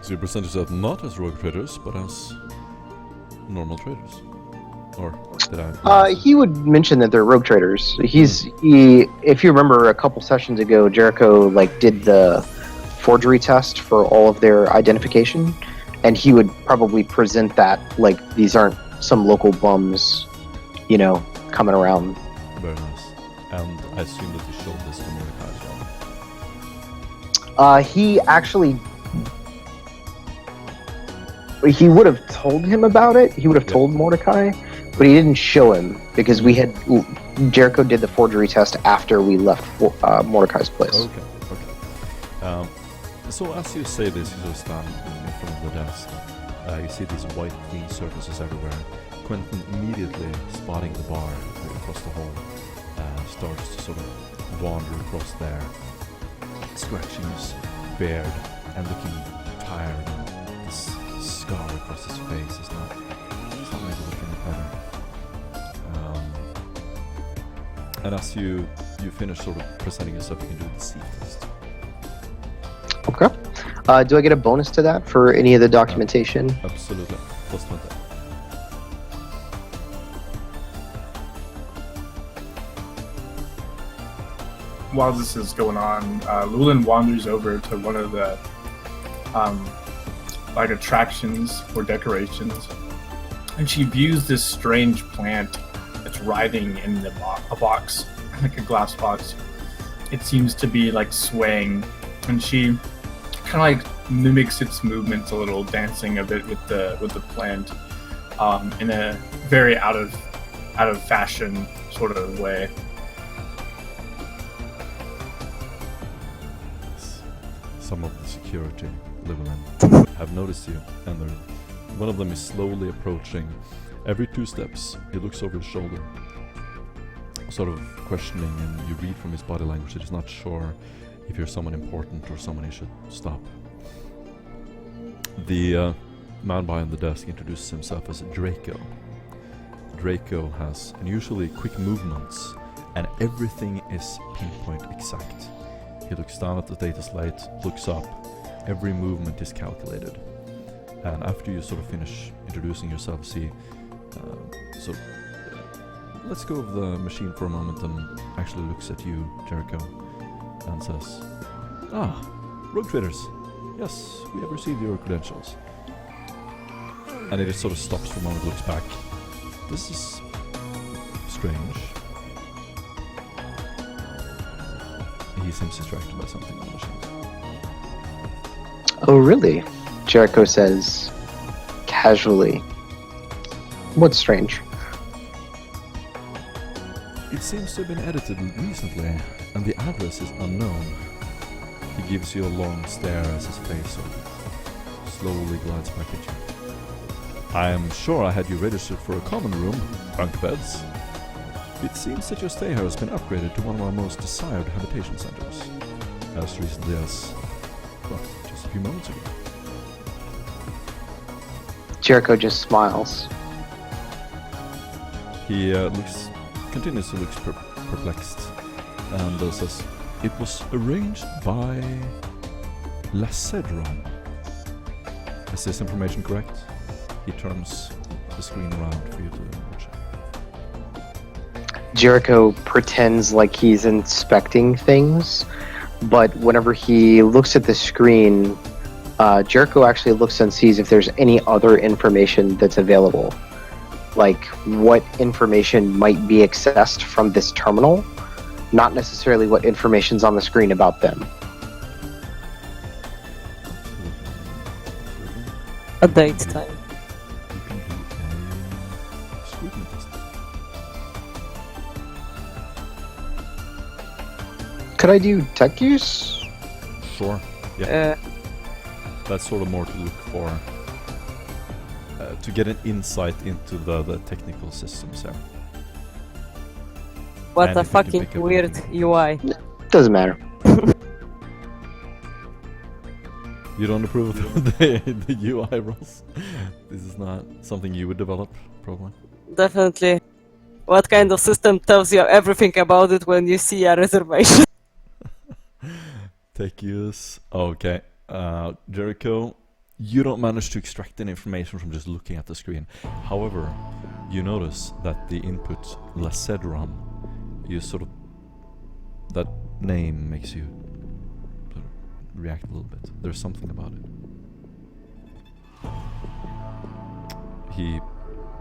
So you present yourself not as rogue traders, but as normal traders. Or did I? He would mention that they're rogue traders. If you remember a couple sessions ago, Jericho did the forgery test for all of their identification, and he would probably present that like these aren't some local bums, coming around. Very nice. And I assume that you showed this to Mordecai as well. He would have told him about it. He would have told Mordecai, but he didn't show him because Jericho did the forgery test after we left Mordecai's place. Okay. So as you say this, you just stand in front of the desk. You see these white, clean surfaces everywhere. Quentin, immediately spotting the bar across the hall, starts to sort of wander across there, scratching his beard and looking tired. And this scar across his face is not maybe looking better. And as you finish sort of presenting yourself, you can do the C test. Okay. Do I get a bonus to that for any of the documentation? Absolutely. Plus 20. While this is going on, Lulin wanders over to one of the attractions or decorations, and she views this strange plant that's writhing in a box, like a glass box. It seems to be swaying, and she kind of mimics its movements a little, dancing a bit with the plant in a very out of fashion sort of way. Some of the security level in have noticed you, and one of them is slowly approaching. Every 2 steps, he looks over his shoulder, sort of questioning, and you read from his body language that he's not sure if you're someone important or someone he should stop. The man behind the desk introduces himself as Draco. Draco has unusually quick movements, and everything is pinpoint exact. He looks down at the data slate, looks up, every movement is calculated. And after you sort of finish introducing yourselves, he lets go of the machine for a moment and actually looks at you, Jericho, and says, "Ah, Rogue Traders. Yes, we have received your credentials." And he just sort of stops for a moment, looks back. This is strange. He seems distracted by something on the machine. Oh, really? Jericho says, casually. What's strange? It seems to have been edited recently, and the address is unknown. He gives you a long stare as his face sort of slowly glides back at you. I am sure I had you registered for a common room, bunk beds. It seems that your stay here has been upgraded to one of our most desired habitation centers, as recently as, well, just a few moments ago. Jericho just smiles. He continues to look perplexed, and says, "It was arranged by Lacedron. Is this information correct?" He turns the screen around for you to watch it. Jericho pretends like he's inspecting things, but whenever he looks at the screen, Jericho actually looks and sees if there's any other information that's available. Like what information might be accessed from this terminal, not necessarily what information's on the screen about them. A date time. You can do a scrutiny test. Could I do tech use? Sure. Yeah. That's sort of more to look for, to get an insight into the technical systems here. What And a if you can fucking pick up weird anything. UI. Doesn't matter. You don't approve of the UI rules? This is not something you would develop, probably. Definitely. What kind of system tells you everything about it when you see a reservation? Tech use. Okay. Jericho, you don't manage to extract any information from just looking at the screen. However, you notice that the input Lacedron, that name makes you sort of react a little bit. There's something about it. He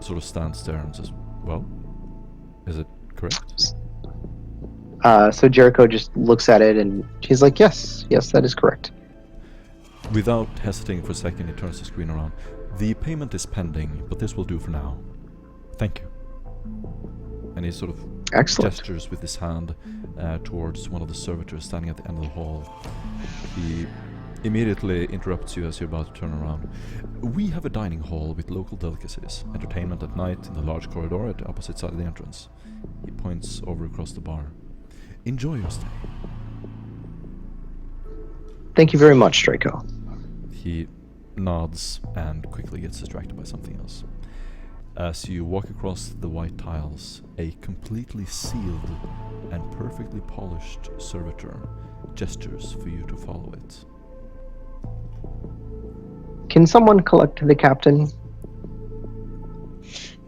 sort of stands there and says, "Well, is it correct?" So Jericho just looks at it and he's like, yes, that is correct. Without hesitating for a second, he turns the screen around. "The payment is pending, but this will do for now. Thank you." And he sort of Excellent. gestures with his hand towards one of the servitors standing at the end of the hall. He immediately interrupts you as you're about to turn around. "We have a dining hall with local delicacies. Entertainment at night in the large corridor at the opposite side of the entrance." He points over across the bar. "Enjoy your stay." Thank you very much, Draco. He nods and quickly gets distracted by something else. As you walk across the white tiles, a completely sealed and perfectly polished servitor gestures for you to follow it. Can someone collect the captain?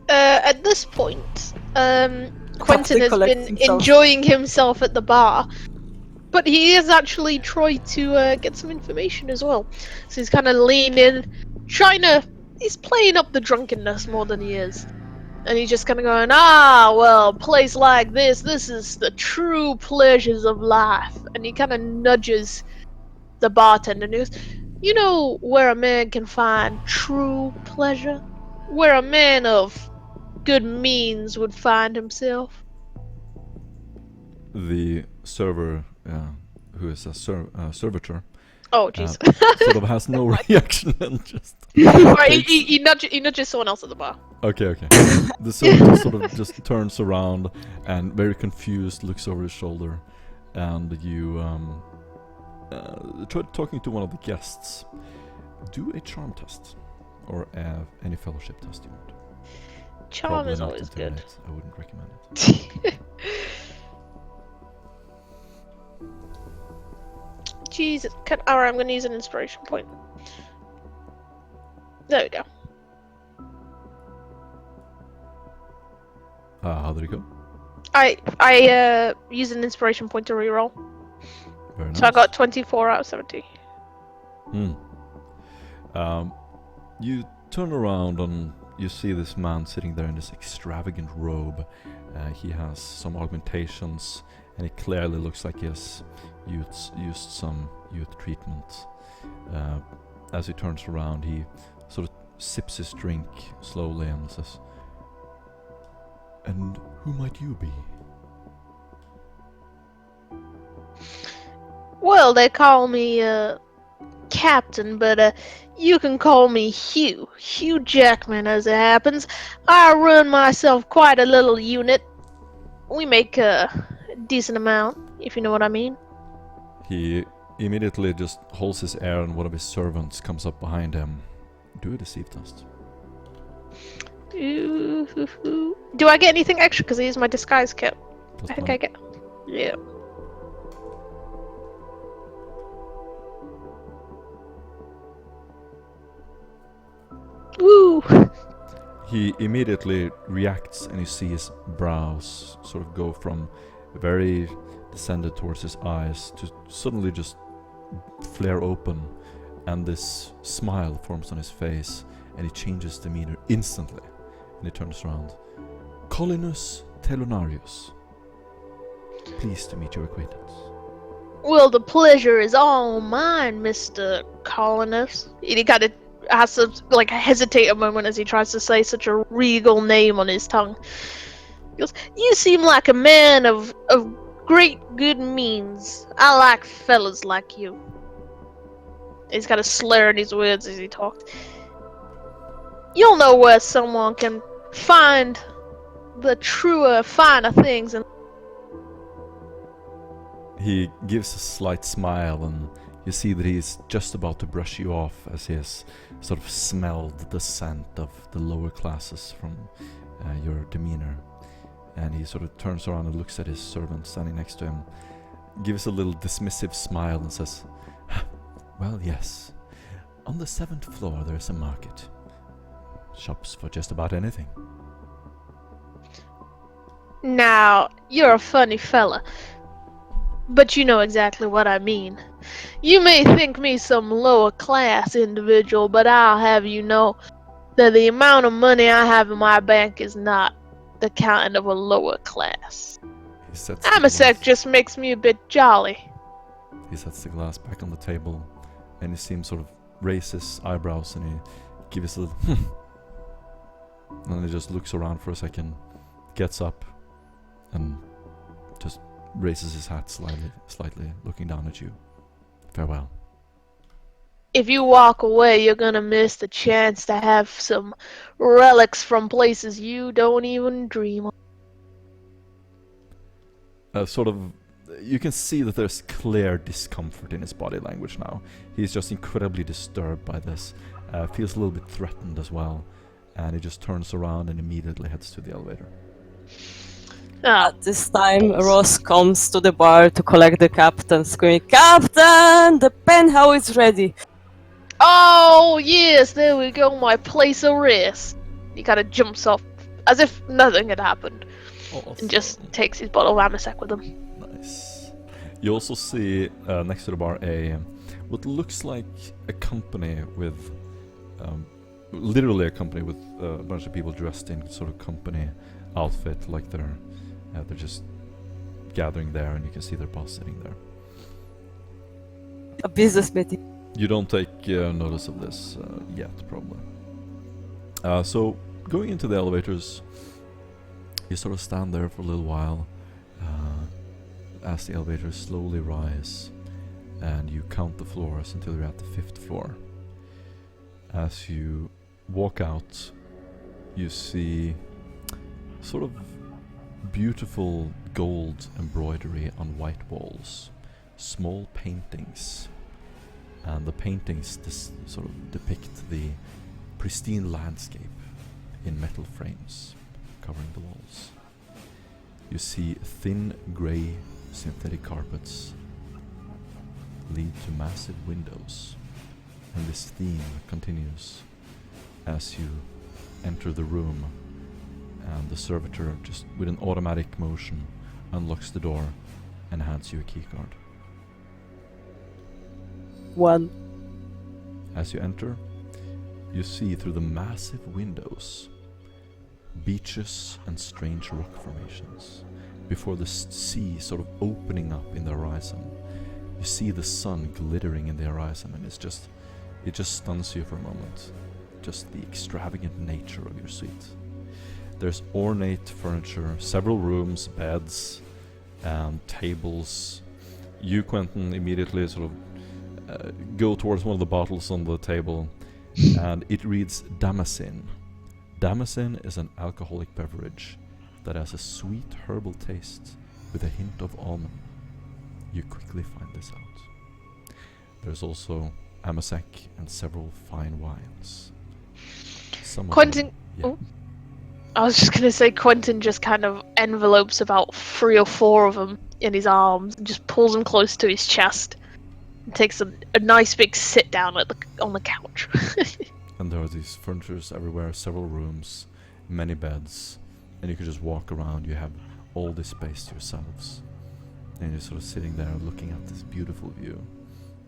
At this point, Quentin has collects been himself. enjoying himself at the bar, but he has actually tried to get some information as well. So he's kind of leaning, he's playing up the drunkenness more than he is. And he's just kind of going, well, place like this is the true pleasures of life. And he kind of nudges the bartender and he goes, "You know where a man can find true pleasure? Where a man of good means would find himself?" The server, who is a servitor, Oh, jeez. sort of has no reaction and just... Right, he nudges someone else at the bar. Okay. The servitor sort of just turns around and, very confused, looks over his shoulder, and you try talking to one of the guests. Do a charm test, or any fellowship test you want. Charm Probably is not always good. intimidate. I wouldn't recommend it. Jesus. Alright, I'm gonna use an inspiration point. There we go. How did it go? I used an inspiration point to reroll. Very nice. So I got 24 out of 70. You turn around and you see this man sitting there in this extravagant robe. He has some augmentations, and it clearly looks like he has used some youth treatment. As he turns around, he sort of sips his drink slowly and says, "And who might you be?" Well, they call me, Captain, but, you can call me Hugh. Hugh Jackman, as it happens. I run myself quite a little unit. We make a decent amount, if you know what I mean. He immediately just holds his air, and one of his servants comes up behind him. Do a deceive test. Do I get anything extra because I use my disguise kit? Plus I think 20. I get. Yeah. Woo! He immediately reacts, and you see his brows sort of go from very descended towards his eyes to suddenly just flare open, and this smile forms on his face, and he changes demeanor instantly, and he turns around. Colinus Telonarius, pleased to meet your acquaintance. Well, the pleasure is all mine, Mr. Colonist. He kind of has to hesitate a moment as he tries to say such a regal name on his tongue. He goes, "You seem like a man of great good means. I like fellas like you." He's got a slur in his words as he talked. You'll know where someone can find the truer, finer things. And He gives a slight smile, and you see that he's just about to brush you off as he has sort of smelled the scent of the lower classes from your demeanor. And he sort of turns around and looks at his servant standing next to him, gives a little dismissive smile and says, "Well, yes. On the 7th floor there's a market. Shops for just about anything." now, you're a funny fella, but you know exactly what I mean. You may think me some lower class individual, but I'll have you know that the amount of money I have in my bank is not the kind of a lower class. He sets the Amasek glass- just makes me a bit jolly. He sets the glass back on the table, and you see him sort of raise his eyebrows, and he gives a little and then he just looks around for a second, gets up, and just raises his hat slightly, looking down at you. "Farewell." If you walk away, you're gonna miss the chance to have some relics from places you don't even dream of. Sort of, you can see that there's clear discomfort in his body language now. He's just incredibly disturbed by this, feels a little bit threatened as well, and he just turns around and immediately heads to the elevator. At this time, Ross comes to the bar to collect the captain, screaming, "Captain! The penthouse is ready!" Oh, yes, there we go, my place of rest. He kind of jumps off as if nothing had happened and just takes his bottle of Amasek with him. Nice. You also see next to the bar what looks like a company with, literally a company with a bunch of people dressed in sort of company outfit, like they're just gathering there, and you can see their boss sitting there. A business meeting. You don't take notice of this yet, probably. So, going into the elevators, you sort of stand there for a little while as the elevators slowly rise, and you count the floors until you're at the 5th floor. As you walk out, you see sort of beautiful gold embroidery on white walls, small paintings, and the paintings sort of depict the pristine landscape in metal frames covering the walls. You see thin grey synthetic carpets lead to massive windows, and this theme continues as you enter the room, and the servitor just with an automatic motion unlocks the door and hands you a keycard. 1. As you enter, you see through the massive windows beaches and strange rock formations before the sea sort of opening up in the horizon. You see the sun glittering in the horizon, and it just stuns you for a moment. Just the extravagant nature of your suite. There's ornate furniture, several rooms, beds, and tables. You, Quentin, immediately sort of go towards one of the bottles on the table, and it reads Damascene. Damascene is an alcoholic beverage that has a sweet herbal taste with a hint of almond. You quickly find this out. There's also Amasek and several fine wines. Some of Quentin. them- yeah. Oh, I was just gonna say Quentin just kind of envelopes about 3 or 4 of them in his arms and just pulls them close to his chest and takes a nice big sit down on the couch. And there are these furnitures everywhere, several rooms, many beds, and you can just walk around. You have all this space to yourselves, and you're sort of sitting there looking at this beautiful view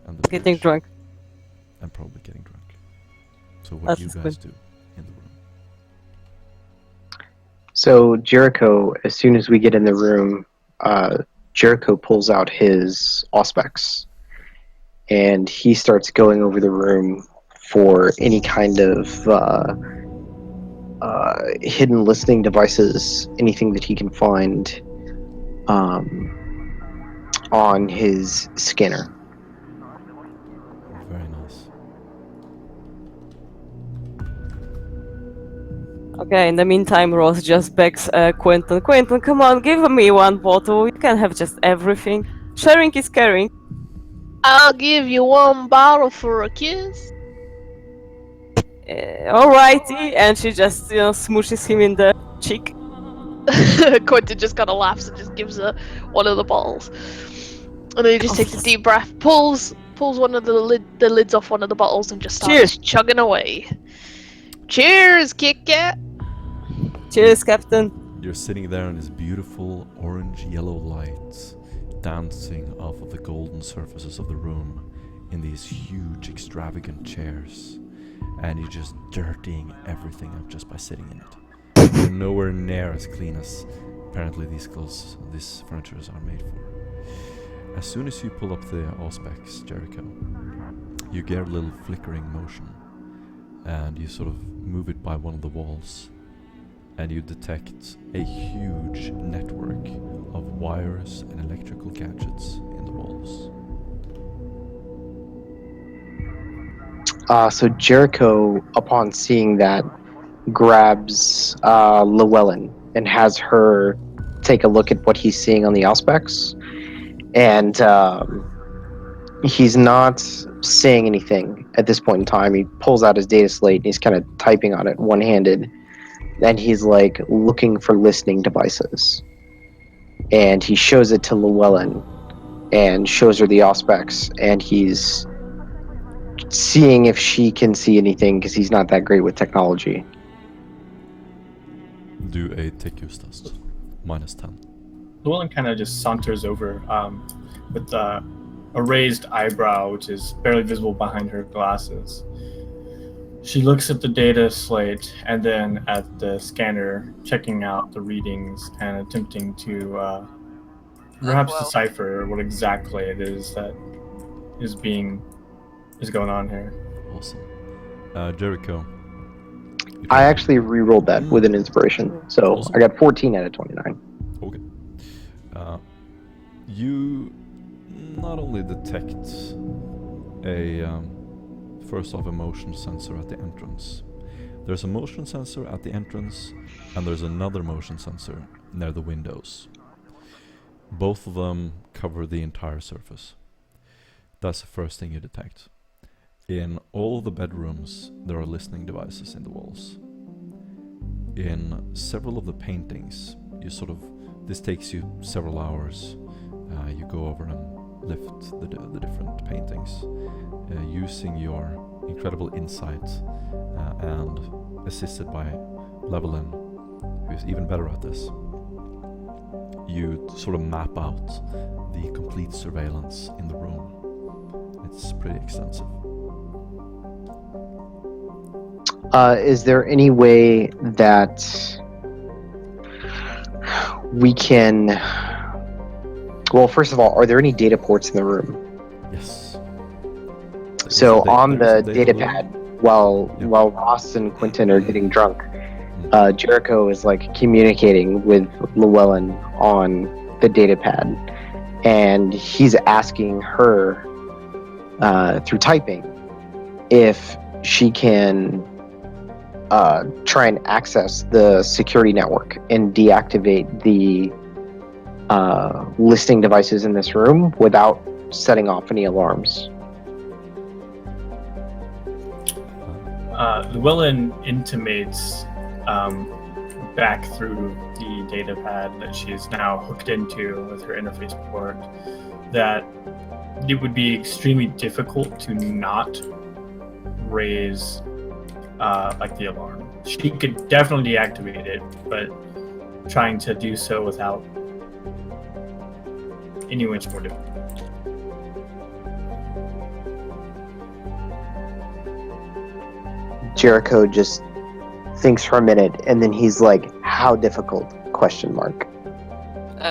and the Getting beach, drunk. and probably getting drunk. So what That's do you good. guys do in the room? So Jericho, as soon as we get in the room, Jericho pulls out his auspex, and he starts going over the room for any kind of hidden listening devices, anything that he can find on his scanner. Very nice. Okay, in the meantime, Ross just begs Quentin. Quentin, come on, give me one bottle. You can't have just everything. Sharing is caring. I'll give you 1 bottle for a kiss. Alrighty, and she just smooshes him in the cheek. Quentin just kind of laughs and just gives her one of the bottles, and then he just Oh, takes a yes. deep breath, pulls one of the lids off one of the bottles, and just starts Cheers. chugging away. Cheers, Kit Kat. Cheers, Captain. You're sitting there in this beautiful orange-yellow light dancing off of the golden surfaces of the room in these huge, extravagant chairs, and you're just dirtying everything up just by sitting in it. You're nowhere near as clean as apparently these furnitures are made for. As soon as you pull up the auspex, Jericho, you get a little flickering motion, and you sort of move it by one of the walls, and you detect a huge network of wires and electrical gadgets in the walls. So Jericho, upon seeing that, grabs Llewellyn and has her take a look at what he's seeing on the auspex, and he's not saying anything at this point in time. He pulls out his data slate and he's kind of typing on it one-handed, and he's like looking for listening devices, and he shows it to Llewellyn and shows her the auspex, and he's seeing if she can see anything because he's not that great with technology. Do a take use test. -10. Llewellyn kind of just saunters over with a raised eyebrow, which is barely visible behind her glasses. She looks at the data slate and then at the scanner, checking out the readings and attempting to perhaps well. decipher what exactly it is that is going on here. Awesome. Jericho. you I can- actually re-rolled that with an inspiration, so Awesome. I got 14 out of 29. Okay. You not only detect a first off a motion sensor at the entrance. There's a motion sensor at the entrance, and there's another motion sensor near the windows. Both of them cover the entire surface. That's the first thing you detect. In all the bedrooms, there are listening devices in the walls. In several of the paintings, this takes you several hours. You go over and lift the different paintings using your incredible insight and assisted by Levelin, who's even better at this. You sort of map out the complete surveillance in the room. It's pretty extensive. Is there any way that we can... Well, first of all, are there any data ports in the room? Yes. So on the there's a data loop. pad, while Ross and Quentin are getting drunk, Jericho is like communicating with Llewellyn on the data pad, and he's asking her through typing if she can try and access the security network and deactivate the listening devices in this room without setting off any alarms. Llewellyn intimates back through the data pad that she's now hooked into with her interface port that it would be extremely difficult to not raise the alarm. She could definitely deactivate it, but trying to do so without any much more difficult. Jericho just thinks for a minute, and then he's like, "How difficult?" Question mark.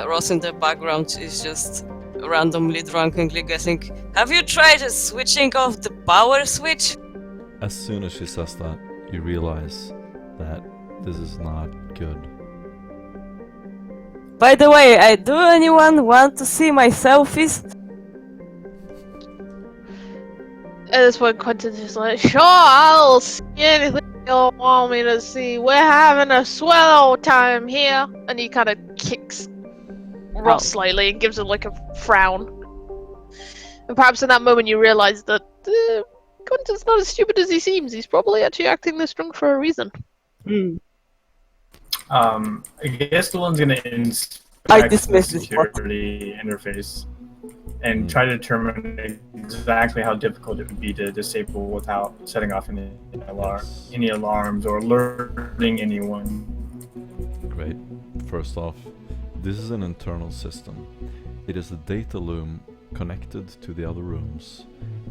Ross in the background is just randomly, drunkenly guessing. Have you tried switching off the power switch? As soon as she says that, you realize that this is not good. By the way, do anyone want to see my selfies? At this point, Quentin's just like, sure, I'll see anything you want me to see. We're having a swell old time here. And he kind of kicks Ross slightly and gives him like a frown. And perhaps in that moment you realize that Quentin's not as stupid as he seems. He's probably actually acting this drunk for a reason. I guess the one's going to I inspect the dismiss this security interface and try to determine exactly how difficult it would be to disable without setting off any alarms or alerting anyone. Great. First off, this is an internal system. It is a data loom connected to the other rooms,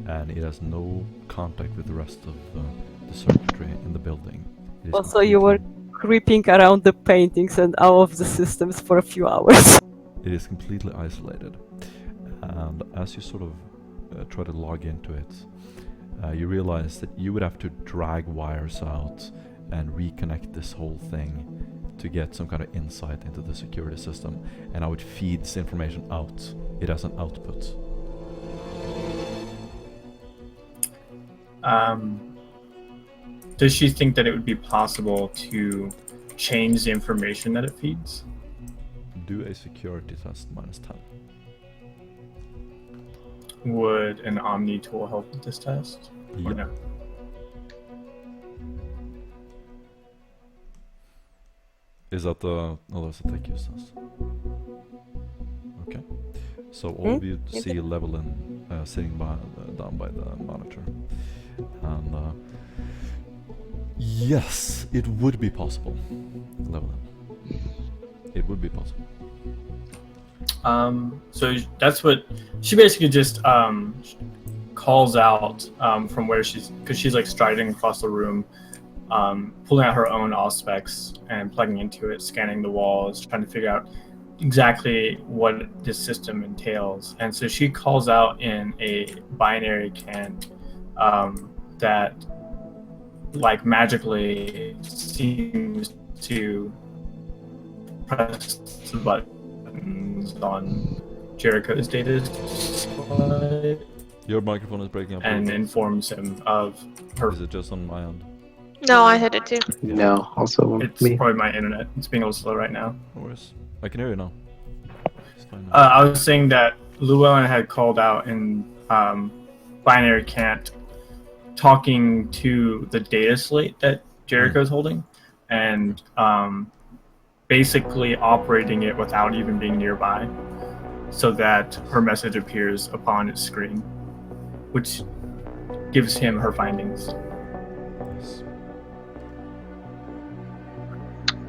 and it has no contact with the rest of the circuitry in the building. It is Also, you were creeping around the paintings and all of the systems for a few hours. It is completely isolated, and as you sort of try to log into it, you realize that you would have to drag wires out and reconnect this whole thing to get some kind of insight into the security system and how it feeds information out. It has an output. Does she think that it would be possible to change the information that it feeds? Do a security test -10. Would an Omni tool help with this test? Or Yep. no? Is that the... Oh, that's a tech use test. Okay. So all of you see Llewellyn sitting down by the monitor. And yes, it would be possible, Llewellyn. It would be possible. So that's what she basically just calls out from where because she's like striding across the room, pulling out her own Auspex and plugging into it, scanning the walls, trying to figure out exactly what this system entails. And so she calls out in a binary cant that like magically seems to press the buttons on Jericho's data slide Your microphone is breaking up. and informs him of her. Is it just on my end? No, I hit it too. No, also It's me. probably my internet. It's being a little slow right now. No worries. I can hear you now. It's fine now. I was saying that Llewellyn had called out in binary cant talking to the data slate that Jericho's holding, and basically operating it without even being nearby, so that her message appears upon his screen, which gives him her findings. Yes.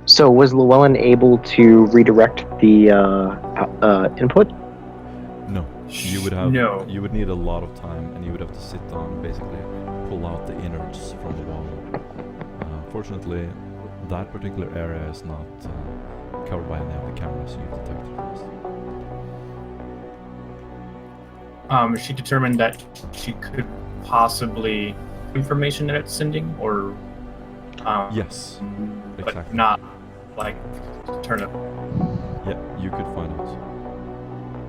So was Llewellyn able to redirect the input? No. You would have. No. You would need a lot of time, and you would have to sit down and basically pull out the innards from the wall. Fortunately, that particular area is not covered by any of the cameras you've detected first. She determined that she could possibly information that it's sending, or Yes, but exactly. not like turn it. Yeah, you could find out,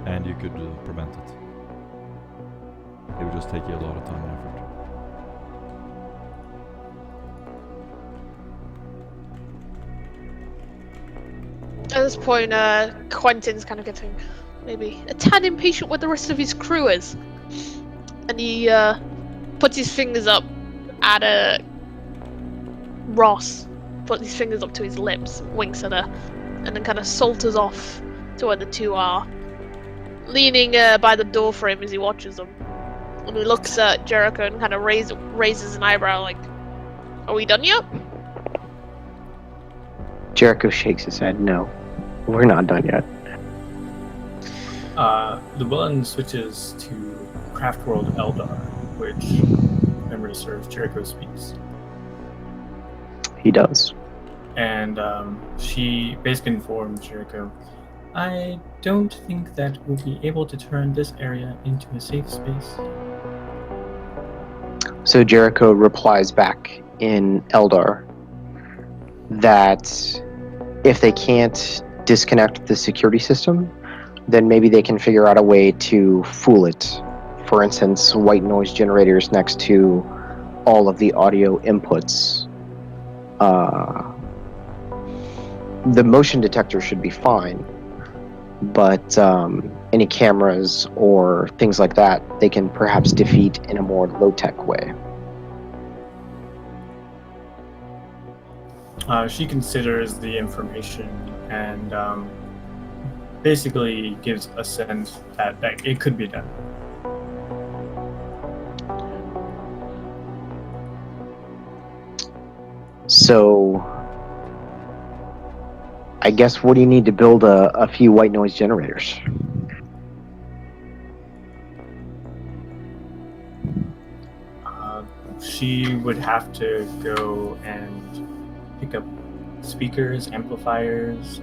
and you could prevent it. It would just take you a lot of time and effort. At this point, Quentin's kind of getting maybe a tad impatient with the rest of his crew is. And he puts his fingers up at Ross, puts his fingers up to his lips, winks at her, and then kind of saunters off to where the two are, leaning by the door frame as he watches them. And he looks at Jericho and kind of raises an eyebrow like, "Are we done yet?" Jericho shakes his head. No, we're not done yet. Llewellyn switches to Craft World Eldar, which, memory serves, Jericho speaks. He does. And she basically informed Jericho, "I don't think that we'll be able to turn this area into a safe space." So Jericho replies back in Eldar that if they can't disconnect the security system, then maybe they can figure out a way to fool it. For instance, white noise generators next to all of the audio inputs. The motion detector should be fine, but any cameras or things like that, they can perhaps defeat in a more low-tech way. She considers the information and basically gives a sense that it could be done. So, I guess what do you need to build a few white noise generators? She would have to go and pick up speakers, amplifiers,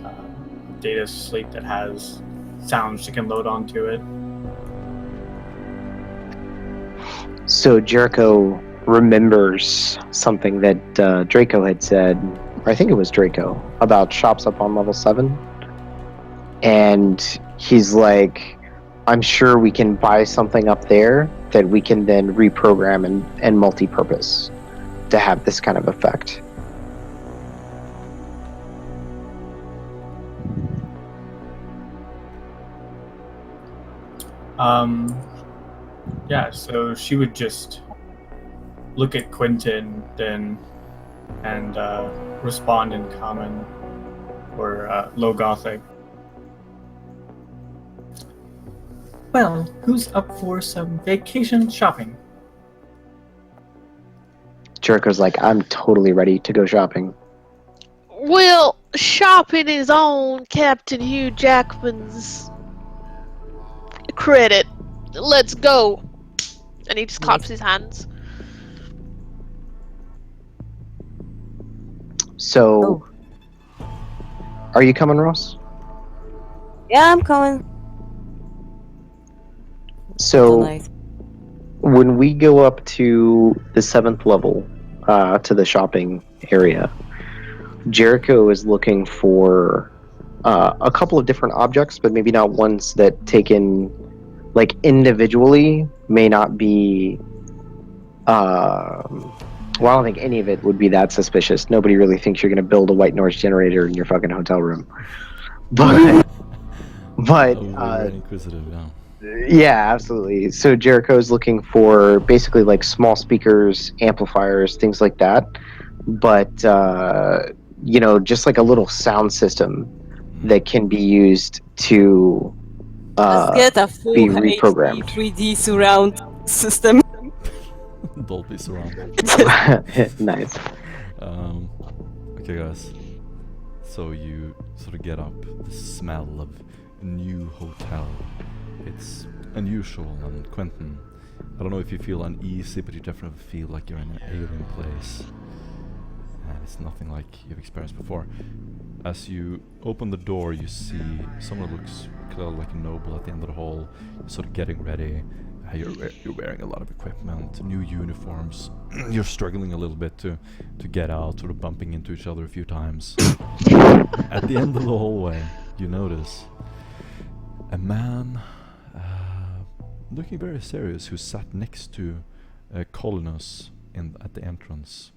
data slate that has sounds she can load onto it. So Jericho remembers something that Draco had said, or I think it was Draco, about shops up on level 7. And he's like, I'm sure we can buy something up there that we can then reprogram and multi-purpose to have this kind of effect. Yeah, so she would just look at Quentin then and respond in common or low Gothic. Well, who's up for some vacation shopping? Jericho's like, I'm totally ready to go shopping. Well, shopping is on Captain Hugh Jackman's credit. Let's go. And he just claps his hands. So, are you coming, Ross? Yeah, I'm coming. So, Tonight. when we go up to the 7th level, to the shopping area, Jericho is looking for a couple of different objects, but maybe not ones that taken like individually may not be. Well, I don't think any of it would be that suspicious. Nobody really thinks you're going to build a white noise generator in your fucking hotel room. But Oh, we're very inquisitive, yeah. Yeah, absolutely. So Jericho's looking for basically like small speakers, amplifiers, things like that. But just like a little sound system that can be used to Let's get a be full HD reprogrammed. 3D surround system. Dolby surround. Nice. Okay, guys. So you sort of get up. The smell of a new hotel. It's unusual, and Quentin, I don't know if you feel uneasy, but you definitely feel like you're in an alien place. And it's nothing like you've experienced before. As you open the door, you see someone who looks clearly like a noble at the end of the hall, sort of getting ready. You're wearing a lot of equipment, new uniforms. You're struggling a little bit to get out, sort of bumping into each other a few times. At the end of the hallway, you notice a man looking very serious who sat next to Colinos at the entrance.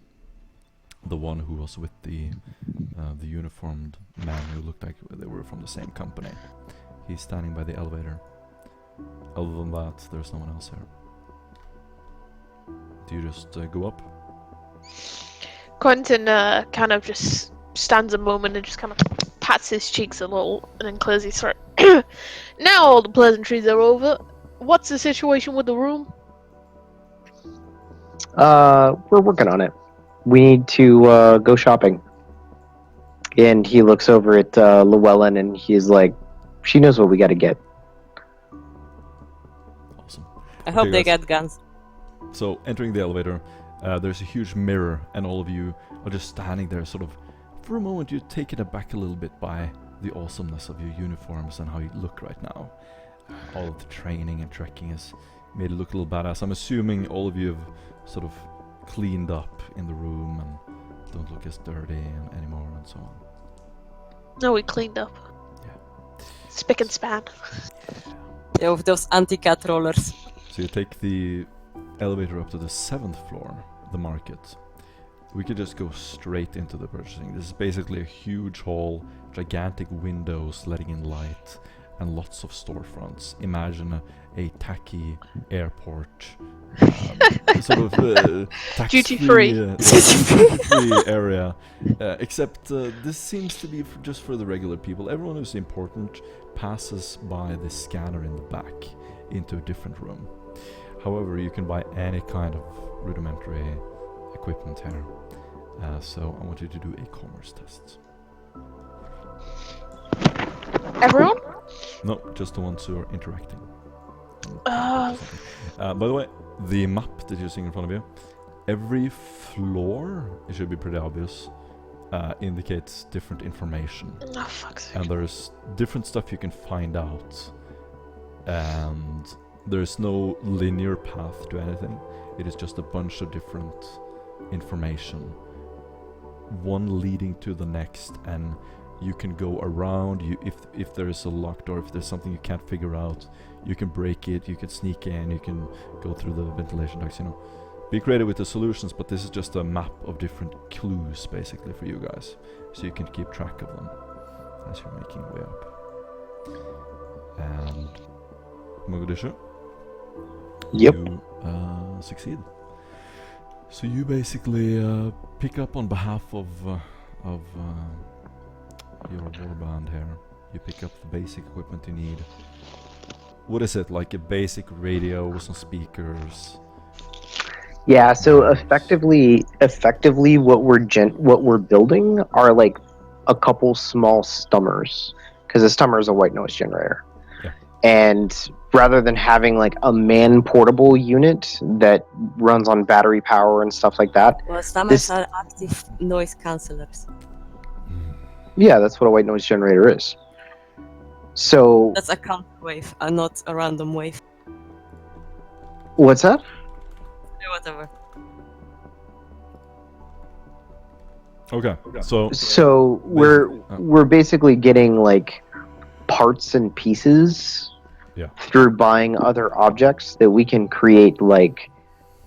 The one who was with the uniformed man who looked like they were from the same company. He's standing by the elevator. Other than that, there's no one else here. Do you just go up? Quentin kind of just stands a moment and just kind of pats his cheeks a little and then clears his throat. Now all the pleasantries are over. What's the situation with the room? We're working on it. We need to go shopping. And he looks over at Llewellyn and he's like, she knows what we got to get. Awesome. I hope Okay, they guys. get guns. So, entering the elevator, there's a huge mirror, and all of you are just standing there, sort of. For a moment, you're taken aback a little bit by the awesomeness of your uniforms and how you look right now. All of the training and trekking has made it look a little badass. I'm assuming all of you have sort of cleaned up in the room and don't look as dirty anymore and so on. No, we cleaned up. Yeah. Spick and span. Yeah, with those anti-cat rollers. So you take the elevator up to the 7th floor, the market. We could just go straight into the purchasing. This is basically a huge hall, gigantic windows letting in light, and lots of storefronts. Imagine a tacky airport, sort of Duty-free. duty-free area. Except this seems to be just for the regular people. Everyone who's important passes by the scanner in the back into a different room. However, you can buy any kind of rudimentary equipment here. So I want you to do a commerce test. Everyone? No, just the ones who are interacting. Uh, By the way, the map that you're seeing in front of you, every floor, it should be pretty obvious, indicates different information. oh, fuck's sake. And there's different stuff you can find out. And there's no linear path to anything. It is just a bunch of different information, one leading to the next, and you can go around. If there's a locked door, if there's something you can't figure out, you can break it, you can sneak in, you can go through the ventilation ducts, Be creative with the solutions, but this is just a map of different clues, basically, for you guys. So you can keep track of them as you're making your way up. And Mogadishu, Yep. you succeed. So you basically pick up on behalf of your warband here. You pick up the basic equipment you need. What is it, like a basic radio with some speakers? Yeah, so effectively what we're building are like a couple small stummers, because a stummer is a white noise generator. Yeah. And rather than having like a man-portable unit that runs on battery power and stuff like that, Well, stammers are active noise cancellers. yeah, that's what a white noise generator is. So That's a counter wave, and not a random wave. what's that? Yeah, whatever. Okay, so So we're basically getting like parts and pieces Yeah. through buying other objects that we can create like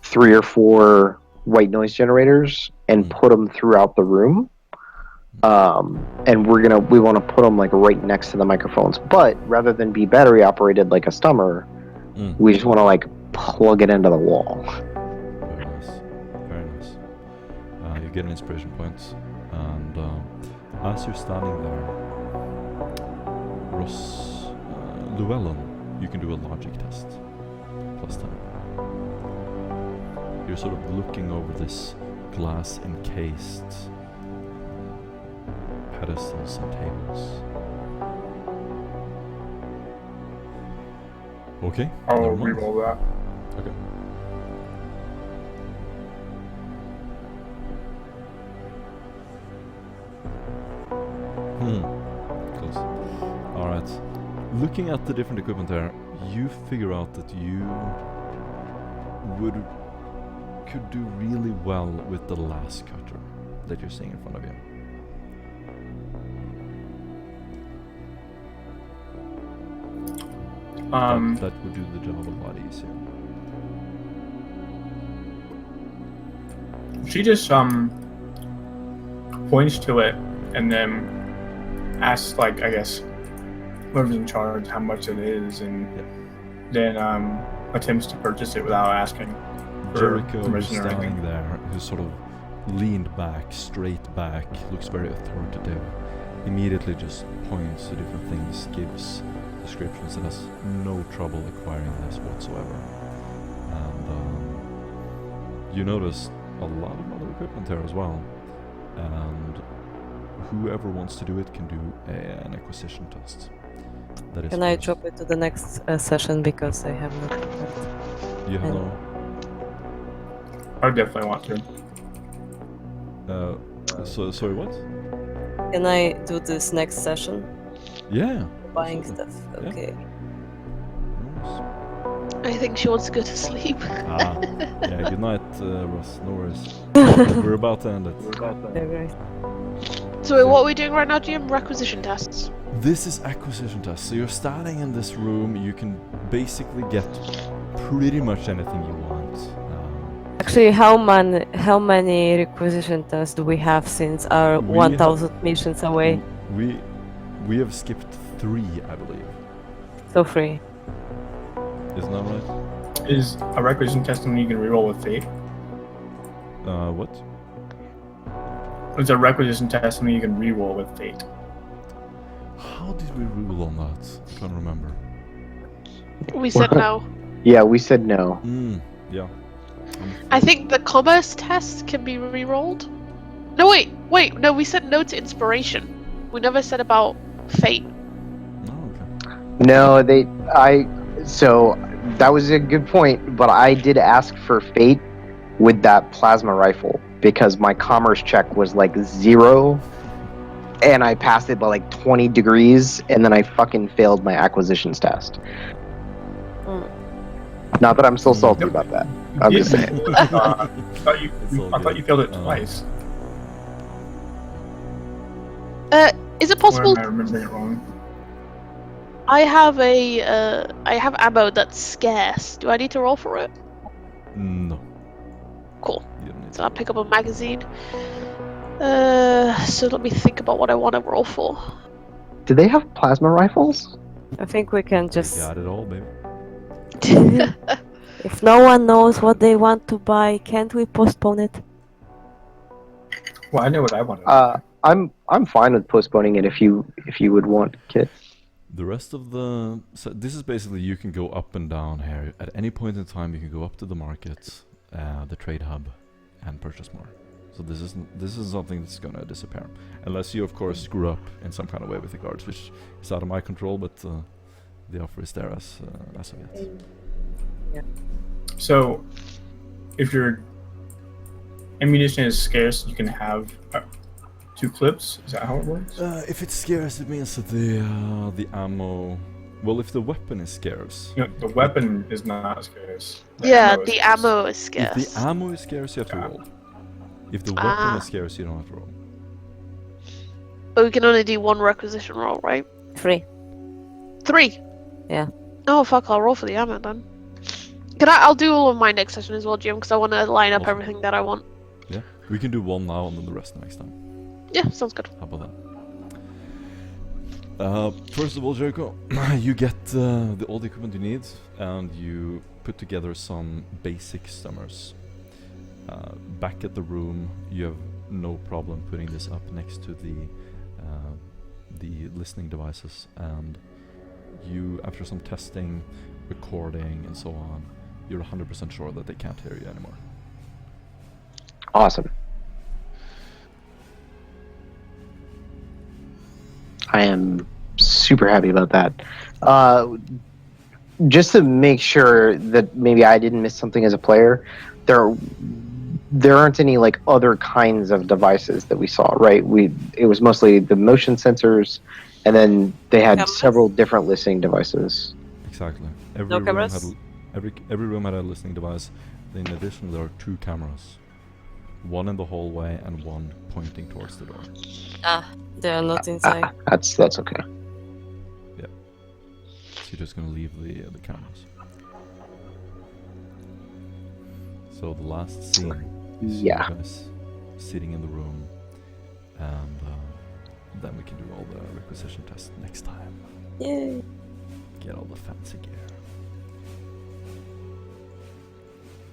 3 or 4 white noise generators and put them throughout the room. and we want to put them like right next to the microphones. But rather than be battery operated like a stummer, we just want to like plug it into the wall. Very nice. Very nice. You get an inspiration point, and as you're standing there, Llewellyn, you can do a logic test. +10. You're sort of looking over this glass encased pedestals and tables. Okay. I'll never mind. reroll that. Okay. Close. Alright. Looking at the different equipment there, you figure out that you could do really well with the last cutter that you're seeing in front of you. That would do the job a lot easier. She just points to it and then asks, like, I guess whoever's in charge how much it is, and then attempts to purchase it without asking for Jericho, permission or standing anything. there, who's sort of leaned back, straight back, looks very authoritative, immediately just points to different things, gives descriptions, and has no trouble acquiring this whatsoever. And you notice a lot of other equipment there as well, and whoever wants to do it can do an acquisition test. That is Can I first. drop it to the next session because I have not prepared? You have no... I definitely want to. Sorry, what? Can I do this next session? Yeah. Buying absolutely. stuff. Yeah. Okay. Nice. I think she wants to go to sleep. Yeah, good night, Russ. No worries. We're about to end it. Very So what are we doing right now, GM? Requisition tests. This is acquisition test. So you're standing in this room. You can basically get pretty much anything you want. Actually, how many requisition tests do we have since our We 1,000 missions away? We have skipped 3, I believe. So free. Isn't that right? Is a requisition test something you can reroll with fate? What? Is a requisition test something you can reroll with fate? How did we rule on that? I can't remember. We said no. Yeah, we said no. Yeah. I think the commerce test can be re-rolled. No, wait, no, we said no to inspiration. We never said about fate. Oh, okay. No, so that was a good point, but I did ask for fate with that plasma rifle because my commerce check was like 0 and I passed it by like 20 degrees and then I fucking failed my acquisitions test. Not that I'm still salty about that. I'm just saying. I thought you failed it Uh, twice. Is it Or possible? am I remembering it wrong? I have ammo that's scarce. Do I need to roll for it? No. Cool. You don't need So I'll pick up a magazine. So let me think about what I want to roll for. Do they have plasma rifles? I think we can You just. got it all, baby. If no one knows what they want to buy, can't we postpone it? Well, I know what I wanted. I'm fine with postponing it if you would want, Kit. The rest of the... So this is basically you can go up and down here. At any point in time you can go up to the market, the trade hub, and purchase more. So this is something that's gonna disappear. Unless you of course screw up in some kind of way with the guards, which is out of my control, but the offer is there as of yet. So, if your ammunition is scarce, you can have 2 clips. Is that how it works? If it's scarce, it means that the ammo... Well, if the weapon is scarce... No, the weapon is not scarce. Yeah, is the scarce. ammo is If scarce. the ammo is scarce, you have to Yeah. roll. If the weapon Ah. is scarce, you don't have to roll. But we can only do 1 requisition roll, right? Free. 3. Yeah. Oh fuck! I'll roll for the ammo then. I'll do all of my next session as well, Jim, because I want to line up Awesome. everything that I want. Yeah, we can do 1 now and then the rest next time. Yeah, sounds good. How about that? First of all, Jericho, you get all the equipment you need, and you put together some basic stummers. Back at the room, you have no problem putting this up next to the listening devices, and you, after some testing, recording, and so on, you're 100% sure that they can't hear you anymore. Awesome. I am super happy about that. Just to make sure that maybe I didn't miss something as a player, there aren't any like other kinds of devices that we saw, right? It was mostly the motion sensors, and then they had Cameras? several different listening devices. Exactly. No cameras? Every room had a listening device. In addition, there are 2 cameras. One in the hallway and one pointing towards the door. They are not inside. That's okay. So you're just gonna leave the cameras. So the last scene is you Yeah. guys sitting in the room, and then we can do all the requisition tests next time. Yay! Get all the fancy gear.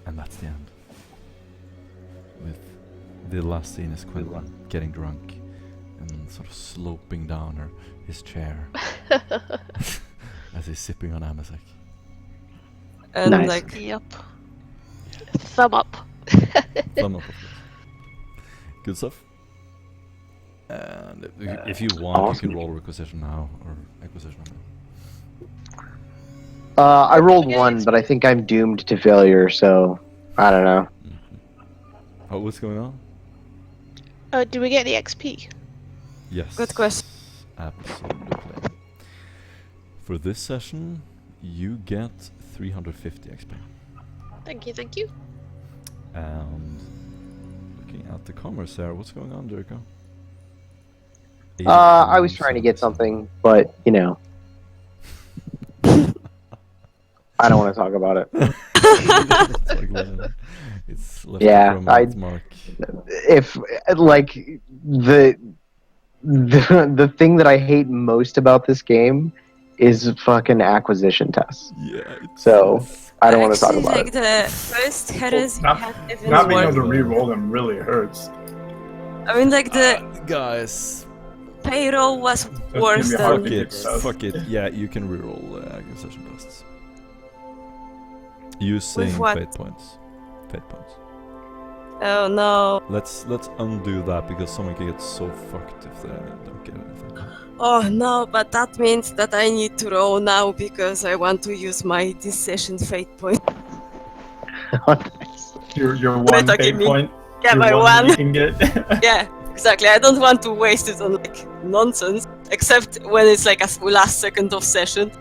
And that's the end. With the last scene is Quinlan getting drunk and sort of sloping down his chair as he's sipping on Amazek. And Nice. like, Yep. Thumb up. Thumb up, of course. Good stuff. And if you want, you Awesome. can roll requisition now or acquisition now. I rolled 1, but I think I'm doomed to failure, so I don't know. Oh, what's going on? Do we get the XP? Yes. Good question. Absolutely. For this session, you get 350 XP. Thank you, thank you. And looking at the commerce there, what's going on, Jericho? I was trying to get something, but you know, I don't want to talk about it. It's left Yeah, for a month mark. If like the thing that I hate most about this game is fucking acquisition tests. Yeah. So I don't want to talk actually, about like it. the first Heresy Not- had even Not being able worse. to re-roll them really hurts. I mean, like the Guys, payroll was give worse me a than. heart fuck Fuck it. it. Fuck it. Yeah, you can reroll acquisition tests. Using what? fate points. Fate points. Oh no! Let's undo that because someone can get so fucked if they don't get anything. Oh no! But that means that I need to roll now because I want to use my decision fate point. Your one Meta fate gaming. point. Yeah, your my that one. you can get. Yeah, exactly. I don't want to waste it on like nonsense. Except when it's like a last second of session.